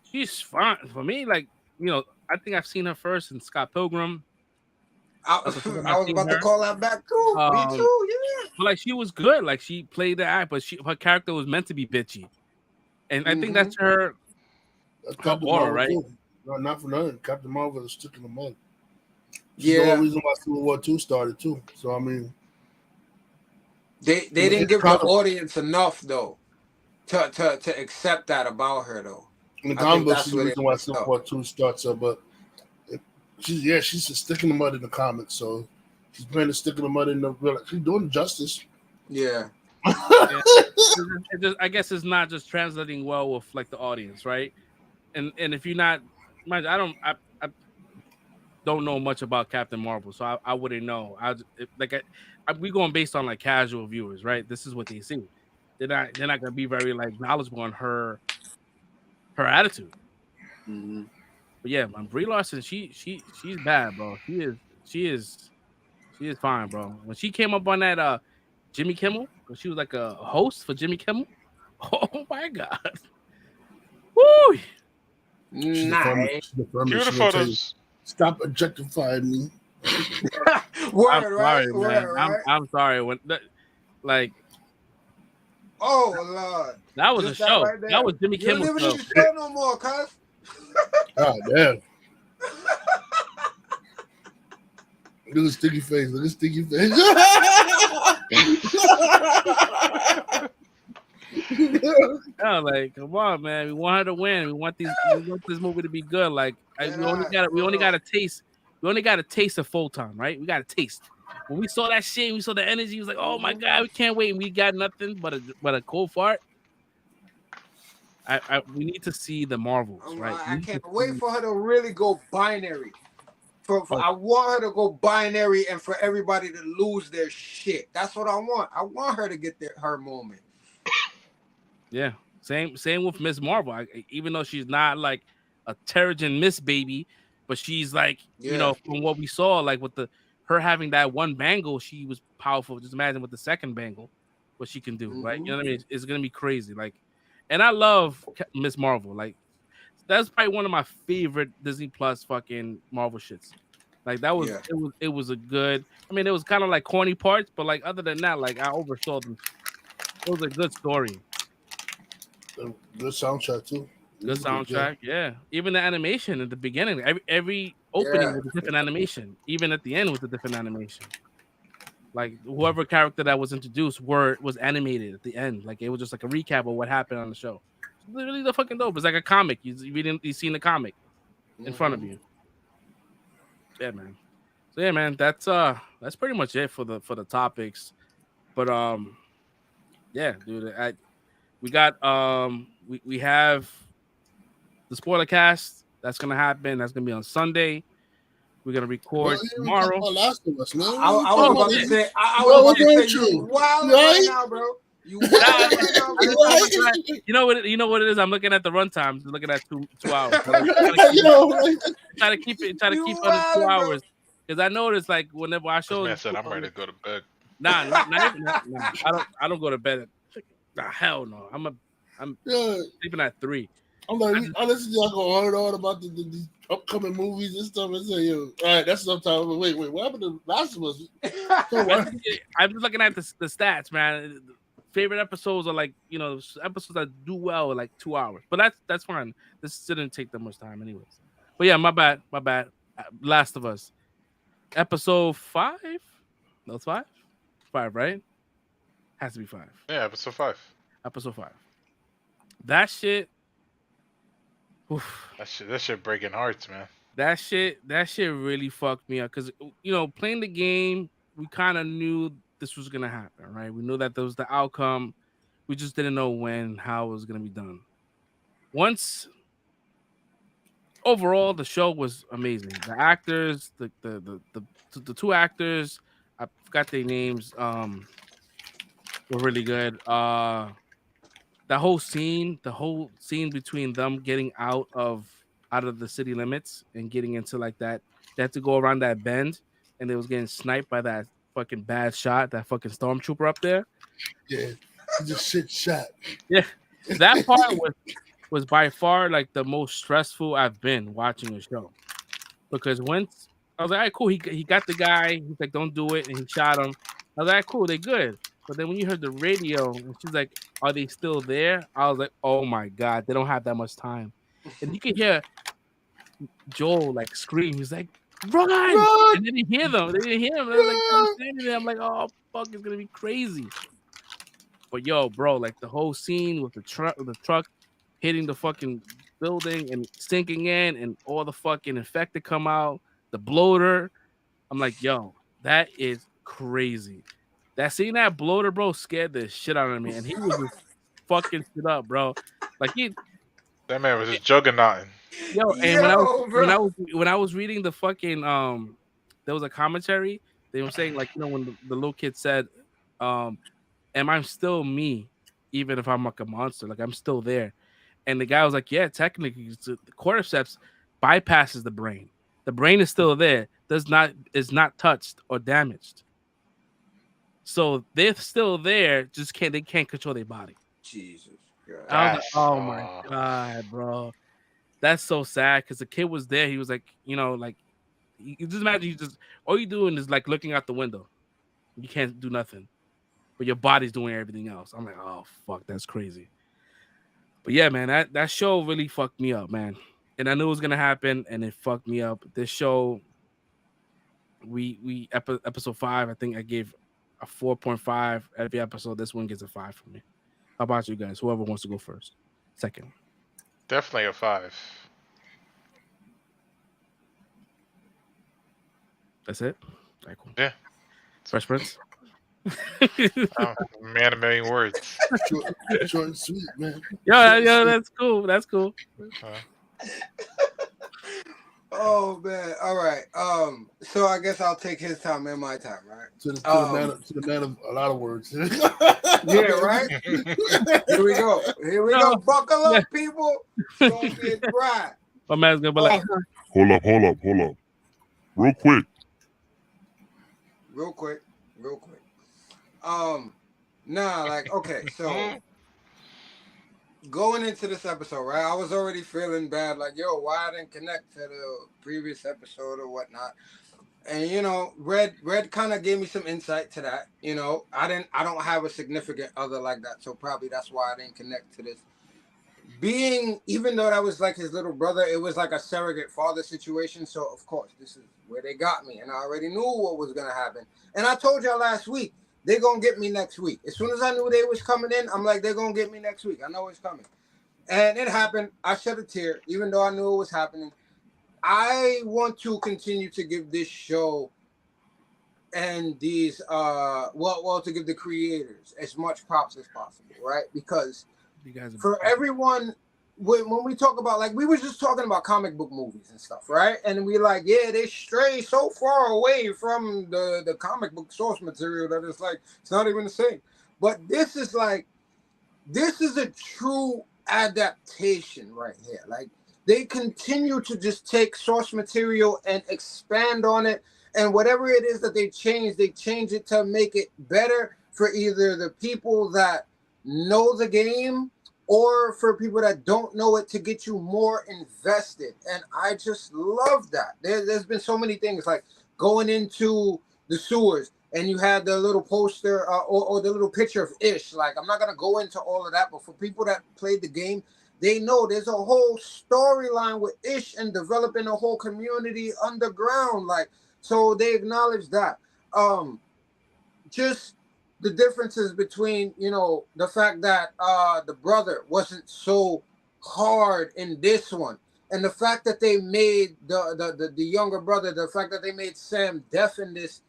She's fine for me. Like, you know, I think I've seen her first in Scott Pilgrim. I was about to call that back too. Me too, yeah. But like she was good. Like she played the act, but her character was meant to be bitchy. And I think that's her aura, right? No, not for nothing. Captain Marvel is stuck in the mud. She's the whole reason why Civil War II started too. So I mean, they didn't give the audience enough though to accept that about her though. In the comic books, is the reason why Civil War II starts up, but she's a stick in the mud in the comics, so she's playing a stick in the mud in the real. She's doing justice. Yeah. I guess it's not just translating well with like the audience, right? And if you're not, I don't know much about Captain Marvel, so I wouldn't know. We going based on like casual viewers, right? This is what they see. They're not gonna be very like knowledgeable on her attitude. Mm-hmm. But yeah, man, Brie Larson, she's bad, bro. She is fine, bro. When she came up on that Jimmy Kimmel, she was like a host for Jimmy Kimmel. Oh my god. Woo! Nice. Beautiful. Stop objectifying me. I'm sorry. When oh Lord, that was just a show. Right, that was Jimmy Kimmel. You don't show no more, cuz. God damn. Look at the sticky face. Look at the sticky face. No, like, come on, man. We want her to win. We want this movie to be good. Like, we only got a taste. We only got a taste of Photon, right? We got a taste. When we saw that shit, we saw the energy. It was like, oh my god, we can't wait. And we got nothing but a cold fart. We need to see the Marvels, right? I can't wait for her to really go binary. I want her to go binary and for everybody to lose their shit. That's what I want. I want her to get her moment. Yeah, same with Miss Marvel. Even though she's not like a Terrigen Miss baby, but she's like, you know, from what we saw, like with her having that one bangle, she was powerful. Just imagine with the second bangle, what she can do, right? You know what I mean? It's gonna be crazy. Like, and I love Miss Marvel. Like, that's probably one of my favorite Disney Plus fucking Marvel shits. Like that was it was a good. I mean, it was kind of like corny parts, but like other than that, like I oversaw them. It was a good story. Good soundtrack too. Good soundtrack, yeah. Even the animation at the beginning, every opening with a different animation. Even at the end with a different animation. Like whoever character that was introduced was animated at the end. Like it was just like a recap of what happened on the show. It's really the fucking dope. It's like a comic. You seen the comic in front of you. Yeah, man. So yeah, man. That's pretty much it for the topics. But yeah, dude. We got we have the spoiler cast that's gonna happen. That's gonna be on Sunday. We're gonna record tomorrow. Last of Us, man. I was about to say, you wild right now, bro. You wild right now, bro. You know what it is. I'm looking at the runtime. I'm looking at 2 hours. Try to keep it under 2 hours because I noticed like whenever I show. Man said I'm ready to go to bed. Nah. I don't go to bed Nah, hell no. I'm Yeah. sleeping at 3. I'm like, I listen to y'all go on about the upcoming movies and stuff and say, yo, all right, that's sometimes. Wait, what happened to Last of Us? I'm just looking at the stats, man. Favorite episodes are like, you know, episodes that do well are like 2 hours, but that's fine. This didn't take that much time, anyways. But yeah, my bad. Last of Us, episode 5. No, it's 5. 5, right? Has to be 5. Yeah, episode 5. Episode 5. That shit. Oof. That shit breaking hearts, man. That shit really fucked me up because, you know, playing the game, we kind of knew this was gonna happen, right? We knew that there was the outcome. We just didn't know when, how it was gonna be done. Once, overall, the show was amazing. The actors, the 2 actors, I forgot their names, were really good. The whole scene between them getting out of the city limits and getting into like that, they had to go around that bend and they was getting sniped by that fucking bad shot, that fucking stormtrooper up there. Yeah, just shit shot. Yeah, that part was by far like the most stressful I've been watching a show, because once I was like, all right, cool, he got the guy, he's like, don't do it, and he shot him. I was like, all right, cool, they good. But then when you heard the radio and she's like, are they still there? I was like, oh my God, they don't have that much time. And you can hear Joel like scream. He's like, run! And then you hear them. They didn't hear him. They were like, I'm standing there. I'm like, oh, fuck, it's going to be crazy. But yo, bro, like the whole scene with the truck hitting the fucking building and sinking in and all the fucking infected come out, the bloater. I'm like, yo, that is crazy. That bloater, bro, scared the shit out of me, and he was just fucking shit up, bro. Like that man was just juggernauting. Yo, and when I was reading the fucking there was a commentary. They were saying, like, you know, when the little kid said, am I still me, even if I'm like a monster? Like, I'm still there. And the guy was like, yeah, technically, the cordyceps bypasses the brain. The brain is still there, is not touched or damaged. So they're still there, just they can't control their body. Jesus God. I was like, oh my God, bro. That's so sad because the kid was there. He was like, you know, like, you just imagine all you're doing is like looking out the window. You can't do nothing, but your body's doing everything else. I'm like, oh fuck, that's crazy. But yeah, man, that show really fucked me up, man. And I knew it was gonna happen, and it fucked me up. This show, episode 5, I think I gave a 4.5 every episode. This one gets a 5 from me. How about you guys? Whoever wants to go first. Second. Definitely a 5. That's it? All right, cool. Yeah. Fresh Prince? Man of many words. Short and sweet, man. Yo, that's cool. That's cool. Oh man! All right. So I guess I'll take his time and my time, right? To the man of a lot of words. Yeah, right. Here we go. Go. Buckle up, people. It's gonna get dry. My man's gonna be like, Hold up. Real quick. Real quick. Like, okay, so going into this episode, right? I was already feeling bad, like, yo, why I didn't connect to the previous episode or whatnot. And you know, Red kind of gave me some insight to that. You know, I don't have a significant other like that, so probably that's why I didn't connect to this. Even though that was like his little brother, it was like a surrogate father situation. So of course, this is where they got me, and I already knew what was gonna happen. And I told y'all last week, they're gonna get me next week. As soon as I knew they was coming in, I'm like, they're gonna get me next week. I know it's coming. And it happened. I shed a tear, even though I knew it was happening. I want to continue to give this show and these to give the creators as much props as possible, right? Because for everyone, when we talk about, like, we were just talking about comic book movies and stuff, right? And we like, yeah, they stray so far away from the comic book source material that it's like, it's not even the same. But this is a true adaptation right here. Like, they continue to just take source material and expand on it. And whatever it is that they change it to make it better for either the people that know the game or for people that don't know it to get you more invested. And I just love that. There's been so many things like going into the sewers and you had the little poster or the little picture of Ish. Like, I'm not going to go into all of that, but for people that played the game, they know there's a whole storyline with Ish and developing a whole community underground. Like, so they acknowledge that. Just the differences between, you know, the fact that the brother wasn't so hard in this one, and the fact that they made the younger brother, the fact that they made Sam deaf in this,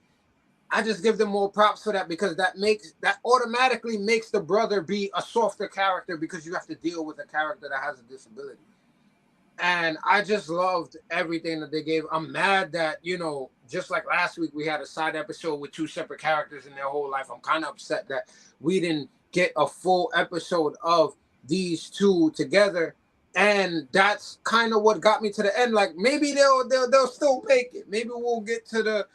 I just give them more props for that, because that automatically makes the brother be a softer character, because you have to deal with a character that has a disability. And I just loved everything that they gave. I'm mad that, you know, just like last week, we had a side episode with 2 separate characters in their whole life. I'm kind of upset that we didn't get a full episode of these 2 together. And that's kind of what got me to the end. Like, maybe they'll still make it. Maybe we'll get to the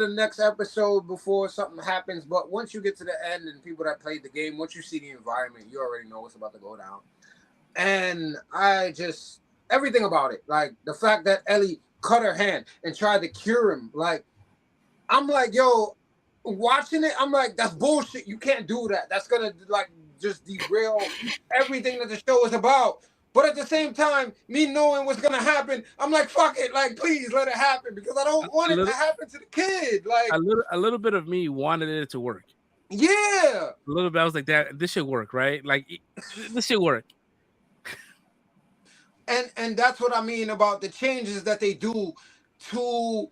next episode before something happens. But once you get to the end and people that played the game, once you see the environment, you already know what's about to go down. And everything about it, like the fact that Ellie cut her hand and tried to cure him, like, I'm like, yo, watching it, I'm like, that's bullshit. You can't do that. That's gonna like just derail everything that the show is about. But at the same time, me knowing what's gonna happen, I'm like, fuck it, like, please let it happen, because I don't want it to happen to the kid. Like, a little bit of me wanted it to work. Yeah, a little bit. I was like, that this should work, right? Like, this should work. And that's what I mean about the changes that they do to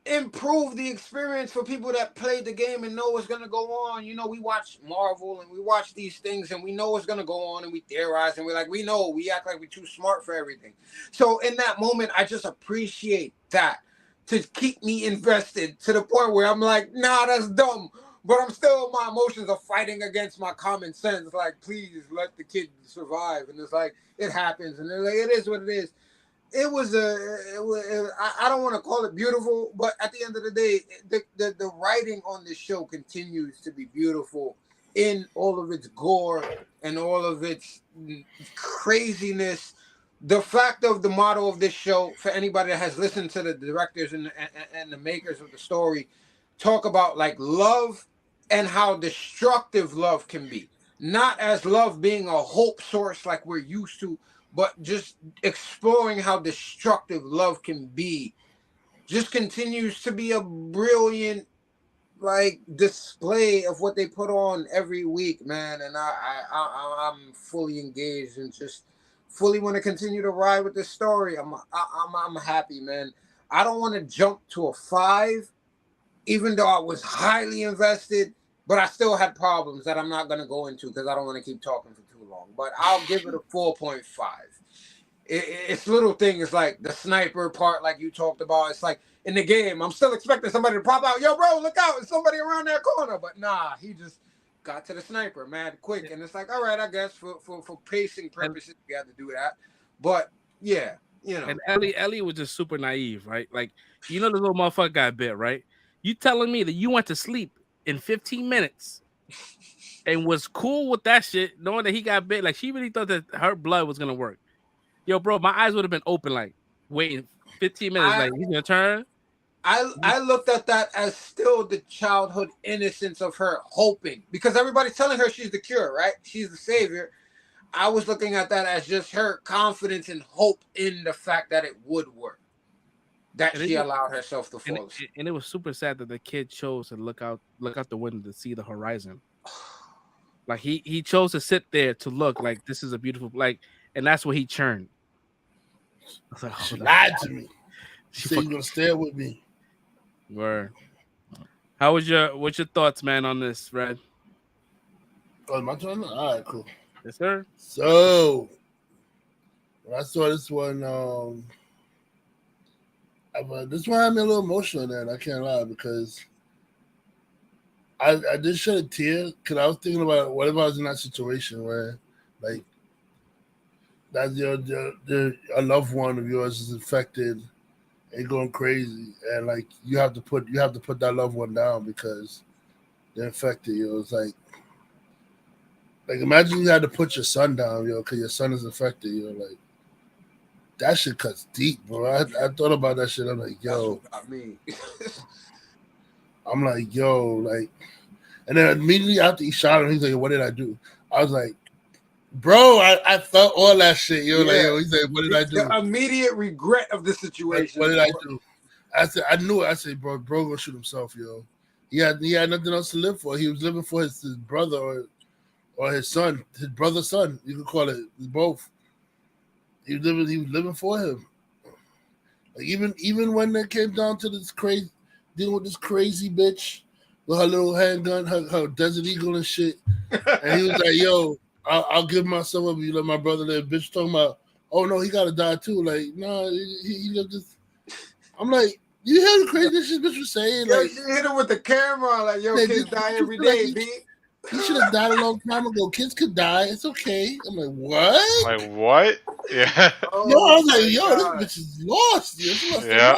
improve the experience for people that played the game and know what's going to go on. You know, we watch Marvel and we watch these things and we know what's going to go on, and we theorize and we're like, we know, we act like we're too smart for everything. So in that moment, I just appreciate that to keep me invested to the point where I'm like, nah, that's dumb. But I'm still, my emotions are fighting against my common sense. Like, please let the kid survive. And it's like, it happens. And like, it is what it is. I don't want to call it beautiful, but at the end of the day, the writing on this show continues to be beautiful in all of its gore and all of its craziness. The fact of the motto of this show, for anybody that has listened to the directors and the makers of the story, talk about like love and how destructive love can be. Not as love being a hope source like we're used to, but just exploring how destructive love can be. Just continues to be a brilliant like display of what they put on every week, man. And I'm fully engaged and just fully want to continue to ride with this story. I'm happy, man. I don't want to jump to a 5, even though I was highly invested, but I still had problems that I'm not going to go into because I don't want to keep talking for too long. But I'll give it a 4.5. It's little things like the sniper part, like you talked about. It's like in the game, I'm still expecting somebody to pop out. Yo, bro, look out. There's somebody around that corner. But nah, he just got to the sniper mad quick. And it's like, all right, I guess for pacing purposes, we had to do that. But yeah, you know. And Ellie was just super naive, right? Like, you know, the little motherfucker got bit, right? You telling me that you went to sleep in 15 minutes and was cool with that shit, knowing that he got bit? Like, she really thought that her blood was gonna work. Yo, bro, my eyes would have been open, like waiting 15 minutes. Like, he's gonna turn. I looked at that as still the childhood innocence of her hoping, because everybody's telling her she's the cure, right? She's the savior. I was looking at that as just her confidence and hope in the fact that it would work. That she allowed herself to fall asleep. And it was super sad that the kid chose to look out the window to see the horizon. Like he chose to sit there to look like this is a beautiful, like, and that's what he churned. I was like, she lied to me. She said you're gonna stay with me. Word. What's your thoughts, man, on this, Red? Oh, my turn? All right, cool. Yes, sir. So when I saw this one, this one had me a little emotional, man. I can't lie, because I did shed a tear because I was thinking about what if I was in that situation where, like, that a loved one of yours is infected and going crazy, and like you have to put that loved one down because they're infected. It was like, Like, imagine you had to put your son down, yo, because your son is affected. Yo, like that shit cuts deep, bro. I thought about that shit. I'm like, yo, I mean, I'm like, yo, like, and then immediately after he shot him, he's like, what did I do? I was like, bro, I felt all that shit, yo. Like, yo, he's like, what did I do? The immediate regret of the situation. What did I do? I said, I knew it. I said, bro gonna shoot himself, yo. He had nothing else to live for. He was living for his brother or his son, his brother's son. You could call it both. He was living for him. Like even when it came down to this crazy dealing with this crazy bitch with her little handgun, her Desert Eagle and shit, and he was like, "Yo, I'll give myself up. You let my brother live." Bitch talking about, "Oh no, he gotta die too." Like, no, he just. I'm like, you hear the crazy shit bitch was saying? Yo, Like, she hit him with the camera. Like, yo, like, kids die every day, like, B. He should have died a long time ago. Kids could die. It's okay. I'm like, what? Like what? Yeah. Yo, I was like, yo, this bitch is lost. Yo. She lost her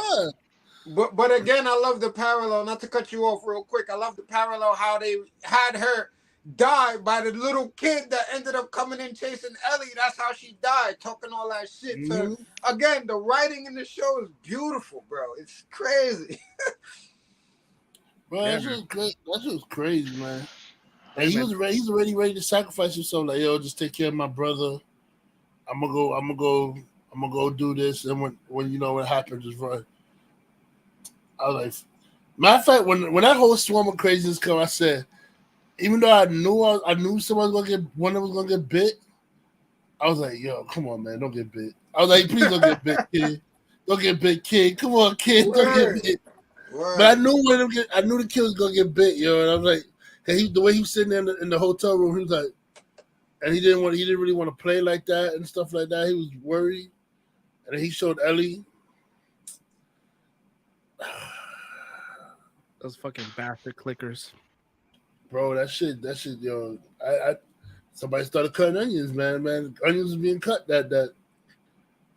mind. But again, I love the parallel. Not to cut you off real quick. I love the parallel how they had her die by the little kid that ended up coming in chasing Ellie. That's how she died, talking all that shit. Mm-hmm. So again, the writing in the show is beautiful, bro. It's crazy. Bro, that shit was crazy, man. And he's already ready to sacrifice himself. Like, yo, just take care of my brother. I'm gonna go do this. And when you know what happens, just run. I was like, matter of fact, when that whole swarm of craziness come, I said, even though I knew someone was gonna get one of them was gonna get bit, I was like, yo, come on, man, don't get bit. I was like, please don't get bit, kid. Don't get bit, kid. Come on, kid, don't get bit. But I knew the kid was gonna get bit, yo. And I was like, the way he was sitting there in the hotel room, he was like, and he didn't really want to play like that and stuff like that. He was worried, and then he showed Ellie. Those fucking bastard clickers. Bro, that shit, yo. Somebody started cutting onions, man. Onions was being cut. That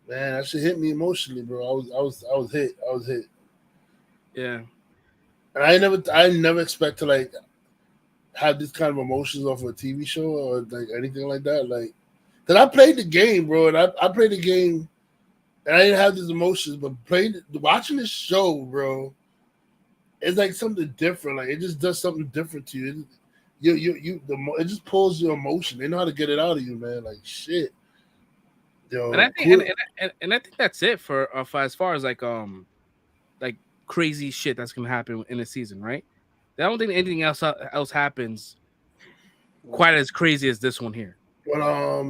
man, that shit hit me emotionally, bro. I was hit. Yeah. And I never expect to like have this kind of emotions off of a TV show or like anything like that. Like, cause I played the game, bro, and I played the game, and I didn't have these emotions, but watching this show, bro, it's like something different. Like, it just does something different to you. It just pulls your emotion. They know how to get it out of you, man. Like, shit. Yo, and I think and I think that's it for as far as like crazy shit that's gonna happen in the season, right? I don't think anything else happens quite as crazy as this one here. But yeah.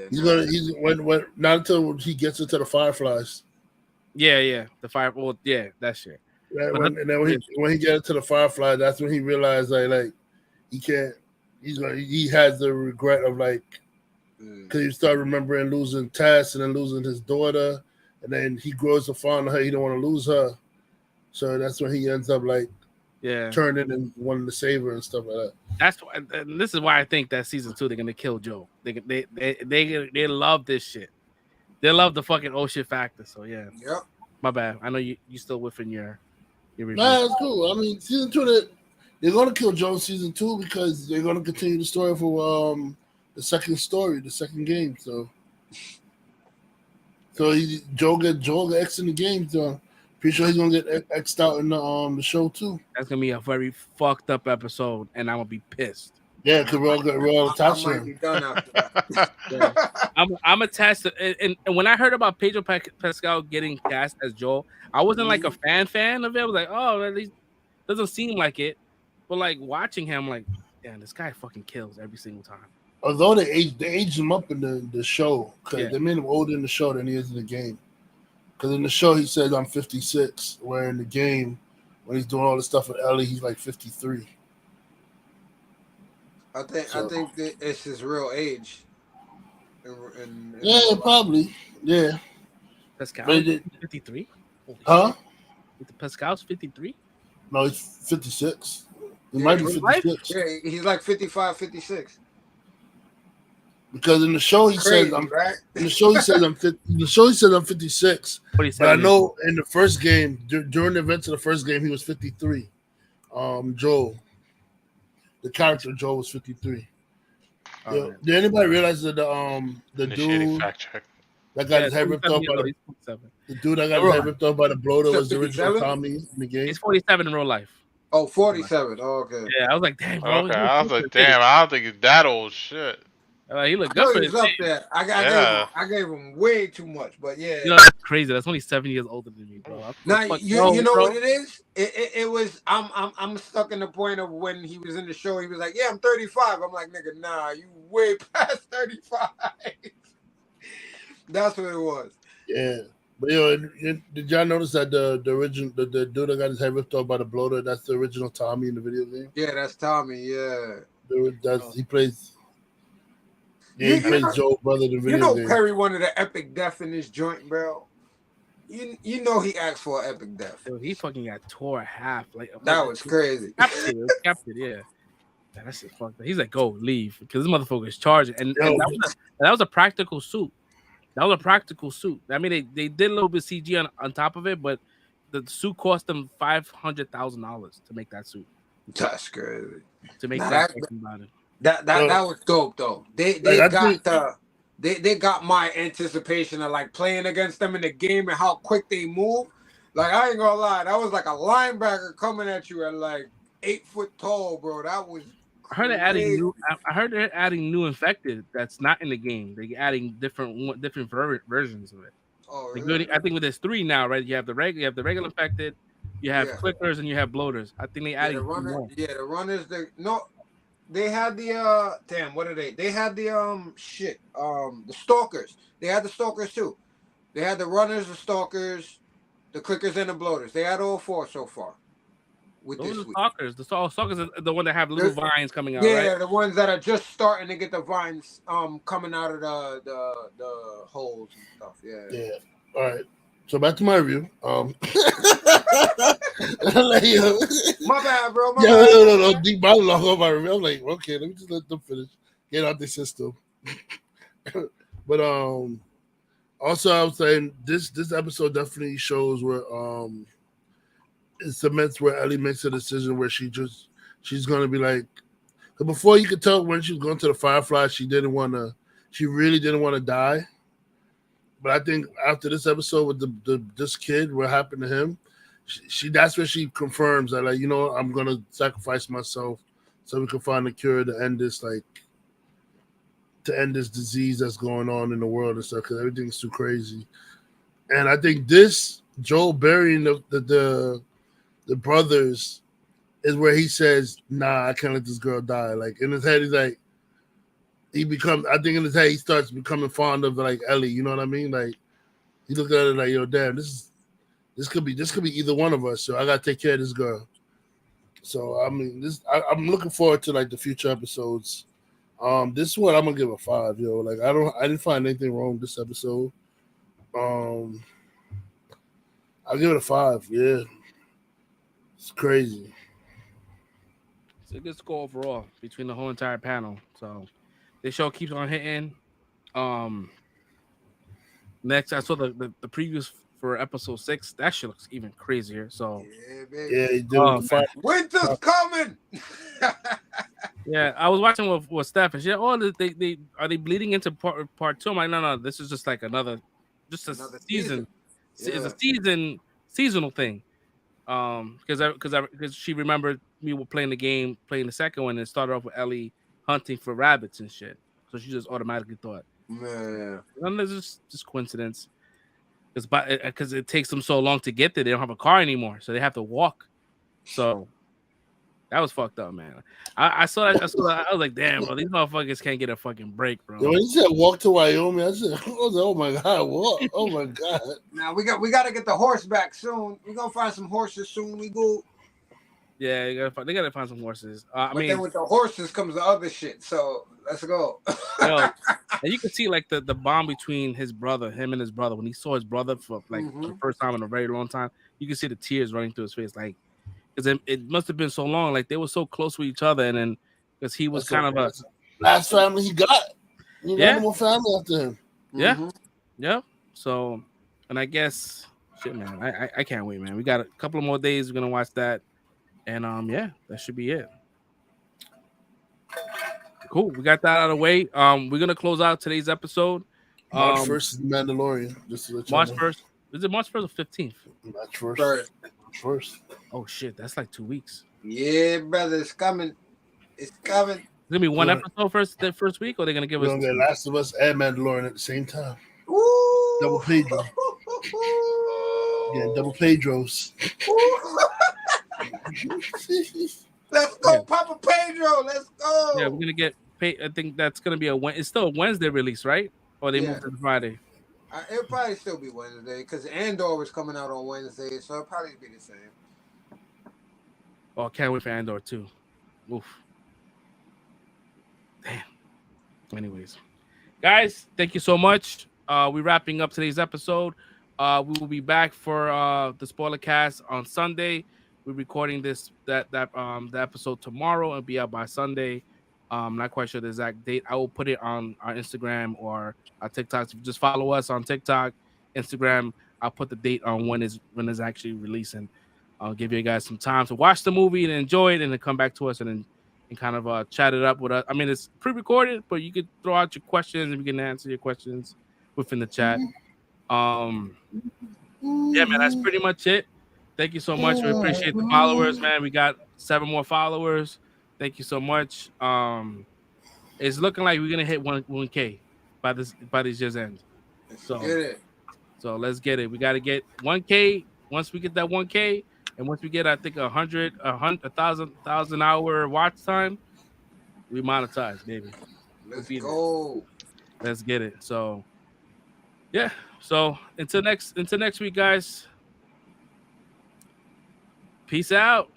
He's when not until he gets into the Fireflies. Yeah, the fire. Well, yeah, that shit. Yeah, and then when he gets into the Firefly, that's when he realized like he can't. He has the regret of like because he started remembering losing Tess and then losing his daughter, and then he grows to fond of her. He don't want to lose her, so that's when he ends up like turning and wanting to save her and stuff like that. That's why, and this is why I think that season 2 they're gonna kill Joe. They love this shit. They love the fucking oh shit factor. So yeah. Yep. My bad. I know you still within your review. Nah, it's cool. I mean, season 2 they're gonna kill Joe in season 2 because they're gonna continue the story for the second game. So Joe get X in the game. So pretty sure he's gonna get X'd out in the show too. That's gonna be a very fucked up episode, and I'm gonna be pissed. Yeah, because we're all attached to him. I'm attached to, and when I heard about Pedro Pascal getting cast as Joel, I wasn't like a fan of it. I was like, oh, at least doesn't seem like it. But like watching him, like, damn, this guy fucking kills every single time. Although they aged him up in the show, because they made him older in the show than he is in the game. Because in the show he says I'm 56, where in the game when he's doing all this stuff with Ellie, he's like 53. I think that it's his real age. Yeah, probably. Yeah. Pascal 53? Huh? Pascal's 53? No, he's 56. He might be 56. Yeah, he's like 55, 56. Because in the show he says I'm 56. But I know in the first game, during the events of the first game, he was 53. Joel. The character Joel was 53. Yo, did anybody realize that the Initiating dude fact check. that got his head ripped off by the dude that got his head ripped off by the bloater was the original 57? Tommy in the game? He's 47 in real life. Oh, 47. Oh, okay. Yeah, I was like, damn, bro. Okay, I was like, damn, I don't think he's that old shit. He looked I know good for he his was up age. there. I gave him way too much, but yeah. You know, that's crazy. That's only 7 years older than me, bro. Now Fuck you no, know bro. what it is? It was I'm stuck in the point of when he was in the show. He was like, "Yeah, I'm 35." I'm like, "Nigga, nah, you way past 35." That's what it was. Yeah, but yo, did y'all notice that the original the dude that got his head ripped off by the bloater? That's the original Tommy in the video game. Yeah, that's Tommy. Yeah, he plays. Yeah, he plays Joe's brother in the video you know game. Perry wanted an epic death in this joint, bro. You know he asked for an epic death. Dude, he fucking got tore half. Like That was crazy. Captured, yeah. That shit fucked up. He's like, go leave because this motherfucker is charging, and that was a practical suit. That was a practical suit. I mean, they did a little bit CG on top of it, but the suit cost them $500,000 to make that suit. That's crazy. To make that was dope though. They got my anticipation of like playing against them in the game and how quick they move. Like I ain't gonna lie, that was like a linebacker coming at you at like 8 foot tall, bro. That was. I heard they're adding new infected that's not in the game. They're adding different versions of it. Oh, really? I think there's 3 now, right? You have the regular infected, you have clickers, and you have bloaters. I think they added the runners. They had the damn. What are they? They had the the stalkers. They had the stalkers too. They had the runners, the stalkers, the clickers, and the bloaters. They had all 4 so far. With Those this are week. stalkers. The stalkers are the one that have little vines coming out. Yeah, right? the ones that are just starting to get the vines coming out of the holes and stuff. Yeah. All right. So back to my review. My bad, bro. No. Deep monologue on my review. I'm like, okay, let me just let them finish. Get out the system. But also I was saying this episode definitely shows where it cements where Ellie makes a decision where she's gonna be like, before you could tell when she was going to the Firefly, she really didn't want to die. But I think after this episode with this kid, what happened to him, she that's where she confirms that, like, you know, I'm gonna sacrifice myself so we can find a cure to end this disease that's going on in the world and stuff, because everything's too crazy. And I think this Joel burying the brothers is where he says, nah, I can't let this girl die. Like in his head, he's like, I think in his head, he starts becoming fond of like Ellie. You know what I mean? Like he looked at it like, yo, damn, this could be either one of us. So I gotta take care of this girl. So I mean, I'm looking forward to like the future episodes. This one I'm gonna give a 5, yo. Like I didn't find anything wrong with this episode. I'll give it a 5. Yeah. It's crazy. It's a good score overall between the whole entire panel. So this show keeps on hitting. Next, I saw the previews for episode 6. That shit looks even crazier. So yeah, baby. Yeah, he did. Winter's coming. Yeah, I was watching with Steph and she said, "Oh, they are they bleeding into part 2?" I'm like, no, this is just like another season. Yeah. It's a seasonal thing. Because she remembered me playing the second one, and it started off with Ellie hunting for rabbits and shit. So she just automatically thought, man, and it's just coincidence. Because it takes them so long to get there, they don't have a car anymore, so they have to walk. So that was fucked up, man. I saw that. I was like, damn, bro, these motherfuckers can't get a fucking break, bro. Yo, when you said walk to Wyoming, I was like, oh my god, what? Oh my god. Now we got to get the horse back soon. We're gonna find some horses soon. We go. Yeah, they gotta find some horses. Then with the horses comes the other shit. So let's go. And you can see like the bond between him and his brother. When he saw his brother for like the first time in a very long time, you can see the tears running through his face. Like, because it must have been so long. Like they were so close with each other, and then because he was kind of a last family he got. He got no more family after him. Yeah, yeah. So, and I guess shit, man. I can't wait, man. We got a couple of more days. We're gonna watch that. And yeah, that should be it. Cool. We got that out of the way. We're gonna close out today's episode. March 1st is the Mandalorian. Just to let you March know. 1st. Is it March 1st or 15th? March 1st. First. March 1st. Oh shit, that's like 2 weeks. Yeah, brother, it's coming. It's coming. It's gonna be one episode the first week, or they're gonna give We're us gonna get Last of Us and Mandalorian at the same time. Ooh. Double Pedro. Yeah, double Pedros. Let's go, Papa Pedro. Let's go. Yeah, we're gonna get paid. I think that's gonna be it's still a Wednesday release, right? Or they moved to Friday. It'll probably still be Wednesday because Andor was coming out on Wednesday, so it'll probably be the same. Oh, I can't wait for Andor too. Oof. Damn. Anyways, guys, thank you so much. We're wrapping up today's episode. We will be back for the spoiler cast on Sunday. We're recording the episode tomorrow and be out by Sunday. Not quite sure the exact date. I will put it on our Instagram or our TikTok. So just follow us on TikTok, Instagram. I'll put the date on when it's actually releasing. I'll give you guys some time to watch the movie and enjoy it, and then come back to us and kind of chat it up with us. I mean, it's pre-recorded, but you could throw out your questions and we can answer your questions within the chat. Yeah, man, that's pretty much it. Thank you so much. We appreciate the followers, man. We got 7 more followers. Thank you so much. It's looking like we're gonna hit 1K by this year's end. So let's get it. We got to get 1K. Once we get that 1K, and once we get, I think 1,000 hour watch time, we monetize, baby. Let's go. Let's get it. So, yeah. So until next week, guys. Peace out.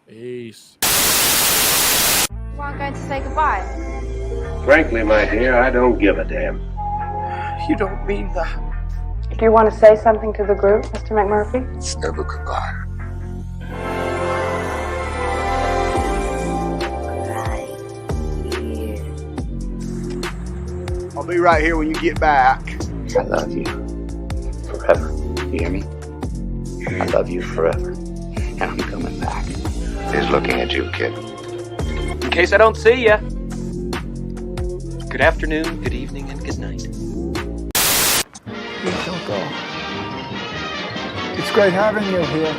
Peace. Well, I'm going to say goodbye. Frankly, my dear, I don't give a damn. You don't mean that. Do you want to say something to the group, Mr. McMurphy? It's never goodbye. I'll be right here when you get back. I love you forever. You hear me? I love you forever. And I'm coming back. He's looking at you, kid. In case I don't see ya. Good afternoon, good evening, and good night. Please don't go. It's great having you here.